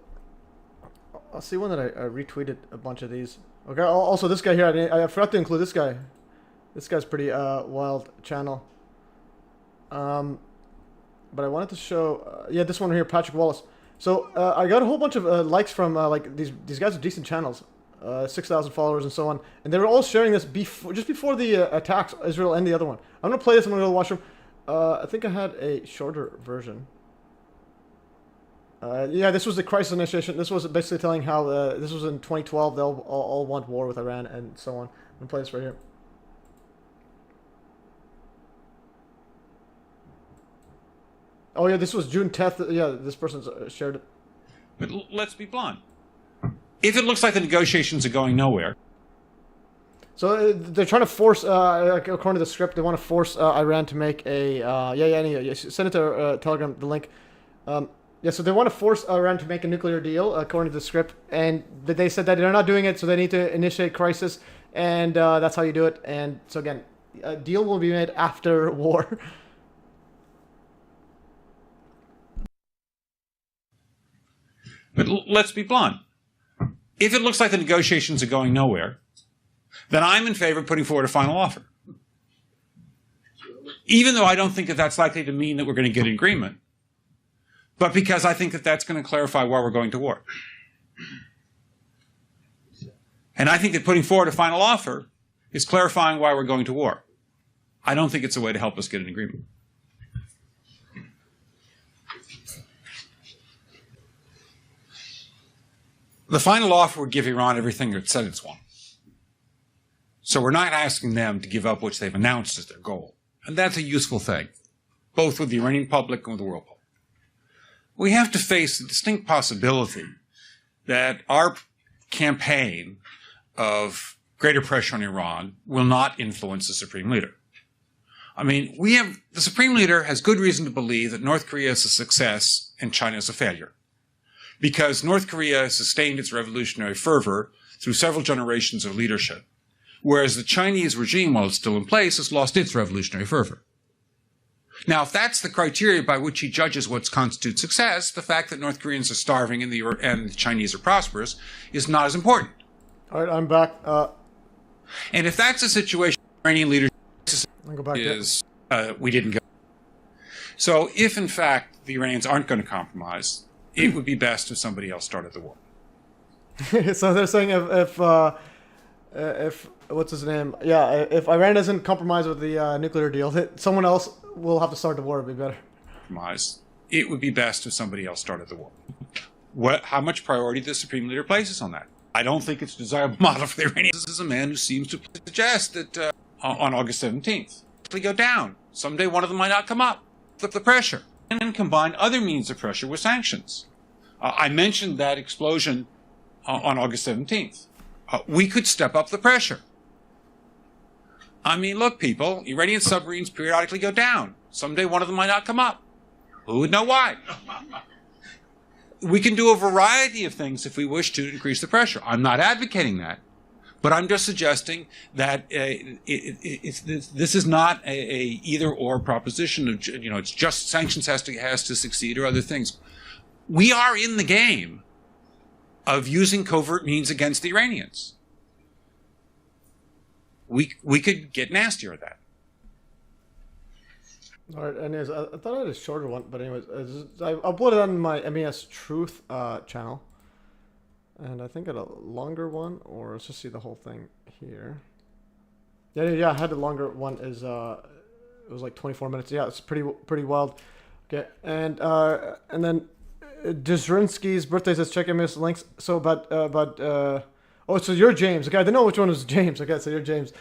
I'll see one that I retweeted a bunch of these. Okay. Also, this guy here. I forgot to include this guy. This guy's pretty wild channel. But I wanted to show. Yeah, this one here, Patrick Wallace. So I got a whole bunch of likes from like these guys with decent channels, 6,000 followers and so on, and they were all sharing this just before the attacks, Israel and the other one. I'm gonna play this. I'm gonna go watch them. I think I had a shorter version. Yeah, this was the crisis initiation. This was basically telling how this was in 2012. They'll all want war with Iran and so on. I'm gonna play this right here. Oh yeah, this was June 10th. Yeah, this person's shared it. But let's be blunt. If it looks like the negotiations are going nowhere. So they're trying to force, according to the script, they want to force Iran to make a, anyway, send it to Telegram, the link. Yeah, so they want to force Iran to make a nuclear deal, according to the script, and they said that they're not doing it, so they need to initiate crisis, and that's how you do it. And so again, a deal will be made after war. But let's be blunt. If it looks like the negotiations are going nowhere, then I'm in favor of putting forward a final offer. Even though I don't think that that's likely to mean that we're going to get an agreement, but because I think that that's going to clarify why we're going to war. And I think that putting forward a final offer is clarifying why we're going to war. I don't think it's a way to help us get an agreement. The final offer would give Iran everything it said it's won. So we're not asking them to give up what they've announced as their goal. And that's a useful thing, both with the Iranian public and with the world public. We have to face the distinct possibility that our campaign of greater pressure on Iran will not influence the Supreme Leader. I mean, the Supreme Leader has good reason to believe that North Korea is a success and China is a failure, because North Korea has sustained its revolutionary fervor through several generations of leadership, whereas the Chinese regime, while it's still in place, has lost its revolutionary fervor. Now, if that's the criteria by which he judges what constitutes success, the fact that North Koreans are starving and the Chinese are prosperous is not as important. All right, I'm back. And if that's the situation, Iranian leadership I'll go back is we didn't go. So if, in fact, the Iranians aren't going to compromise, it would be best if somebody else started the war. So they're saying if what's his name? Yeah, if Iran doesn't compromise with the nuclear deal, someone else will have to start the war. It'd be better. Compromise. It would be best if somebody else started the war. How much priority the Supreme Leader places on that? I don't think it's a desirable model for the Iranians. This is a man who seems to suggest that on August 17th, they go down. Someday one of them might not come up. Flip the pressure. And then combine other means of pressure with sanctions. I mentioned that explosion on August 17th. We could step up the pressure. I mean, look, people, Iranian submarines periodically go down. Someday one of them might not come up. Who would know why? We can do a variety of things if we wish to increase the pressure. I'm not advocating that. But I'm just suggesting that this is not a either-or proposition of, it's just sanctions has to succeed or other things. We are in the game of using covert means against the Iranians. We could get nastier at that. All right, anyways, I thought I had a shorter one, but anyways, I uploaded on my MES Truth channel, and I think I had a longer one, or let's just see the whole thing here. Yeah, I had the longer one. Is it was like 24 minutes. Yeah, it's pretty wild. Okay, and then Dzrinsky's birthday says check MES links. So, oh, so you're James. Okay, I didn't know which one was James. Okay, so you're James.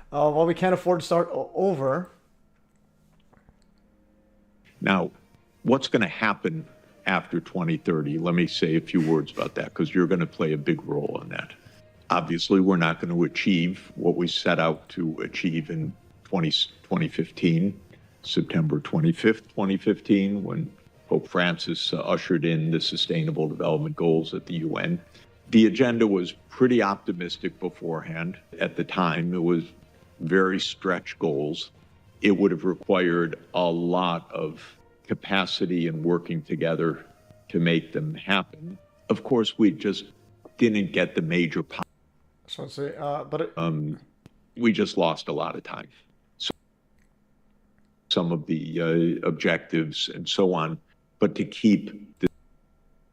Well, we can't afford to start over. Now, what's going to happen after 2030? Let me say a few words about that, because you're going to play a big role in that. Obviously, we're not going to achieve what we set out to achieve in 2015, September 25th, 2015, when Pope Francis ushered in the Sustainable Development Goals at the UN. The agenda was pretty optimistic beforehand. At the time, it was very stretched goals. It would have required a lot of capacity and working together to make them happen. Of course, we just didn't get the major So let's see, but we just lost a lot of time. So some of the objectives and so on, but to keep the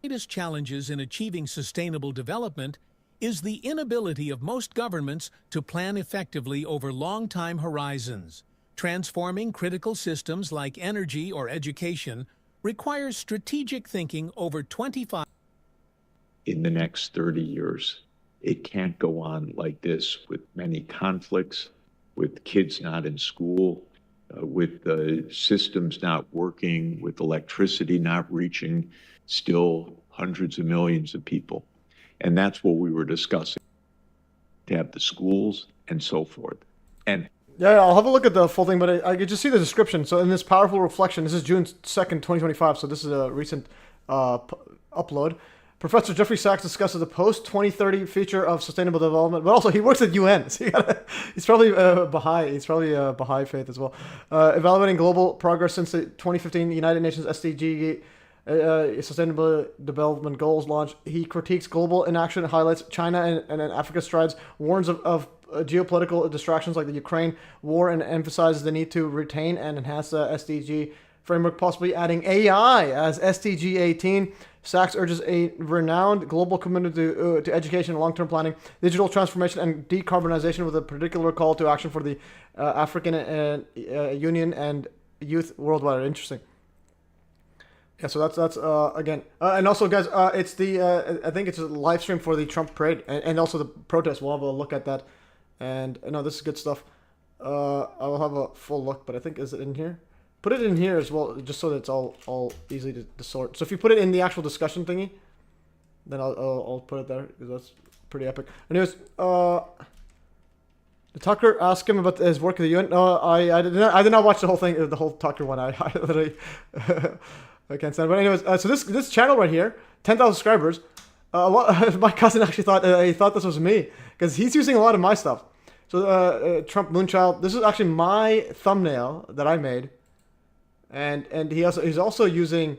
greatest challenges in achieving sustainable development is the inability of most governments to plan effectively over long time horizons. Transforming critical systems like energy or education requires strategic thinking over 25 in the next 30 years. It can't go on like this, with many conflicts, with kids not in school, with the systems not working, with electricity not reaching still hundreds of millions of people. And that's what we were discussing, to have the schools and so forth. And yeah, I'll have a look at the full thing, but I could just see the description. So in this powerful reflection, this is June 2nd, 2025, so this is a recent upload. Professor Jeffrey Sachs discusses the post-2030 future of sustainable development, but also he works at UN, so he's probably Baha'i. He's probably Baha'i faith as well. Evaluating global progress since the 2015 United Nations SDG Sustainable Development Goals launch. He critiques global inaction, highlights China and Africa's strides, warns of geopolitical distractions like the Ukraine war, and emphasizes the need to retain and enhance the SDG framework, possibly adding AI as SDG 18. Sachs urges a renowned global commitment to education and long-term planning, digital transformation, and decarbonization, with a particular call to action for the African Union and youth worldwide. Interesting. Yeah, so that's again, and also guys, it's the I think it's a live stream for the Trump parade and also the protest. We'll have a look at that, and no, this is good stuff. I'll have a full look, but I think, is it in here? Put it in here as well, just so that it's all easy to sort. So if you put it in the actual discussion thingy, then I'll put it there, because that's pretty epic. Anyways, Tucker asked him about his work at the UN. No, I did not watch the whole thing, the whole Tucker one. I literally I can't stand it. But anyways, so this channel right here, 10,000 subscribers. My cousin actually thought he thought this was me, because he's using a lot of my stuff. So Trump Moonchild. This is actually my thumbnail that I made. And he's also using,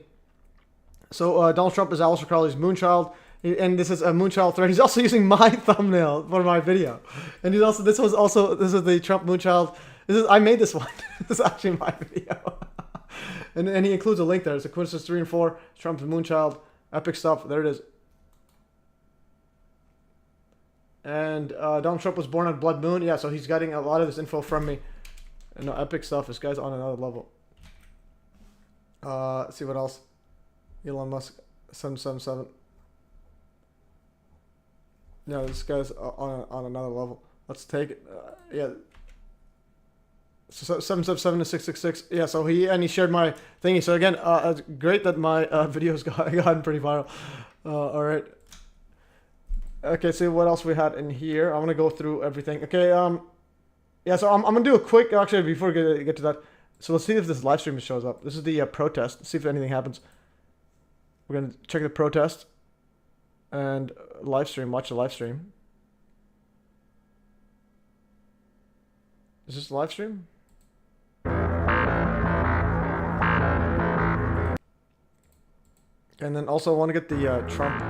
so Donald Trump is Aleister Crowley's Moonchild, and this is a Moonchild thread. He's also using my thumbnail for my video, and this is the Trump Moonchild. I made this one. This is actually my video, and he includes a link there. It's a Coincidence 3 and 4, Trump's Moonchild, epic stuff. There it is. And Donald Trump was born on Blood Moon. Yeah, so he's getting a lot of this info from me. And no, epic stuff. This guy's on another level. Let's see what else. Elon Musk 777. Yeah, this guy's on another level. Let's take it. Yeah. So 777 to 666. Yeah. So he shared my thingy. So again, it's great that my videos gotten pretty viral. All right. Okay. See what else we had in here. I'm gonna go through everything. Okay. Yeah. So I'm gonna do a quick. Actually, before we get to that. So let's see if this live stream shows up. This is the protest. Let's see if anything happens. We're going to check the protest and live stream. Watch the live stream. Is this live stream? And then also I want to get the Trump.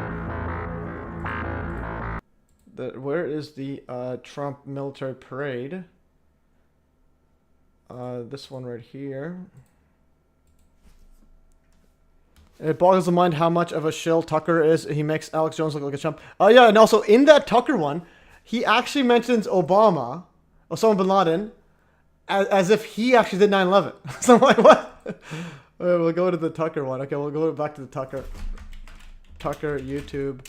Where is the Trump military parade? This one right here. It boggles the mind how much of a shill Tucker is. He makes Alex Jones look like a chump. Oh yeah, and also in that Tucker one, he actually mentions Osama bin Laden, as if he actually did 9/11. So I'm like, what? Alright, we'll go to the Tucker one. Okay, we'll go back to the Tucker YouTube.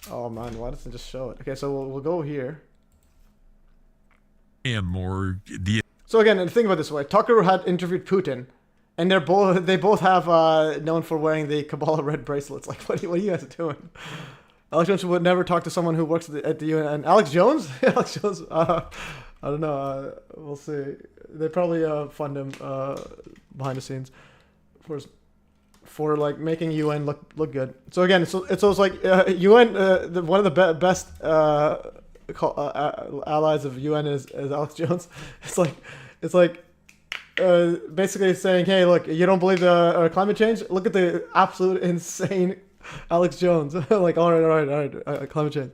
Oh man, why doesn't it just show it? Okay, so we'll go here. So again, and think about it this way: Tucker had interviewed Putin. And they both have known for wearing the Kabbalah red bracelets. Like, what are you guys doing? Alex Jones would never talk to someone who works at the UN. And Alex Jones? Alex Jones, I don't know. We'll see. They probably fund him behind the scenes for like making UN look good. So again, it's almost like UN. One of the best allies of UN is Alex Jones. It's like. Basically saying, hey, look, you don't believe the climate change? Look at the absolute insane Alex Jones. Like, all right, climate change.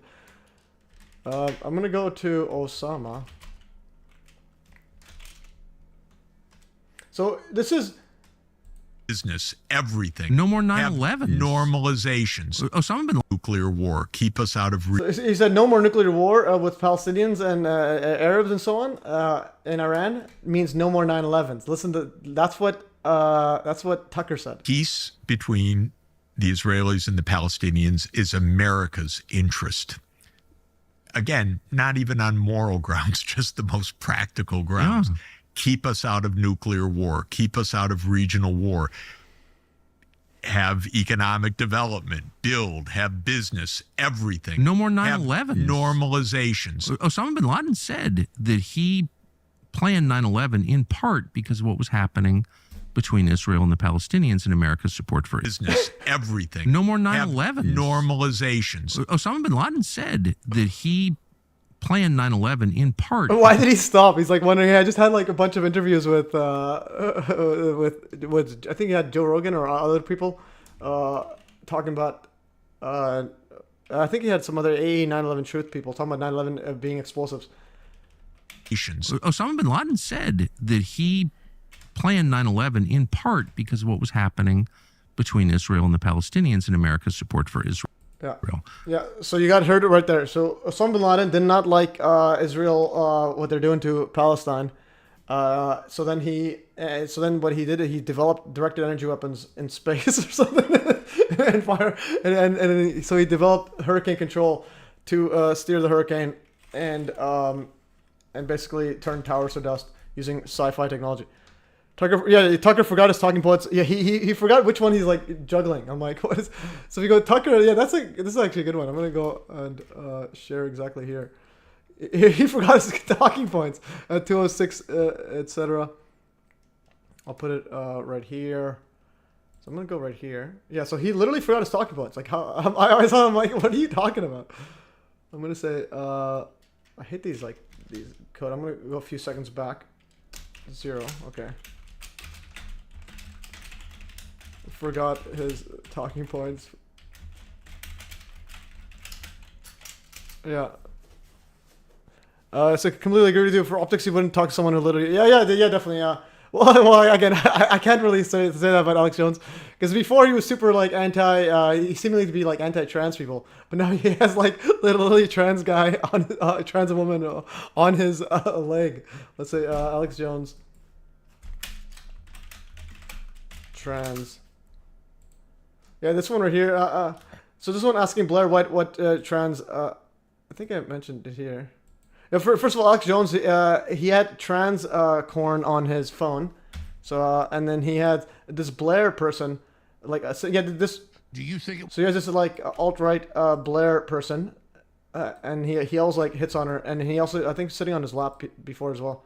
I'm gonna go to Osama. So this is business, everything. No more 9/11. Normalizations. Osama bin nuclear war. Keep us out of. He said no more nuclear war with Palestinians and Arabs and so on in Iran means no more 9/11s. Listen to that's what Tucker said. Peace between the Israelis and the Palestinians is America's interest. Again, not even on moral grounds, just the most practical grounds. Yeah. Keep us out of nuclear war. Keep us out of regional war. Have economic development. Build. Have business. Everything. No more 9/11. Normalizations. Osama bin Laden said that he planned 9/11 in part because of what was happening between Israel and the Palestinians and America's support for business. Everything. No more 9/11. Normalizations. Osama bin Laden said that he planned 9/11 in part. Why did he stop? He's like wondering. I just had like a bunch of interviews with I think he had Joe Rogan or other people talking about. I think he had some other 9/11 truth people talking about 9/11 being explosives. Osama bin Laden said that he planned 9/11 in part because of what was happening between Israel and the Palestinians and America's support for Israel. Yeah. So you heard it right there. So Osama bin Laden did not like Israel, what they're doing to Palestine. So then what he did, he developed directed energy weapons in space or something, and fire, and so he developed hurricane control to steer the hurricane and basically turn towers to dust using sci-fi technology. Tucker forgot his talking points. Yeah, he forgot which one he's like juggling. I'm like, what is? So if you go Tucker, yeah, this is actually a good one. I'm gonna go and share exactly here. He forgot his talking points at 206, etc. I'll put it right here. So I'm gonna go right here. Yeah, so he literally forgot his talking points. Like how I saw him like, what are you talking about? I'm gonna say I hate these code. I'm gonna go a few seconds back. 0. Okay. Forgot his talking points. Yeah. So completely agree with you. For optics, you wouldn't talk to someone who literally. Yeah, definitely. Yeah. Well, again, I can't really say that about Alex Jones because before he was super like he seemingly to be like anti-trans people, but now he has like literally a trans guy on trans woman on his leg. Let's say Alex Jones. Trans. Yeah, this one right here. So this one asking Blair what trans. I think I mentioned it here. Yeah, first of all, Alex Jones, he had trans corn on his phone. So and then he had this Blair person, like so he had this. Do you think? So he has this like alt-right Blair person, and he always like hits on her, and he also I think sitting on his lap before as well.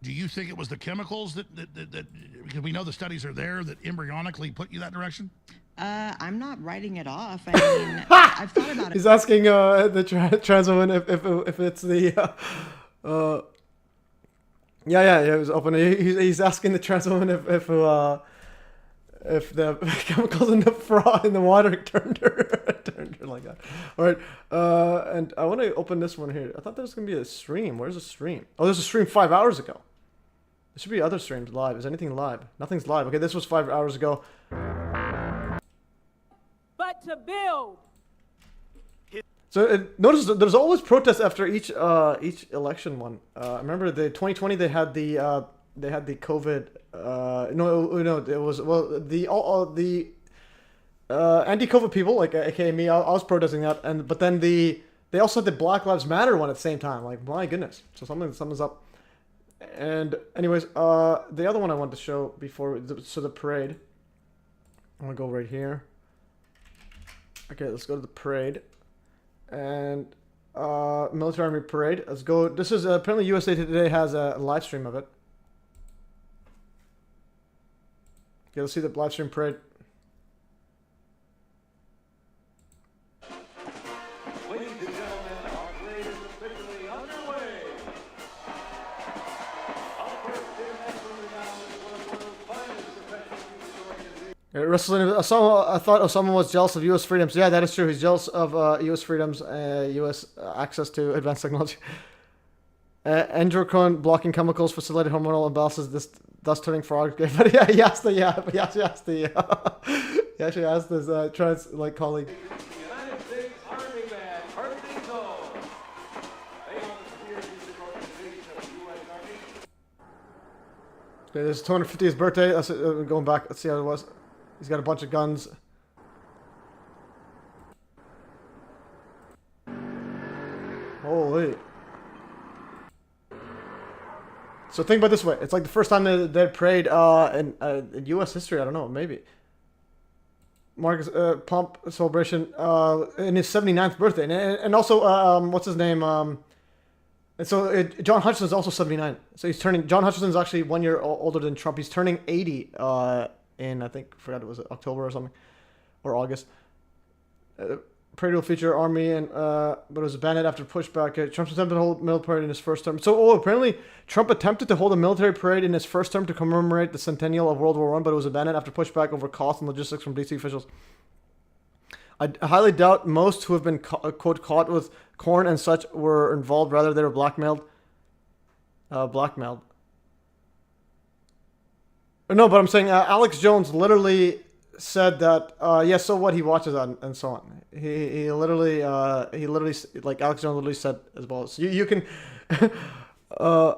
Do you think it was the chemicals that because we know the studies are there that embryonically put you that direction? I'm not writing it off. I mean, I've thought about it. He's asking the trans woman if it's the yeah, it was open. He's asking the trans woman if the chemicals in the water turned her like that. All right, and I want to open this one here. I thought there was gonna be a stream. Where's the stream? Oh, there's a stream 5 hours ago. There should be other streams live. Is anything live? Nothing's live. Okay, this was 5 hours ago. what to build. So notice that there's always protests after each election one. Remember the 2020 they had the COVID. No, it was the anti-COVID people like aka me. I was protesting that, but then they also had the Black Lives Matter one at the same time. Like my goodness, so something's up. And anyways, the other one I wanted to show before the parade. I'm gonna go right here. Okay, let's go to the parade. And military army parade. Let's go. This is apparently USA Today has a live stream of it. Okay, let's see the live stream parade. Ladies and gentlemen, our parade is officially underway. Our first international renown is one of the world's finest professional music organizations. Wrestling. I thought someone was jealous of U.S. freedoms. Yeah, that is true. He's jealous of U.S. freedoms, U.S. access to advanced technology. Endocrine blocking chemicals facilitate hormonal imbalances, thus turning frog. But yeah, he asked he actually asked his trans colleague. United States Army Man, Harvey Cole. They are the spear music organization of the U.S. Army. Okay, this is 250th birthday. Let's going back. Let's see how it was. He's got a bunch of guns. Holy. So think about it this way. It's like the first time they prayed in U.S. history. I don't know, maybe. Marcus Pomp celebration in his 79th birthday. And also, what's his name? And so John Hutchison's also 79. So he's turning... John Hutchison's actually 1 year older than Trump. He's turning 80 in, I think, forgot it was October or something. Or August. Parade will feature army, and but it was banned after pushback. Trump's attempted to hold military parade in his first term. So, apparently Trump attempted to hold a military parade in his first term to commemorate the centennial of World War I, but it was abandoned after pushback over cost and logistics from DC officials. I highly doubt most who have been, quote, caught with Cohen and such were involved. Rather, they were blackmailed. Blackmailed. No, but I'm saying Alex Jones literally said that, yeah, so what, he watches that and so on. He literally, like Alex Jones literally said as well. So you can, who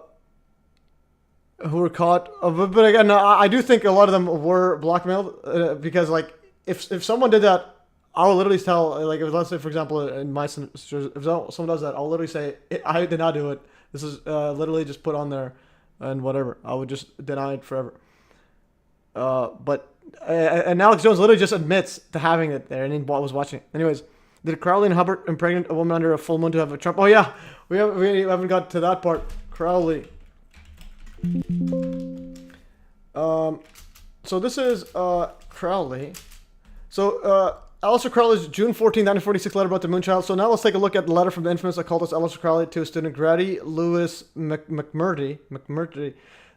were caught, but again, I do think a lot of them were blackmailed because like, if someone did that, I will literally tell, like, if, let's say, for example, in my, if someone does that, I'll literally say, I did not do it. This is literally just put on there and whatever. I would just deny it forever. And Alex Jones literally just admits to having it there, and he was watching it. Anyways, did Crowley and Hubbard impregnate a woman under a full moon to have a Trump? Oh yeah, we haven't got to that part. Crowley. So this is Crowley. So Aleister Crowley's June 14, 1946 letter about the moonchild. So now let's take a look at the letter from the infamous occultist Aleister Crowley to his student Grady Lewis McMurtry.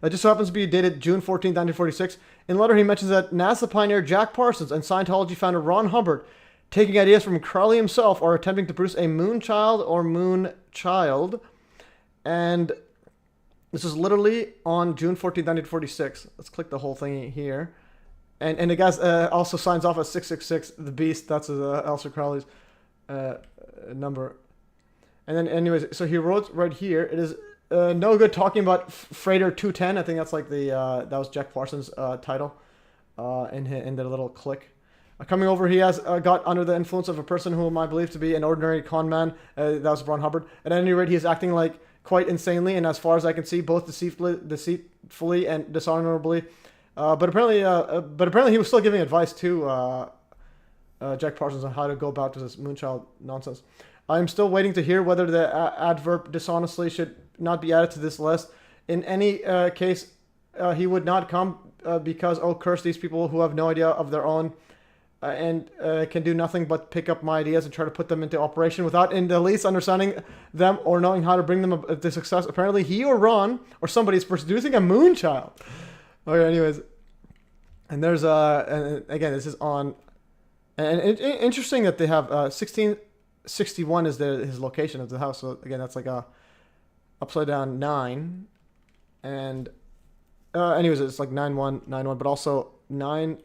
That just so happens to be dated June 14, 1946. In the letter, he mentions that NASA pioneer Jack Parsons and Scientology founder Ron Hubbard, taking ideas from Crowley himself, are attempting to produce a moonchild or moonchild. And this is literally on June 14, 1946. Let's click the whole thing here. And the guy also signs off as 666, the beast. That's Aleister Crowley's number. And then anyways, so he wrote right here, it is... no good talking about Freighter 210. I think that's like the that was Jack Parsons' title in the little click. Coming over, he has got under the influence of a person whom I believe to be an ordinary con man. That was Ron Hubbard. At any rate, he is acting like quite insanely, and as far as I can see, both deceitfully and dishonorably. But apparently, he was still giving advice to Jack Parsons on how to go about this moonchild nonsense. I am still waiting to hear whether the adverb dishonestly should not be added to this list. In any case, he would not come because, oh, curse these people who have no idea of their own and can do nothing but pick up my ideas and try to put them into operation without in the least understanding them or knowing how to bring them to success. Apparently, he or Ron or somebody is producing a moonchild. Okay, anyways. And there's, and again, this is on, and interesting that they have 1661 is his location of the house. So again, that's like a upside down 9, and anyways, it's like 9191, but also 9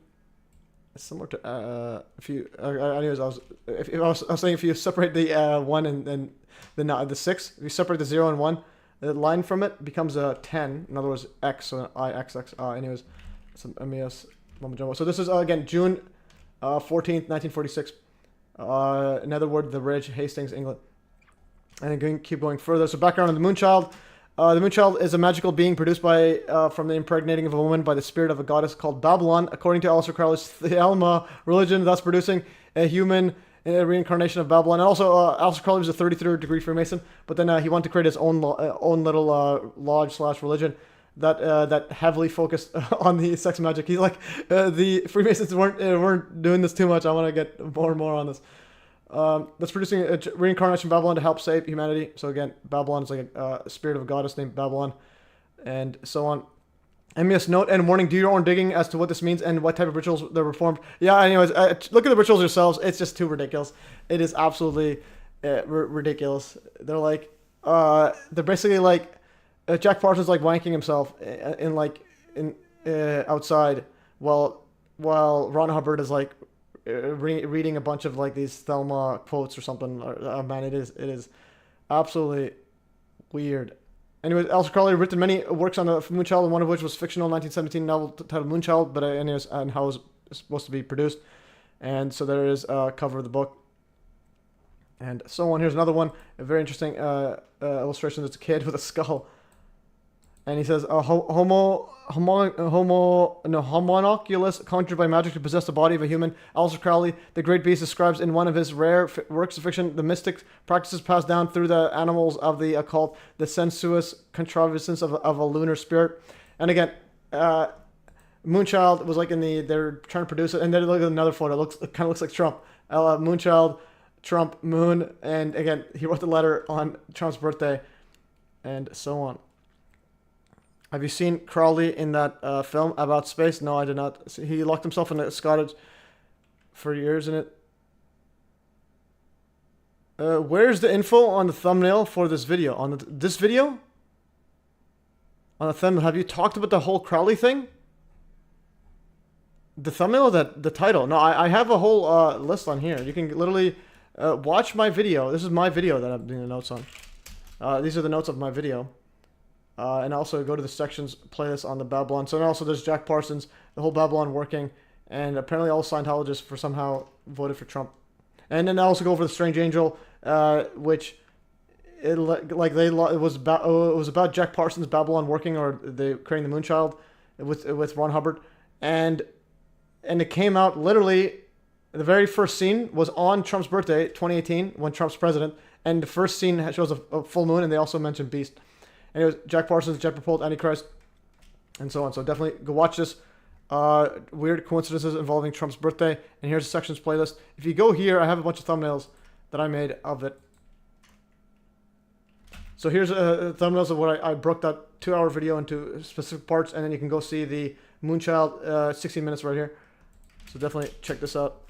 similar to if you anyways I was saying if you separate the 1 and the 6, if you separate the 0 and 1, the line from it becomes a 10. In other words, x, so IXX. Anyways, some MES mumbo jumbo. So this is again June 14th, 1946. In other words, the Ridge, Hastings, England. And then keep going further. So background on the moonchild. The moonchild is a magical being produced by from the impregnating of a woman by the spirit of a goddess called Babylon, according to Aleister Crowley's Thelema religion, thus producing a human reincarnation of Babylon. And also, Aleister Crowley was a 33rd degree Freemason, but then he wanted to create his own little lodge/religion that heavily focused on the sex magic. He's like, the Freemasons weren't doing this too much. I want to get more and more on this. That's producing a reincarnation of Babylon to help save humanity. So again, Babylon is like a spirit of a goddess named Babylon, and so on. MES note and warning: do your own digging as to what this means and what type of rituals they're performed. Yeah, anyways, look at the rituals yourselves. It's just too ridiculous. It is absolutely ridiculous. They're like, they're basically like, Jack Parsons like wanking himself in outside while Ron Hubbard is like reading a bunch of like these Thelma quotes or something. Man, it is absolutely weird. Anyways, Aleister Crowley written many works on the moonchild, one of which was fictional 1917 novel titled Moonchild, but anyways, and how it was supposed to be produced. And so there is a cover of the book. And so on. Here's another one, a very interesting illustration. There's a kid with a skull. And he says, homunculus conjured by magic to possess the body of a human. Aleister Crowley, the great beast, describes in one of his rare works of fiction the mystic practices passed down through the animals of the occult, the sensuous contrivance of a lunar spirit. And again, Moonchild was like they're trying to produce it, and then look at another photo. It kind of looks like Trump. Moonchild, Trump, Moon, and again, he wrote the letter on Trump's birthday, and so on. Have you seen Crowley in that film about space? No, I did not. He locked himself in a cottage for years in it. Where's the info on the thumbnail for this video? On this video? On the thumbnail, have you talked about the whole Crowley thing? The thumbnail, the title? No, I have a whole list on here. You can literally watch my video. This is my video that I'm doing the notes on. These are the notes of my video. And also go to the sections playlist on the Babylon. So and also there's Jack Parsons, the whole Babylon working, and apparently all Scientologists for somehow voted for Trump. And then I also go over the Strange Angel, which it was about Jack Parsons' Babylon working, or the creating the Moonchild with Ron Hubbard, and it came out literally. The very first scene was on Trump's birthday, 2018, when Trump's president, and the first scene shows a full moon, and they also mention Beast. And it was Jack Parsons, Jet Propelled Antichrist, and so on. So definitely go watch this. Weird coincidences involving Trump's birthday. And here's a sections playlist. If you go here, I have a bunch of thumbnails that I made of it. So here's thumbnails of what I broke that 2-hour video into specific parts. And then you can go see the Moonchild 16 minutes right here. So definitely check this out.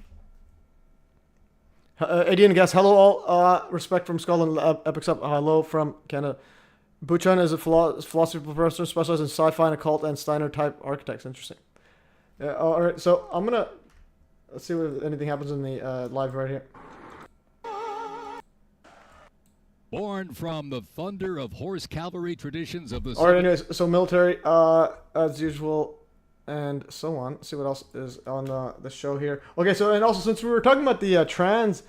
Adian guest, hello all. Respect from Scotland. Epics up. Hello from Canada. Buchan is a philosophy professor specialized in sci-fi and occult and Steiner type architects. Interesting. All right, so let's see if anything happens in the live right here. Born from the thunder of horse cavalry traditions of the. All right, anyways, so military as usual, and so on. Let's see what else is on the show here. Okay, so and also since we were talking about the trans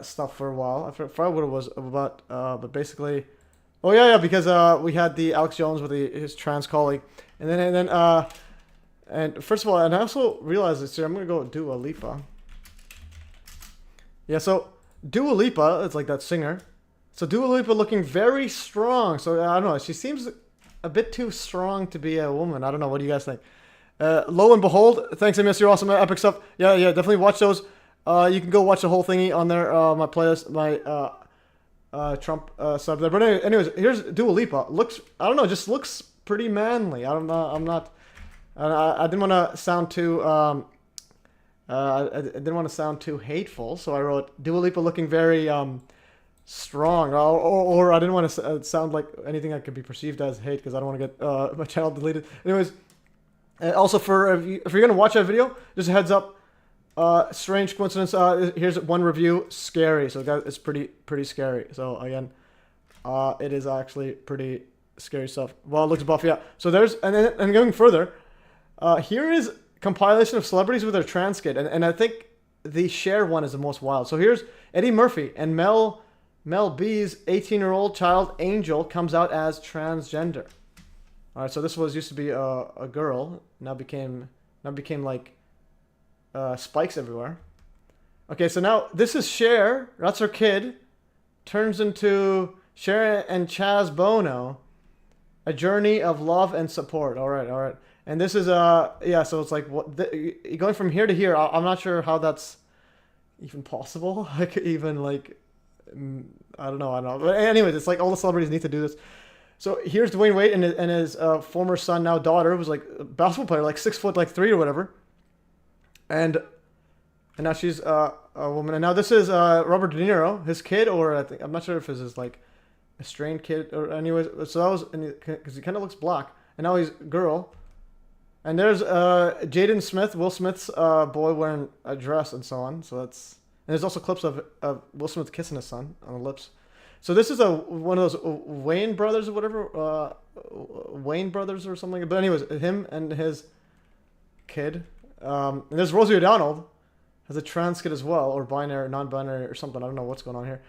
stuff for a while, I forgot what it was about, but basically. Oh yeah, because we had the Alex Jones with his trans colleague, and first of all, and I also realized this here. I'm gonna go Dua Lipa. Yeah, so Dua Lipa, it's like that singer. So Dua Lipa looking very strong. So I don't know, she seems a bit too strong to be a woman. I don't know. What do you guys think? Lo and behold, thanks, MES. You're awesome. Epic stuff. Yeah, definitely watch those. You can go watch the whole thingy on there. My playlist, my. Trump sub there, but anyways, here's Dua Lipa. Just looks pretty manly. I don't know. I didn't want to sound too. I didn't want to sound too hateful, so I wrote Dua Lipa looking very strong, or I didn't want to sound like anything that could be perceived as hate because I don't want to get my channel deleted. Anyways, And also, if you're gonna watch that video, just a heads up. Strange coincidence. Here's one review. Scary. So guys, it's pretty scary. So again, it is actually pretty scary stuff. Well, it looks buff. Yeah. So there's and going further, here is compilation of celebrities with their trans kid, and I think the Cher one is the most wild. So here's Eddie Murphy and Mel B's 18-year-old child Angel comes out as transgender. All right, so this used to be a girl, now became like spikes everywhere. Okay, so now this is Cher. That's her kid. Turns into Cher and Chaz Bono, a journey of love and support. All right. And this is yeah. So it's like going from here to here. I'm not sure how that's even possible. Like even like I don't know. But anyways, it's like all the celebrities need to do this. So here's Dwayne Wade and his former son, now daughter, was like a basketball player, like 6'3" or whatever. And now she's a woman. And now this is Robert De Niro, his kid, or I'm not sure if it's his like a strained kid or anyways. So that was because he kind of looks black. And now he's a girl. And there's Jaden Smith, Will Smith's boy wearing a dress and so on. So that's and there's also clips of Will Smith kissing his son on the lips. So this is one of those Wayne brothers or whatever, Wayne brothers or something. But anyways, him and his kid. And there's Rosie O'Donnell, has a trans kid as well, or binary, non-binary or something. I don't know what's going on here.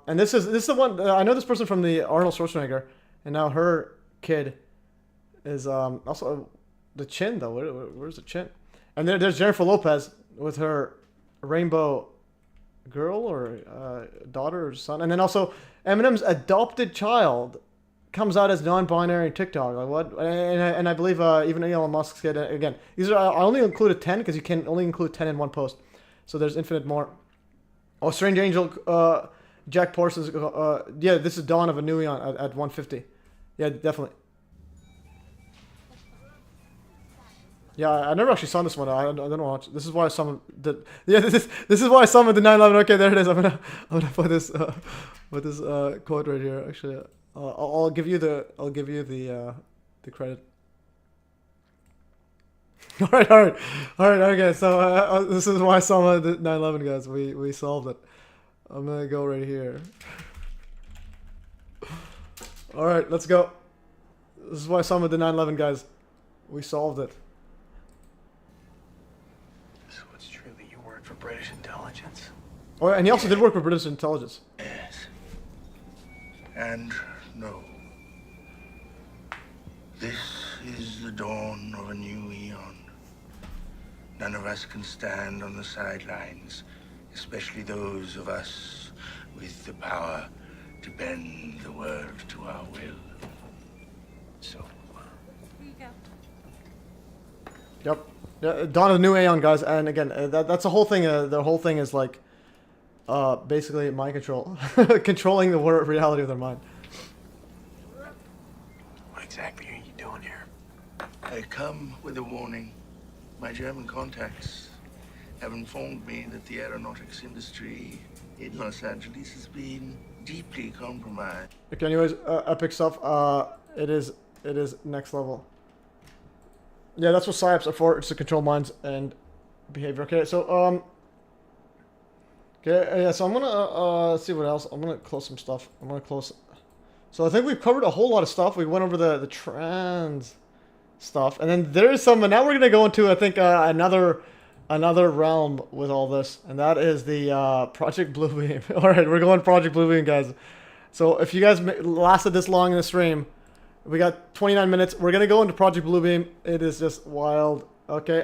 And this is the one I know this person from the Arnold Schwarzenegger, and now her kid is also the chin though. Where's the chin? And there's Jennifer Lopez with her rainbow girl or daughter or son, and then also Eminem's adopted child comes out as non-binary TikTok. Like what? And I believe even Elon Musk's kid. Again, these are I only included 10 because you can only include 10 in one post. So there's infinite more. Oh, Strange Angel, Jack Parsons. Yeah, this is Dawn of a New Eon at 150. Yeah, definitely. Yeah, I never actually saw this one. I don't watch. This is why I summoned the. Yeah, this is why I summoned the 911. Okay, there it is. I'm gonna put this quote right here. Actually, I'll give you the credit. All right. Okay, so this is why I summoned the 911, guys. We solved it. I'm gonna go right here. All right, let's go. This is why I summoned the 911, guys. We solved it. For British intelligence. Oh, and he also did work for British intelligence. Yes. And no. This is the dawn of a new eon. None of us can stand on the sidelines, especially those of us with the power to bend the world to our will. So. Here you go. Yep. Yeah, dawn of the new Aeon, guys, and again, that's the whole thing. The whole thing is like, basically mind control, controlling the reality of their mind. What exactly are you doing here? I come with a warning. My German contacts have informed me that the aeronautics industry in Los Angeles has been deeply compromised. Okay, anyways, epic stuff. It is next level. Yeah, that's what PSYOPs are for. It's to control minds and behavior. Okay, so okay, yeah. So I'm gonna see what else. I'm gonna close some stuff. I'm gonna close. So I think we've covered a whole lot of stuff. We went over the trans stuff, and then there is some. And now we're gonna go into I think another realm with all this, and that is the Project Bluebeam. All right, we're going Project Bluebeam, guys. So if you guys lasted this long in the stream. We got 29 minutes. We're gonna go into Project Bluebeam. It is just wild. Okay.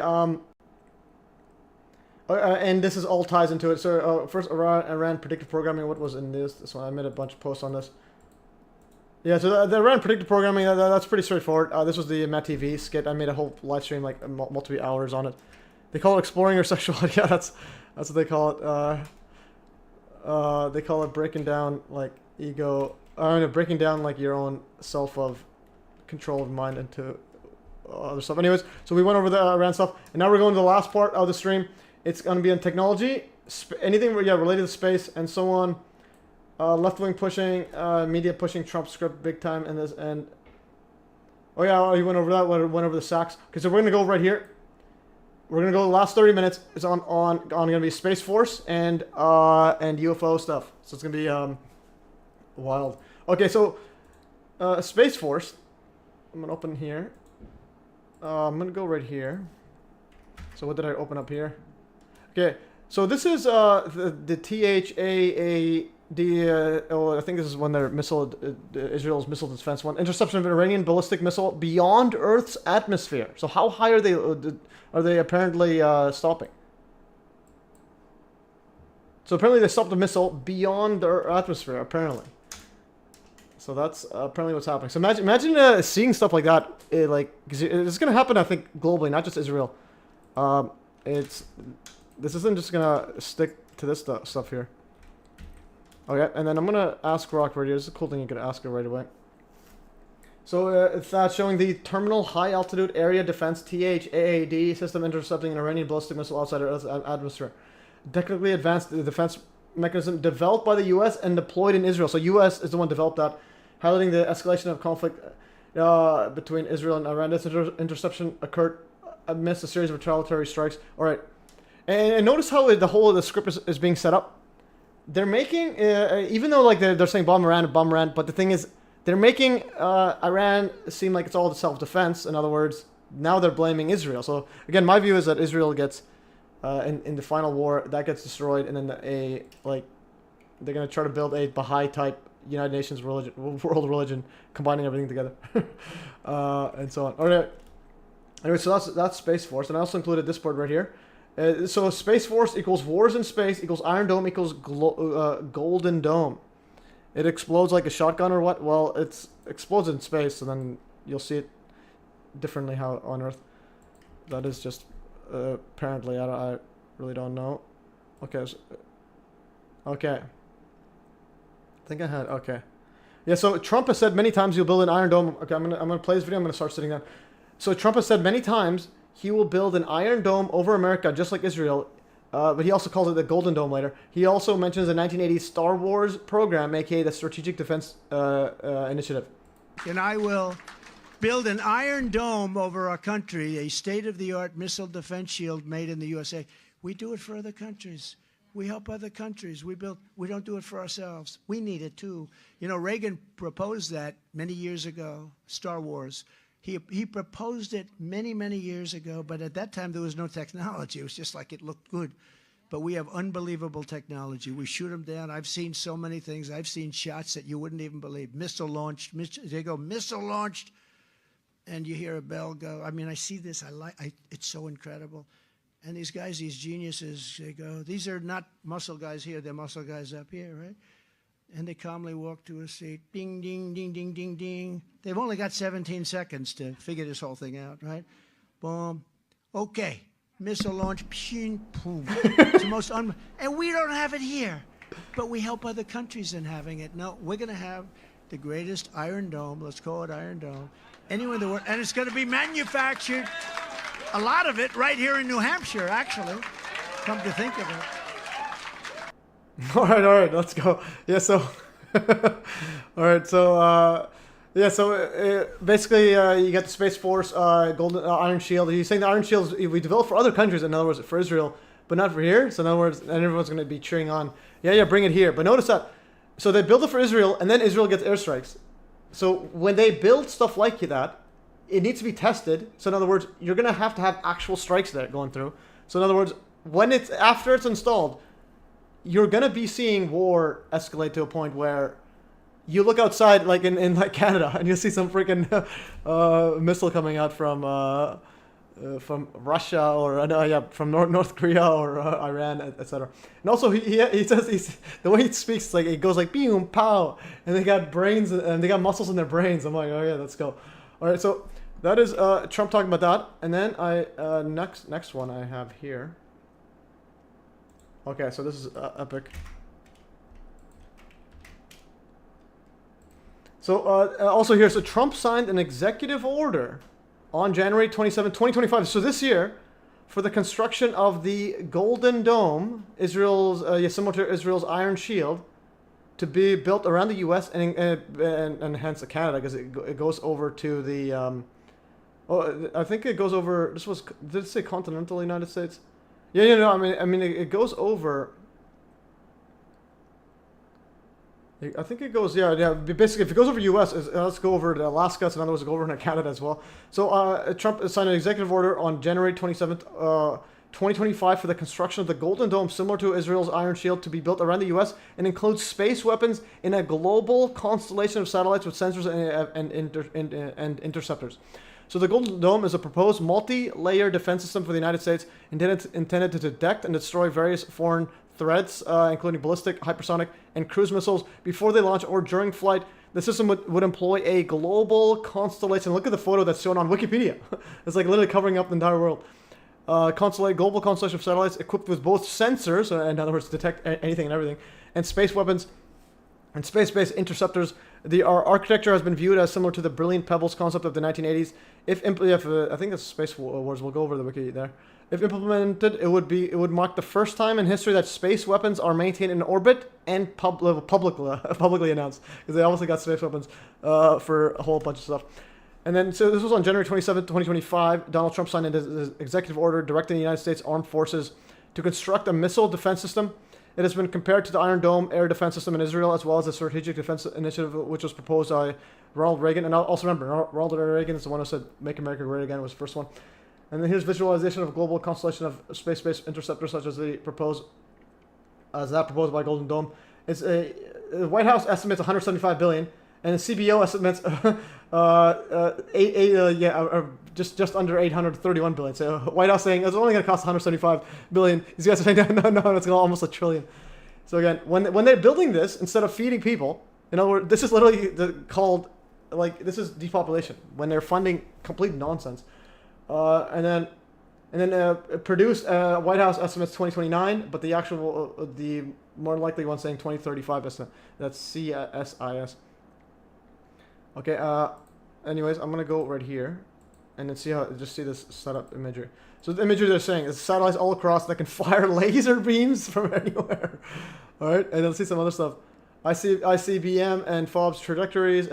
And this is all ties into it. So first, Iran predictive programming. What was in this? This one. I made a bunch of posts on this. Yeah. So the Iran predictive programming. That's pretty straightforward. This was the Matt TV skit. I made a whole live stream, like multiple hours on it. They call it exploring your sexuality. Yeah, that's what they call it. They call it breaking down like ego. Breaking down like your own self of control of mind into other stuff. Anyways, so we went over the Iran stuff, and now we're going to the last part of the stream. It's going to be on technology, anything related to space and so on. Left wing pushing, media pushing Trump script big time, and Oh yeah, you went over that. Went over the sacks. Okay, so we're gonna go right here. We're gonna go the last 30 minutes. It's on gonna be Space Force and UFO stuff. So it's gonna be wild. Okay, so Space Force. I'm gonna open here. I'm gonna go right here. So what did I open up here? Okay, so this is the THAAD. I think this is when their missile, Israel's missile defense one, interception of an Iranian ballistic missile beyond Earth's atmosphere. So how high are they apparently stopping? So apparently they stopped the missile beyond their atmosphere. Apparently. So that's apparently what's happening. So imagine seeing stuff like that. Cause it's gonna happen, I think, globally, not just Israel. This isn't just gonna stick to this stuff here. Okay, and then I'm gonna ask Rock right here. This is a cool thing you could ask her right away. So it's showing the Terminal High Altitude Area Defense THAAD system intercepting an Iranian ballistic missile outside Earth's atmosphere. Technically advanced defense mechanism developed by the U.S. and deployed in Israel. So U.S. is the one developed that, highlighting the escalation of conflict between Israel and Iran. This interception occurred amidst a series of retaliatory strikes. All right, and notice how the whole of the script is being set up. They're making, even though like they're saying bomb Iran, but the thing is, they're making Iran seem like it's all self-defense. In other words, now they're blaming Israel. So again, my view is that Israel gets, in the final war, that gets destroyed, and then they're gonna try to build a Baha'i type United Nations religion, world religion, combining everything together, and so on. All right. Anyway, so that's Space Force, and I also included this board right here. So Space Force equals wars in space equals Iron Dome equals Golden Dome. It explodes like a shotgun or what? Well, it explodes in space, and then you'll see it differently how on Earth. That is just apparently. I really don't know. Okay. Okay. I think I had. Okay. Yeah. So Trump has said many times you'll build an Iron Dome. Okay. I'm gonna play this video. I'm gonna start sitting down. So Trump has said many times he will build an Iron Dome over America, just like Israel. But he also calls it the Golden Dome later. He also mentions the 1980s Star Wars program, aka the Strategic Defense Initiative. And I will build an Iron Dome over our country, a state-of-the-art missile defense shield made in the USA. We do it for other countries. We help other countries. We don't do it for ourselves. We need it too. You know, Reagan proposed that many years ago, Star Wars. He proposed it many, many years ago, but at that time there was no technology. It was just like it looked good. But we have unbelievable technology. We shoot them down. I've seen so many things. I've seen shots that you wouldn't even believe. Missile launched. They go, missile launched, and you hear a bell go. I mean, I see this. It's so incredible. And these guys, these geniuses, they go, these are not muscle guys here. They're muscle guys up here, right? And they calmly walk to a seat. Ding, ding, ding, ding, ding, ding. They've only got 17 seconds to figure this whole thing out, right? Boom. Okay. Missile launch. Pshing, boom. It's the most and we don't have it here. But we help other countries in having it. No, we're going to have the greatest Iron Dome. Let's call it Iron Dome. Anywhere in the world. And it's going to be manufactured, a lot of it, right here in New Hampshire, actually. Come to think of it. All right, let's go. Yeah, so, all right, so, yeah, so basically you got the Space Force, Golden Iron Shield. He's saying the Iron Shield we developed for other countries, in other words, for Israel, but not for here. So in other words, and everyone's going to be cheering on, yeah, bring it here. But notice that, so they build it for Israel, and then Israel gets airstrikes. So when they build stuff like that, it needs to be tested. So in other words, you're going to have actual strikes there going through. So in other words, after it's installed, you're going to be seeing war escalate to a point where you look outside, like in like Canada, and you'll see some freaking missile coming out from Russia or from North Korea or Iran, etc. And also he says the way he speaks, it's like it goes like boom, pow, and they got brains and they got muscles in their brains. I'm like, oh yeah, let's go. All right, so that is Trump talking about that, and then next one I have here. Okay, so this is epic. So also here, so Trump signed an executive order on January 27, 2025. So this year, for the construction of the Golden Dome, similar to Israel's Iron Shield, to be built around the U.S. and hence Canada, because it goes over to the. I think it goes over. This was, did it say continental United States? Yeah, no. I mean, it goes over. I think it goes, yeah. Basically, if it goes over U.S., let's go over to Alaska. So in other words, go over to Canada as well. So Trump signed an executive order on January 27th, 2025 for the construction of the Golden Dome, similar to Israel's Iron Shield, to be built around the U.S. and includes space weapons in a global constellation of satellites with sensors and interceptors. So the Golden Dome is a proposed multi-layer defense system for the United States intended to detect and destroy various foreign threats, including ballistic, hypersonic, and cruise missiles before they launch or during flight. The system would employ a global constellation. Look at the photo that's shown on Wikipedia. It's like literally covering up the entire world. Global constellation of satellites equipped with both sensors, in other words, detect anything and everything, and space weapons and space-based interceptors. Our architecture has been viewed as similar to the brilliant pebbles concept of the 1980s. I think it's Space Wars. We'll go over the wiki there. If implemented, it would mark the first time in history that space weapons are maintained in orbit and publicly announced, because they obviously got space weapons for a whole bunch of stuff. And then, so this was on January 27, 2025. Donald Trump signed his executive order directing the United States Armed Forces to construct a missile defense system. It has been compared to the Iron Dome air defense system in Israel, as well as the Strategic Defense Initiative, which was proposed by Ronald Reagan. And also remember, Ronald Reagan is the one who said, "Make America Great Again," was the first one. And then here's visualization of a global constellation of space-based interceptors, such as that proposed by Golden Dome. The White House estimates 175 billion, and the CBO estimates just under 831 billion. So White House saying it's only going to cost 175 billion. These guys are saying no, it's going to almost $1 trillion. So again, when they're building this, instead of feeding people, in other words, this is literally called, like, this is depopulation when they're funding complete nonsense. And then produced White House estimates 2029, but the actual the more likely one saying 2035 estimate. That's CSIS. Okay. Anyways, I'm gonna go right here, and then see this setup imagery. So the imagery they're saying is satellites all across that can fire laser beams from anywhere. All right, and then see some other stuff. ICBM and FOB's trajectories.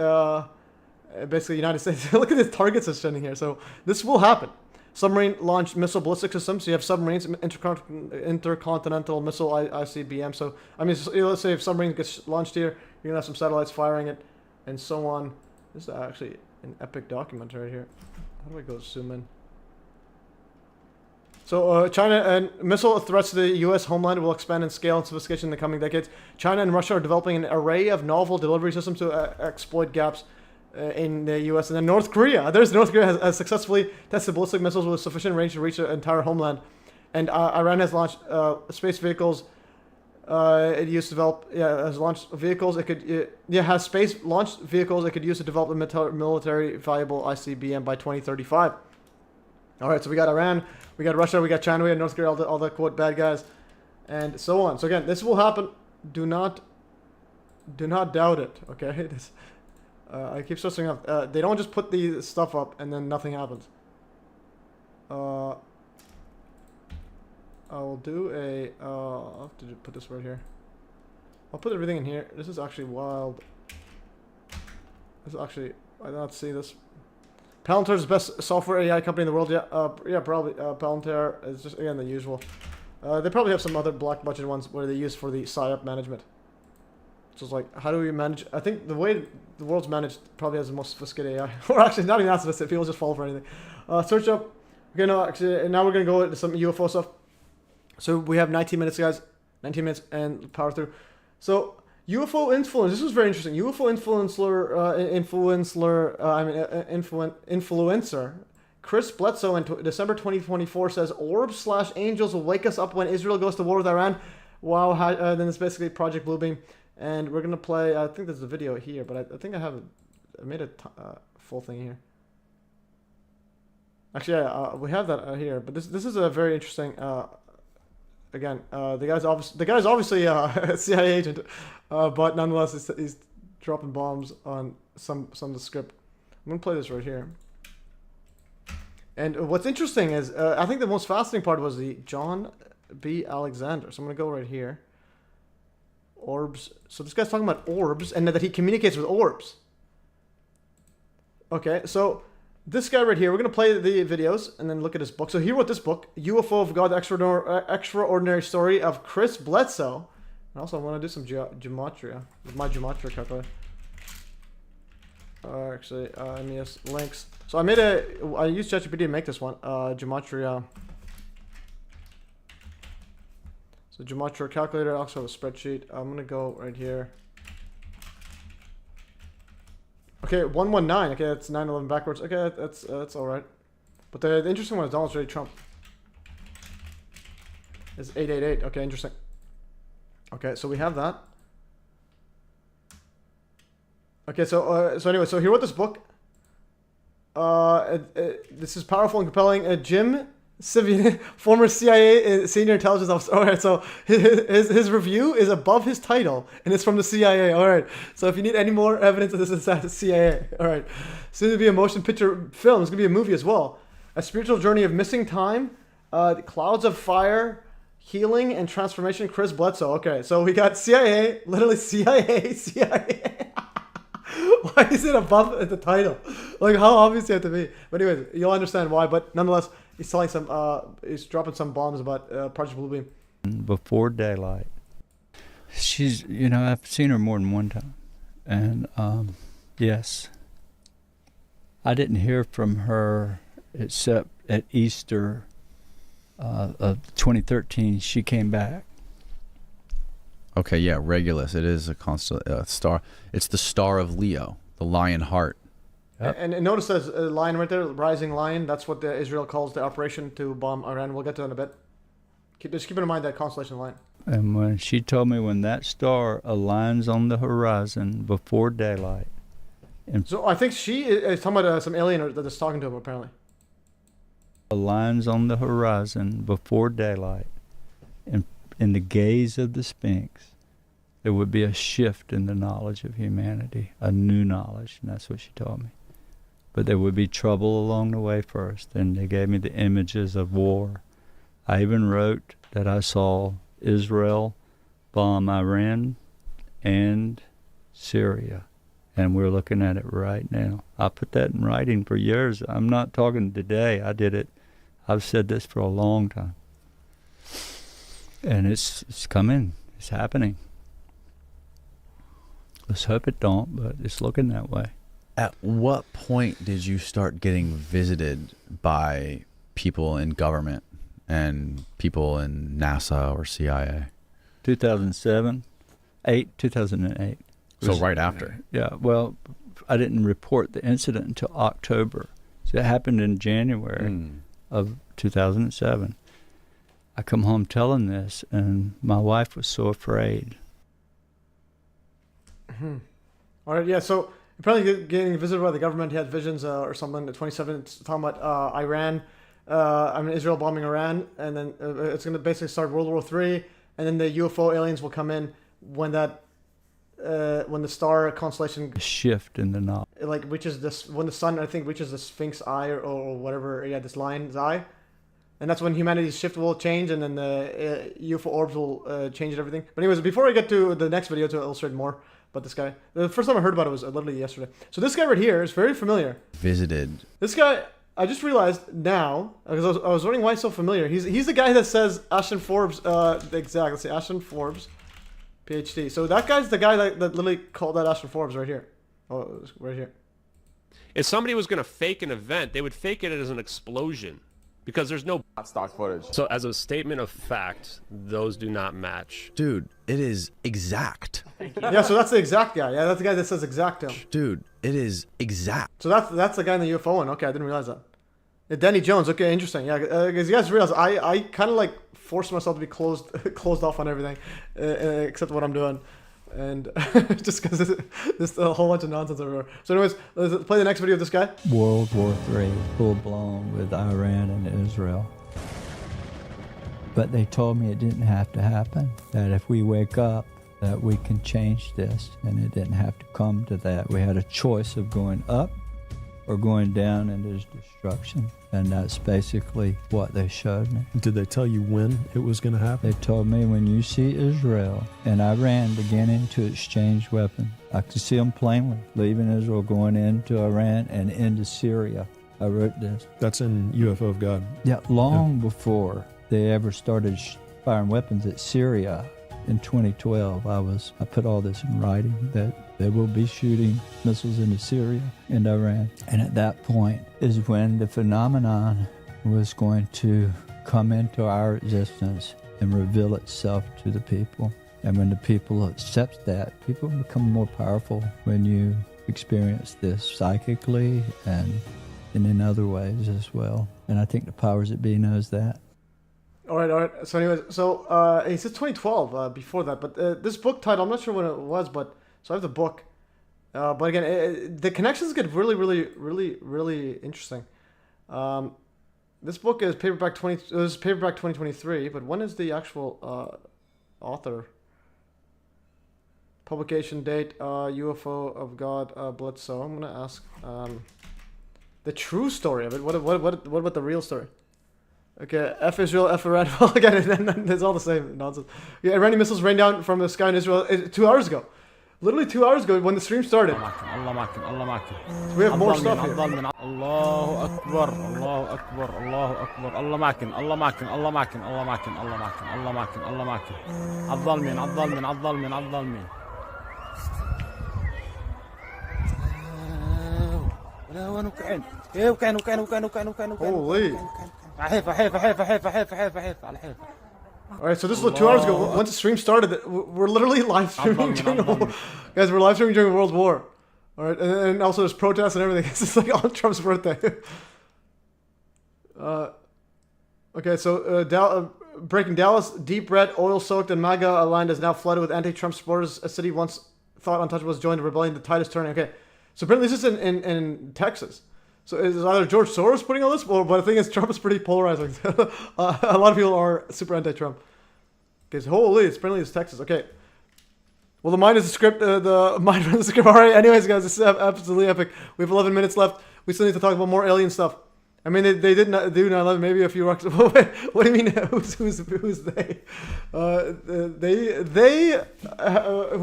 Basically, United States. Look at the targets that's trending here. So this will happen. Submarine launched missile ballistic systems. So you have submarines, intercontinental missile ICBM. So I mean, let's say if submarine gets launched here, you're gonna have some satellites firing it, and so on. This is actually an epic document right here. How do I go zoom in? So China and missile threats to the U.S. homeland will expand in scale and sophistication in the coming decades. China and Russia are developing an array of novel delivery systems to exploit gaps in the U.S. And then North Korea. North Korea has successfully tested ballistic missiles with sufficient range to reach the entire homeland. And Iran has launched space vehicles. Has launched vehicles. Has space launched vehicles it could use to develop a military viable ICBM by 2035. All right, so we got Iran, we got Russia, we got China, we got North Korea, all the quote bad guys, and so on. So again, this will happen. Do not doubt it. Okay, I keep stressing up. They don't just put the stuff up and then nothing happens. I will do a. I'll have to put this right here. I'll put everything in here. This is actually wild. This is actually. I did not see this. Palantir is the best software AI company in the world. Yeah, probably. Palantir is just again the usual. They probably have some other black budget ones where they use for the PSYOP management. So it's like, how do we manage? I think the way the world's managed probably has the most sophisticated AI. Or actually, not even that sophisticated. People just fall for anything. Search up. Okay, no, actually, now we're gonna go into some UFO stuff. So we have 19 minutes, guys. 19 minutes and power through. So UFO influence. This was very interesting. UFO influencer Chris Bledsoe in December 2024 says orbs/angels will wake us up when Israel goes to war with Iran. Wow. Then it's basically Project Bluebeam. And we're going to play, I think there's a video here, but I think I made a full thing here. Actually, yeah, we have that here, but this is a very interesting, again, the guy's obviously a CIA agent, but nonetheless, he's dropping bombs on some of the script. I'm going to play this right here. And what's interesting is, I think the most fascinating part was the John B. Alexander. So I'm going to go right here. Orbs. So this guy's talking about orbs and that he communicates with orbs. Okay, so this guy right here, we're going to play the videos and then look at his book. So he wrote this book, UFO of God, Extraordinary Story of Chris Bledsoe. And also I want to do some gematria with my gematria calculator. Actually, MES links. So I used ChatGPT to make this one, gematria. So gematria calculator, I also have a spreadsheet. I'm going to go right here. Okay, 119. Okay, that's 9/11 backwards. Okay, that's all right. But the interesting one is Donald J. Trump. It's 888. Okay, interesting. Okay, so we have that. Okay, so anyway, so he wrote this book. This is powerful and compelling. Jim Sivian, former CIA senior intelligence officer. All right, so his review is above his title, and it's from the CIA. All right, so if you need any more evidence of this, it's at the CIA. All right, soon to be a motion picture film. It's gonna be a movie as well. A spiritual journey of missing time, clouds of fire, healing and transformation. Chris Bledsoe. Okay, so we got CIA, literally CIA. Why is it above the title? Like, how obvious do you have to be? But anyways, you'll understand why. But nonetheless, he's telling he's dropping some bombs about Project Bluebeam. Before daylight. She's, I've seen her more than one time. And, yes. I didn't hear from her except at Easter of 2013. She came back. Okay, yeah, Regulus. It is a constant star. It's the star of Leo, the lion heart. Yep. And notice there's a lion right there, rising lion. That's what Israel calls the operation to bomb Iran. We'll get to that in a bit. Just keep in mind that constellation lion. And when she told me when that star aligns on the horizon before daylight. So I think she is talking about some alien that's talking to him, apparently. Aligns on the horizon before daylight. In the gaze of the Sphinx, there would be a shift in the knowledge of humanity, a new knowledge, and that's what she told me. But there would be trouble along the way first, and they gave me the images of war. I even wrote that I saw Israel bomb Iran and Syria, and we're looking at it right now. I put that in writing for years. I'm not talking today. I did it. I've said this for a long time. And it's coming. It's happening. Let's hope it don't, but it's looking that way. At what point did you start getting visited by people in government and people in NASA or CIA? 2008. So right after? Yeah, well, I didn't report the incident until October. So it happened in January of 2007. I come home telling this, and my wife was so afraid. All right, yeah, so apparently getting visited by the government, he had visions or something at 27, it's talking about Iran, Israel bombing Iran, and then it's going to basically start World War III, and then the UFO aliens will come in when that, when the star constellation... A shift in the knowledge. Like, reaches this, when the sun, I think, reaches the Sphinx eye or whatever, yeah, this lion's eye. And that's when humanity's shift will change, and then the UFO orbs will change everything. But anyways, before I get to the next video to illustrate more about this guy, the first time I heard about it was literally yesterday. So this guy right here is very familiar. Visited. This guy, I just realized now, because I was wondering why he's so familiar. He's the guy that says Ashton Forbes, let's see, Ashton Forbes, PhD. So that guy's the guy that literally called that Ashton Forbes right here. Oh, right here. If somebody was going to fake an event, they would fake it as an explosion. Because there's no stock footage. So as a statement of fact, those do not match. Dude, it is exact. Yeah, so that's the exact guy. Yeah, that's the guy that says exact to him. Dude, it is exact. So that's the guy in the UFO one. Okay, I didn't realize that. Danny Jones. Okay, interesting. Yeah, because you guys realize I kind of like forced myself to be closed off on everything, except what I'm doing. And just because there's a whole bunch of nonsense everywhere. So anyways, let's play the next video of this guy. World War III, full-blown with Iran and Israel. But they told me it didn't have to happen, that if we wake up, that we can change this, and it didn't have to come to that. We had a choice of going up or going down into destruction. And that's basically what they showed me. Did they tell you when it was going to happen? They told me when you see Israel and Iran beginning to exchange weapons, I could see them plainly, leaving Israel, going into Iran and into Syria. I wrote this. That's in UFO of God. Yeah, long before they ever started firing weapons at Syria in 2012. I put all this in writing that they will be shooting missiles into Syria and Iran. And at that point is when the phenomenon was going to come into our existence and reveal itself to the people. And when the people accept that, people become more powerful when you experience this psychically and in other ways as well. And I think the powers that be knows that. All right. So anyways, he says 2012 before that, but this book title, I'm not sure when it was, but so I have the book. But again, the connections get really interesting. This book is paperback 2023, but when is the actual author? Publication date, UFO of God, Bledsoe. I'm gonna ask the true story of it. What about the real story? Okay, F Israel, F Iran. Well, again, it's all the same nonsense. Yeah, Iranian missiles rained down from the sky in Israel 2 hours ago. Literally 2 hours ago when the stream started. So we have more stuff here. الله أكبر الله أكبر الله أكبر الله معكن الله معكن الله معكن الله معكن الله معكن الله معكن الله معكن عالظالمين عالظالمين عالظالمين عالظالمين ولا وين وكعين ايه وكعين وكعين وكعين وكعين وكعين Holy. حيفا حيفا حيفا حيفا حيفا حيفا حيفا على حيفا. Alright, so this was 2 hours ago. Once the stream started, we're literally live streaming guys, we're live streaming during World War. Alright, and also there's protests and everything. It's just like on Trump's birthday. Okay, so breaking Dallas, deep red, oil-soaked, and MAGA land is now flooded with anti-Trump supporters. A city once thought untouchable was joined a rebellion. The tide is turning. Okay, so apparently this is in Texas. So is either George Soros putting all this, but the thing is, Trump is pretty polarizing. A lot of people are super anti-Trump. Okay, so holy, apparently it's Texas. Okay. Well, the mind is the script. The mind runs the script. All right. Anyways, guys, this is absolutely epic. We have 11 minutes left. We still need to talk about more alien stuff. I mean, they did not do 9/11. Maybe a few rocks. What do you mean? Who's they?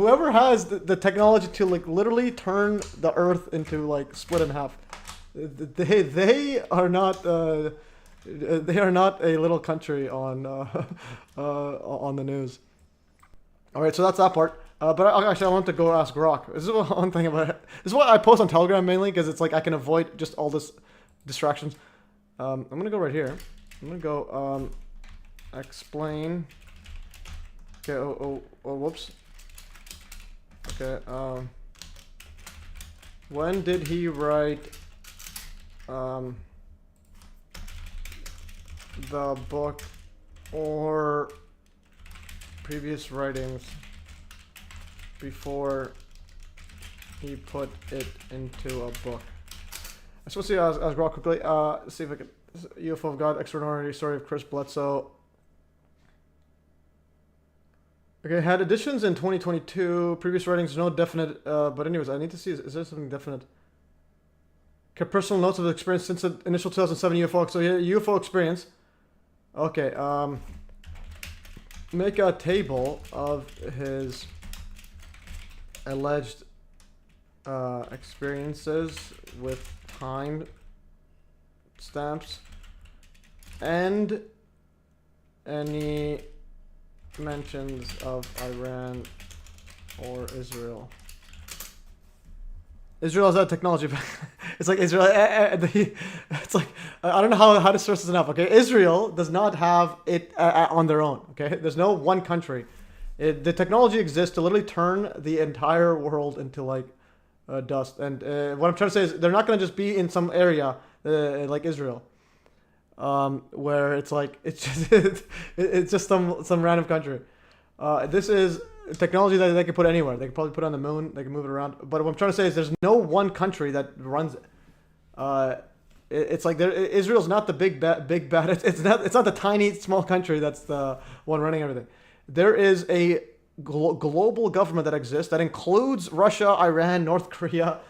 Whoever has the technology to like literally turn the Earth into like split in half. They are not a little country on the news. All right, so that's that part. But I want to go ask Grok. This is one thing about it. This is what I post on Telegram mainly because it's like I can avoid just all this distractions. I'm gonna go right here. I'm gonna go explain. Okay. Oh, whoops. Okay. When did he write the book or previous writings before he put it into a book? I'm supposed to ask Grok quickly. See if I can. UFO of God, Extraordinary Story of Chris Bledsoe. Okay, had additions in 2022. Previous writings, no definite. But anyways, I need to see. Is there something definite? Okay, personal notes of the experience since the initial 2007 UFO. So yeah, UFO experience. Okay. Make a table of his alleged experiences with time stamps and any mentions of Iran or Israel. Israel has that technology. It's like Israel. It's like I don't know how to source this enough. Okay, Israel does not have it on their own. Okay, there's no one country. The technology exists to literally turn the entire world into like dust. And what I'm trying to say is they're not going to just be in some area like Israel, where it's like it's just some random country. This is technology that they can put anywhere. They can probably put it on the moon. They can move it around. But what I'm trying to say is there's no one country that runs it. It's like Israel's not the big bad. It's not the tiny small country that's the one running everything. There is a global government that exists that includes Russia, Iran, North Korea,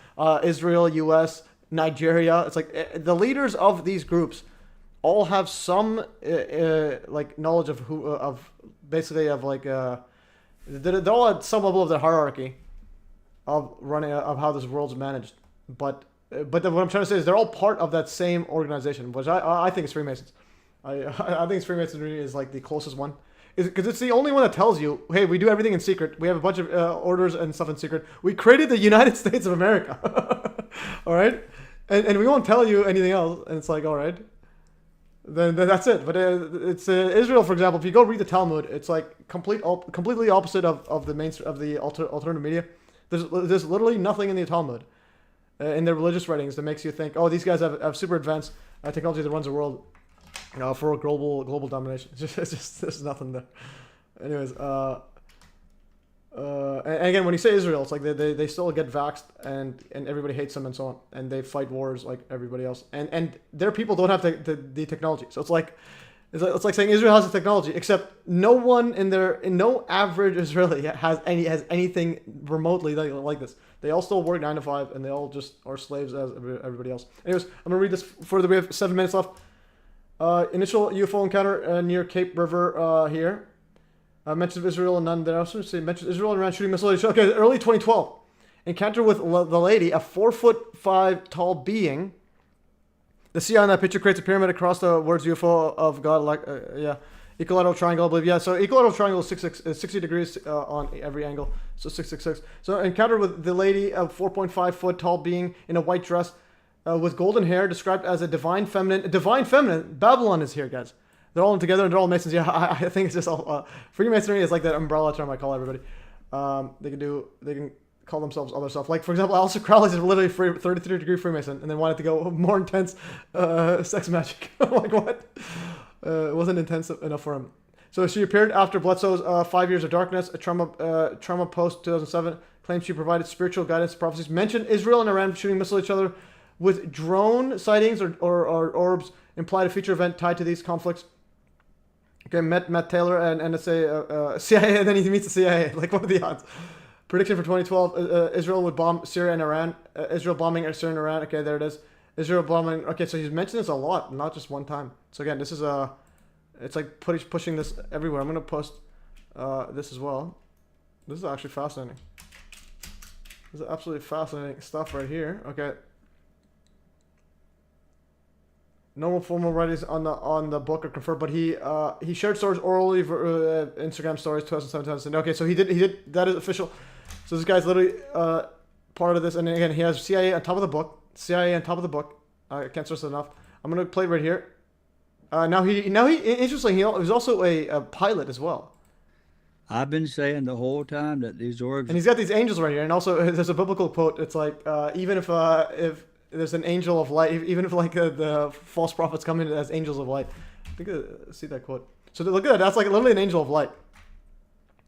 Israel, U.S., Nigeria. It's like the leaders of these groups all have some like knowledge of who of basically of like they're all at some level of the hierarchy of running of how this world's managed. But what I'm trying to say is they're all part of that same organization, which I think is Freemasons. I think Freemasonry is like the closest one. Because it's the only one that tells you, hey, we do everything in secret. We have a bunch of orders and stuff in secret. We created the United States of America. All right? And we won't tell you anything else. And it's like, all right. Then that's it. But it's Israel, for example. If you go read the Talmud, it's like completely opposite of the alternative media. There's literally nothing in the Talmud, in their religious writings, that makes you think, oh, these guys have super advanced technology that runs the world. For global domination. It's just there's nothing there. Anyways, and again, when you say Israel, it's like they still get vaxxed and everybody hates them and so on, and they fight wars like everybody else, and their people don't have the technology. So it's like saying Israel has the technology, except no average Israeli has anything remotely like this. They all still work 9 to 5, and they all just are slaves as everybody else. Anyways, I'm gonna read this further. We have 7 minutes left. Initial UFO encounter near Cape River here. Mention of Israel and none there. I was going to say mention Israel and Iran shooting missiles. Okay, early 2012. Encounter with the lady, a 4'5" tall being. The CI in that picture creates a pyramid across the words UFO of God. Like yeah, equilateral triangle, I believe. Yeah, so equilateral triangle is 60 degrees on every angle. So 666. So encounter with the lady, a 4.5 foot tall being in a white dress. With golden hair, described as a divine feminine. Divine feminine. Babylon is here, guys. They're all together and they're all Masons. Yeah, I think it's just all. Freemasonry is like that umbrella term I call everybody. They can call themselves other stuff. Like, for example, Aleister Crowley is literally 33-degree Freemason and then wanted to go more intense sex magic. Like, what? It wasn't intense enough for him. So she appeared after Bledsoe's 5 Years of Darkness, a trauma post 2007. Claims she provided spiritual guidance prophecies. Mentioned Israel and Iran shooting missiles at each other. With drone sightings or orbs implied a future event tied to these conflicts. Okay, Matt Taylor and NSA, CIA, and then he meets the CIA. Like, what are the odds? Prediction for 2012, Israel would bomb Syria and Iran. Israel bombing Syria and Iran. Okay, there it is. Israel bombing. Okay, so he's mentioned this a lot, not just one time. So again, this is it's like pushing this everywhere. I'm going to post this as well. This is actually fascinating. This is absolutely fascinating stuff right here. Okay. No formal writings on the book are confirmed, but he shared stories orally for Instagram stories 2007. Okay, so he did that is official. So this guy's literally part of this, and again he has CIA on top of the book. CIA on top of the book. I can't stress it enough. I'm gonna play it right here. Now he interestingly he was also a pilot as well. I've been saying the whole time that these orbs. And he's got these angels right here, and also there's a biblical quote. It's like even if there's an angel of light, even if like the false prophets come in as angels of light. I think see that quote. So look at that. That's like literally an angel of light.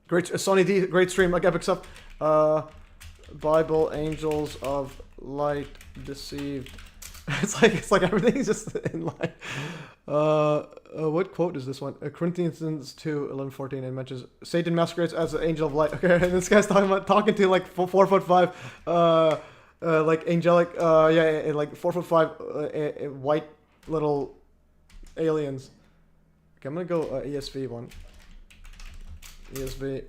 Great Sonny D, great stream, like epic stuff. Bible angels of light deceived. It's like everything's just in line. What quote is this one? Corinthians 2:11-14, and mentions Satan masquerades as an angel of light. Okay, and this guy's talking to like 4'5". Like angelic, like 4'5", white little aliens. Okay, I'm gonna go ESV one. ESV.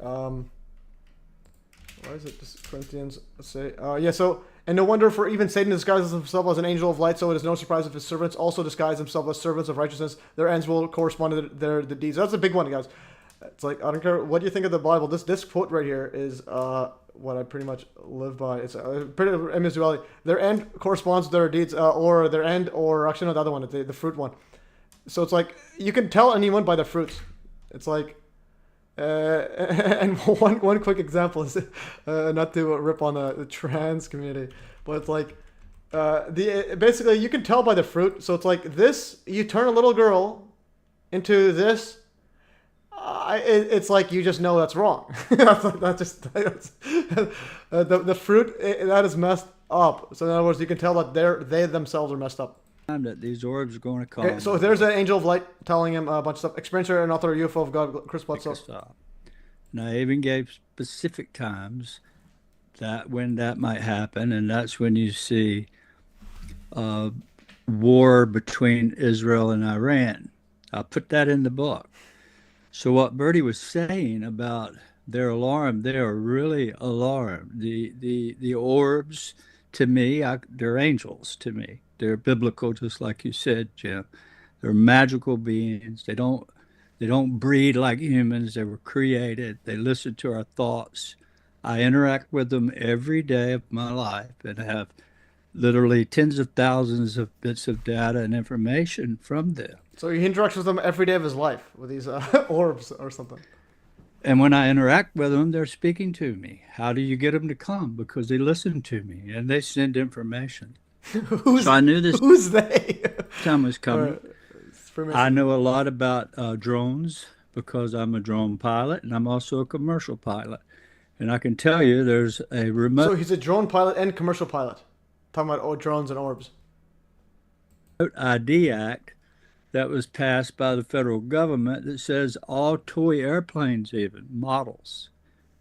Why is it just Corinthians? Let's say. Yeah. So, and no wonder for even Satan disguises himself as an angel of light. So it is no surprise if his servants also disguise themselves as servants of righteousness. Their ends will correspond to their deeds. That's a big one, guys. It's like I don't care what you think of the Bible. This quote right here is what I pretty much live by. It's pretty MS duality. Their end corresponds to their deeds, or their end, or actually no, the other one, the fruit one. So it's like you can tell anyone by the fruits. It's like, and one quick example is not to rip on the trans community, but it's like basically you can tell by the fruit. So it's like this: you turn a little girl into this. It's like you just know that's wrong. The fruit that is messed up. So in other words, you can tell that they themselves are messed up. That these orbs are going to come. Okay, so there's an angel of light telling him a bunch of stuff. Experiencer and author of UFO of God, Chris Bledsoe. And I even gave specific times that when that might happen, and that's when you see war between Israel and Iran. I put that in the book. So what Bertie was saying about their alarm, they are really alarmed. The orbs, to me, they're angels to me. They're biblical, just like you said, Jim. They're magical beings. They don't breed like humans. They were created. They listen to our thoughts. I interact with them every day of my life and have literally tens of thousands of bits of data and information from them. So he interacts with them every day of his life with these orbs or something. And when I interact with them, they're speaking to me. How do you get them to come? Because they listen to me and they send information. So I knew this. Who's they? Time was coming. I know a lot about drones because I'm a drone pilot and I'm also a commercial pilot. And I can tell you there's a remote... So he's a drone pilot and commercial pilot. Talking about drones and orbs. ID Act that was passed by the federal government that says all toy airplanes, even models,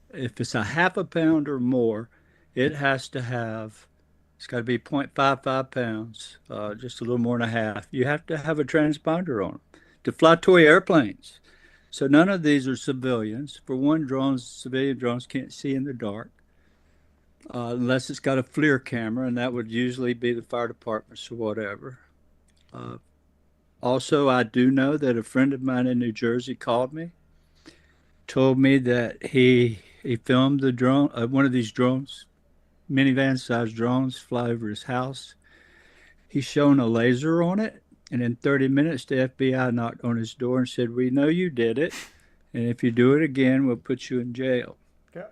if it's a half a pound or more, it has to have, it's got to be 0.55 pounds, just a little more than a half. You have to have a transponder on them to fly toy airplanes. So none of these are civilians. For one, civilian drones can't see in the dark unless it's got a FLIR camera, and that would usually be the fire departments or whatever. Also, I do know that a friend of mine in New Jersey called me, told me that he filmed the drone, one of these drones, minivan-sized drones, fly over his house. He's shown a laser on it, and in 30 minutes, the FBI knocked on his door and said, "We know you did it, and if you do it again, we'll put you in jail." Okay.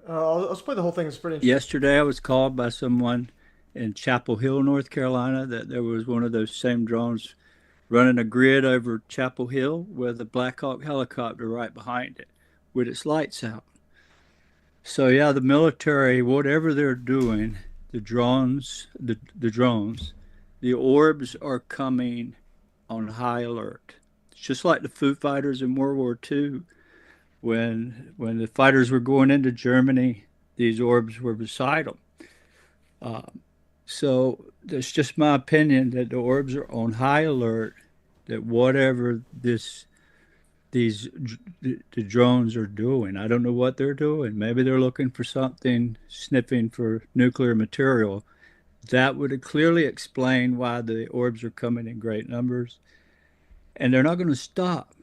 I'll just play the whole thing. It's pretty interesting. Yesterday, I was called by someone in Chapel Hill, North Carolina, that there was one of those same drones running a grid over Chapel Hill with a Black Hawk helicopter right behind it with its lights out. So yeah, the military, whatever they're doing, the drones, the orbs are coming on high alert. It's just like the Foo Fighters in World War II. When the fighters were going into Germany, these orbs were beside them. So it's just my opinion that the orbs are on high alert, that whatever the drones are doing, I don't know what they're doing. Maybe they're looking for something, sniffing for nuclear material. That would clearly explain why the orbs are coming in great numbers. And they're not going to stop.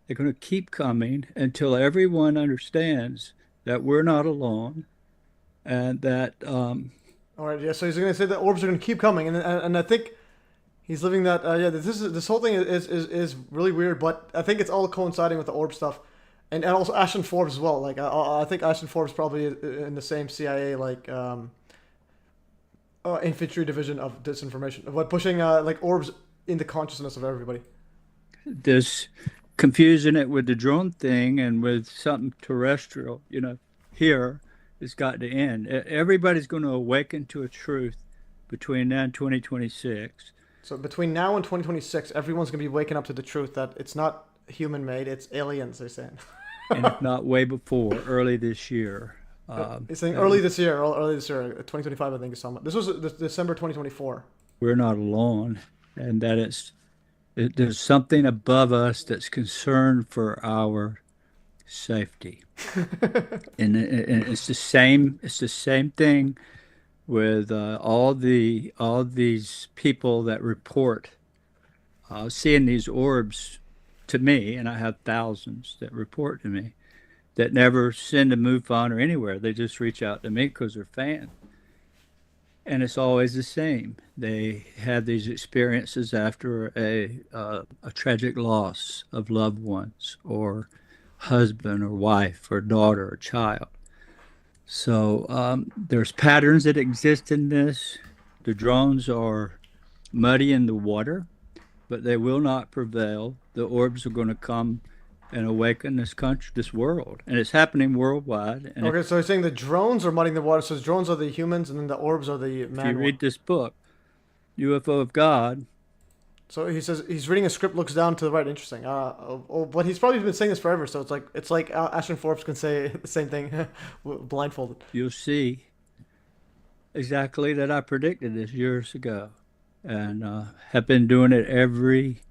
They're going to keep coming until everyone understands that we're not alone and that... All right, yeah. So he's going to say that orbs are going to keep coming, and I think he's living that. Yeah, this whole thing is really weird, but I think it's all coinciding with the orb stuff, and also Ashton Forbes as well. Like I think Ashton Forbes probably in the same CIA infantry division of disinformation, but pushing like orbs in the consciousness of everybody. This confusing it with the drone thing and with something terrestrial, here. It's got to end. Everybody's going to awaken to a truth between now and 2026. So between now and 2026, everyone's going to be waking up to the truth that it's not human-made, it's aliens, they're saying. And if not way before, early this year. It's saying early this year, 2025, I think is something. This was December 2024. We're not alone, and that there's something above us that's concerned for our safety. And it's the same thing with all these people that report seeing these orbs to me, and I have thousands that report to me that never send a MUFON or anywhere. They just reach out to me because they're fans. And it's always the same. They have these experiences after a tragic loss of loved ones or husband or wife or daughter or child. So there's patterns that exist in this. The drones are muddying the water, but they will not prevail. The orbs are going to come and awaken this country, this world, and it's happening worldwide. And okay, so you're saying the drones are muddying the water. So the drones are the humans, and then the orbs are the man. If you read this book, UFO of God. So he says he's reading a script, looks down to the right. Interesting. But he's probably been saying this forever. So it's like Ashton Forbes can say the same thing blindfolded. You'll see exactly that I predicted this years ago, and have been doing it every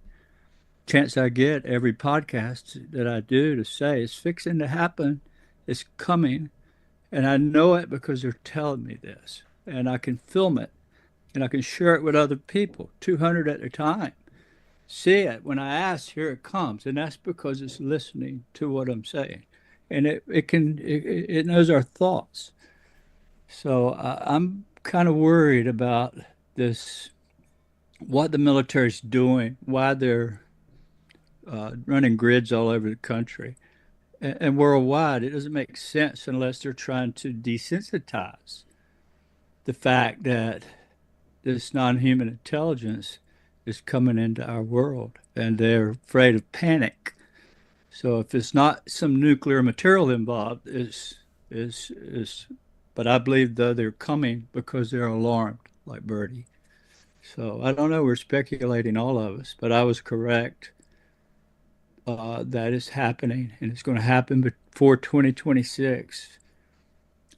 chance I get, every podcast that I do, to say it's fixing to happen, it's coming, and I know it because they're telling me this, and I can film it, and I can share it with other people, 200 at a time. See it when I ask, here it comes, and that's because it's listening to what I'm saying, and it knows our thoughts. So I'm kind of worried about this, what the military's doing, why they're running grids all over the country and worldwide. It doesn't make sense unless they're trying to desensitize the fact that this non-human intelligence is coming into our world, and they're afraid of panic. So if it's not some nuclear material involved, but I believe though they're coming because they're alarmed, like Bertie. So I don't know, we're speculating, all of us, but I was correct. That is happening, and it's going to happen before 2026.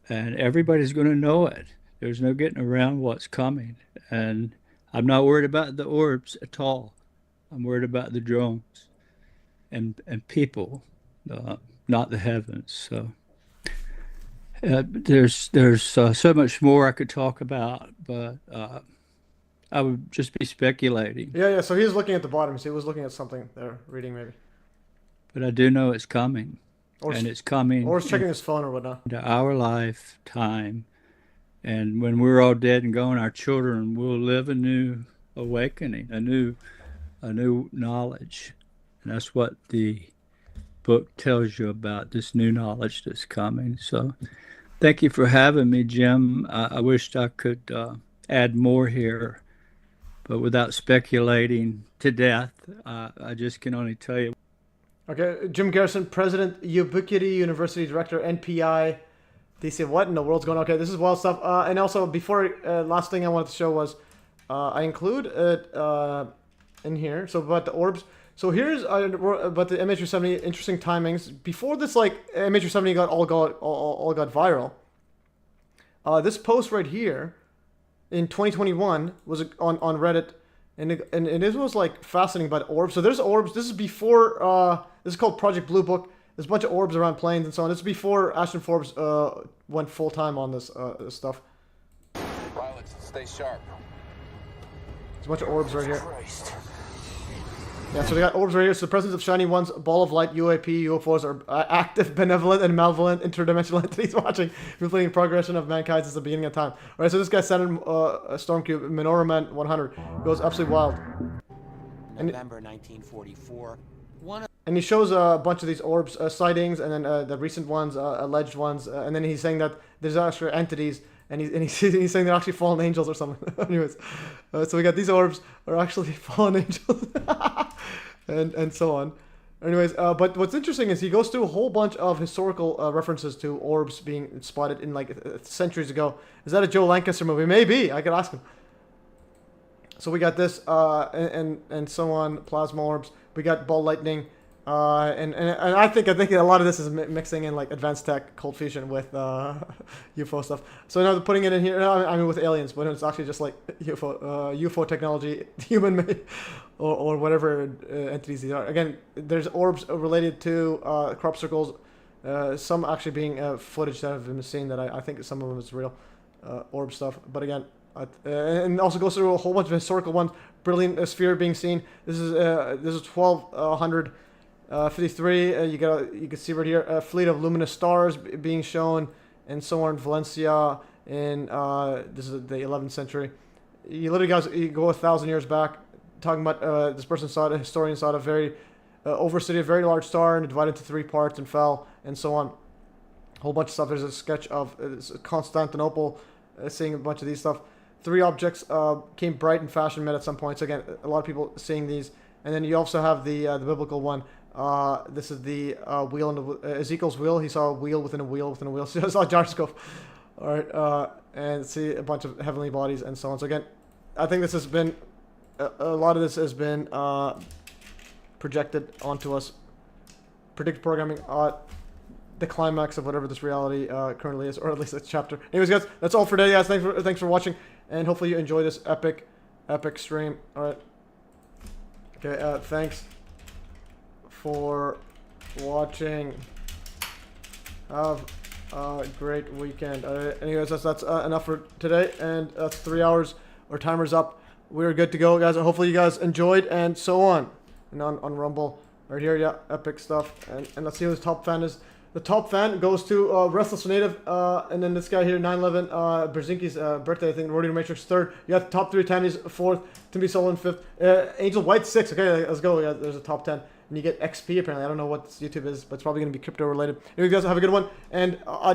And everybody's going to know it. There's no getting around what's coming. And I'm not worried about the orbs at all. I'm worried about the drones and people, not the heavens. So there's so much more I could talk about, but I would just be speculating. Yeah. So he's looking at the bottom. So he was looking at something there, reading maybe. But I do know it's coming, and it's coming. Or he's checking his phone or whatnot. Into our lifetime, and when we're all dead and gone, our children will live a new awakening, a new knowledge, and that's what the book tells you about, this new knowledge that's coming. So, thank you for having me, Jim. I wished I could add more here, but without speculating to death, I just can only tell you. Okay, Jim Garrison, President, Ubiquity University Director, NPI. DC, what in the world's going on? Okay, this is wild stuff. And also, before, last thing I wanted to show was, I include it in here. So, about the orbs. So, here's about the MH370, interesting timings. Before this, like, MH370 all got viral, this post right here in 2021 was on Reddit. And it was like fascinating about orbs. So there's orbs. This is before. This is called Project Blue Book. There's a bunch of orbs around planes and so on. This is before Ashton Forbes went full time on this stuff. Pilots, stay sharp. There's a bunch of orbs right here. Yeah, so they got orbs right here. So the presence of shiny ones, ball of light, UAP, UFOs are active, benevolent, and malevolent interdimensional entities watching, reflecting progression of mankind since the beginning of time. All right, so this guy sent in a Stormcube, Menorah Man 100, goes absolutely wild. November 1944. And he shows a bunch of these orbs sightings, and then the recent ones, alleged ones, and then he's saying that there's actually entities, and he's saying they're actually fallen angels or something. Anyways, so we got these orbs are actually fallen angels, and so on. Anyways, but what's interesting is he goes through a whole bunch of historical references to orbs being spotted in like centuries ago. Is that a Joe Lancaster movie? Maybe. I could ask him. So we got this, and so on, plasma orbs. We got ball lightning. And I think a lot of this is mixing in like advanced tech, cold fusion with UFO stuff. So now they're putting it in here. I mean with aliens, but it's actually just like UFO technology, human made, or whatever entities these are. Again, there's orbs related to crop circles. Some actually being footage that have been seen that I think some of them is real orb stuff. But again, and also goes through a whole bunch of historical ones. Brilliant sphere being seen. This is 1200. 53, you can see right here a fleet of luminous stars being shown, and so on. Valencia in this is the 11th century. You literally you go 1,000 years back, talking about this person saw it, a historian saw it, a very overcity, a very large star, and divided into 3 parts and fell, and so on. A whole bunch of stuff. There's a sketch of Constantinople, seeing a bunch of these stuff. 3 objects came bright in fashion, met at some point. So again, a lot of people seeing these, and then you also have the biblical one. This is the wheel in Ezekiel's wheel. He saw a wheel within a wheel within a wheel. So he saw a gyroscope. All right, and see a bunch of heavenly bodies and so on. So again, I think this has been a lot of this has been projected onto us. Predictive programming. the climax of whatever this reality currently is, or at least a chapter. Anyways, guys, that's all for today, guys. Thanks for watching, and hopefully you enjoy this epic stream. All right. Okay. Thanks for watching. Have a great weekend. Anyways, that's enough for today, and that's 3 hours. Our timer's up. We're good to go, guys. Hopefully you guys enjoyed, and so on. And on Rumble right here, yeah, epic stuff. And let's see who the top fan is. The top fan goes to Restless Native, and then this guy here, 911, Brzezinski's birthday, I think, Rodeo Matrix 3rd. You got the top 3, Tammy's 4th, Timmy Sullivan 5th, Angel White 6th. Okay, let's go. Yeah, there's a top 10. And you get XP apparently. I don't know what YouTube is, but it's probably going to be crypto related. Anyway, guys, have a good one, and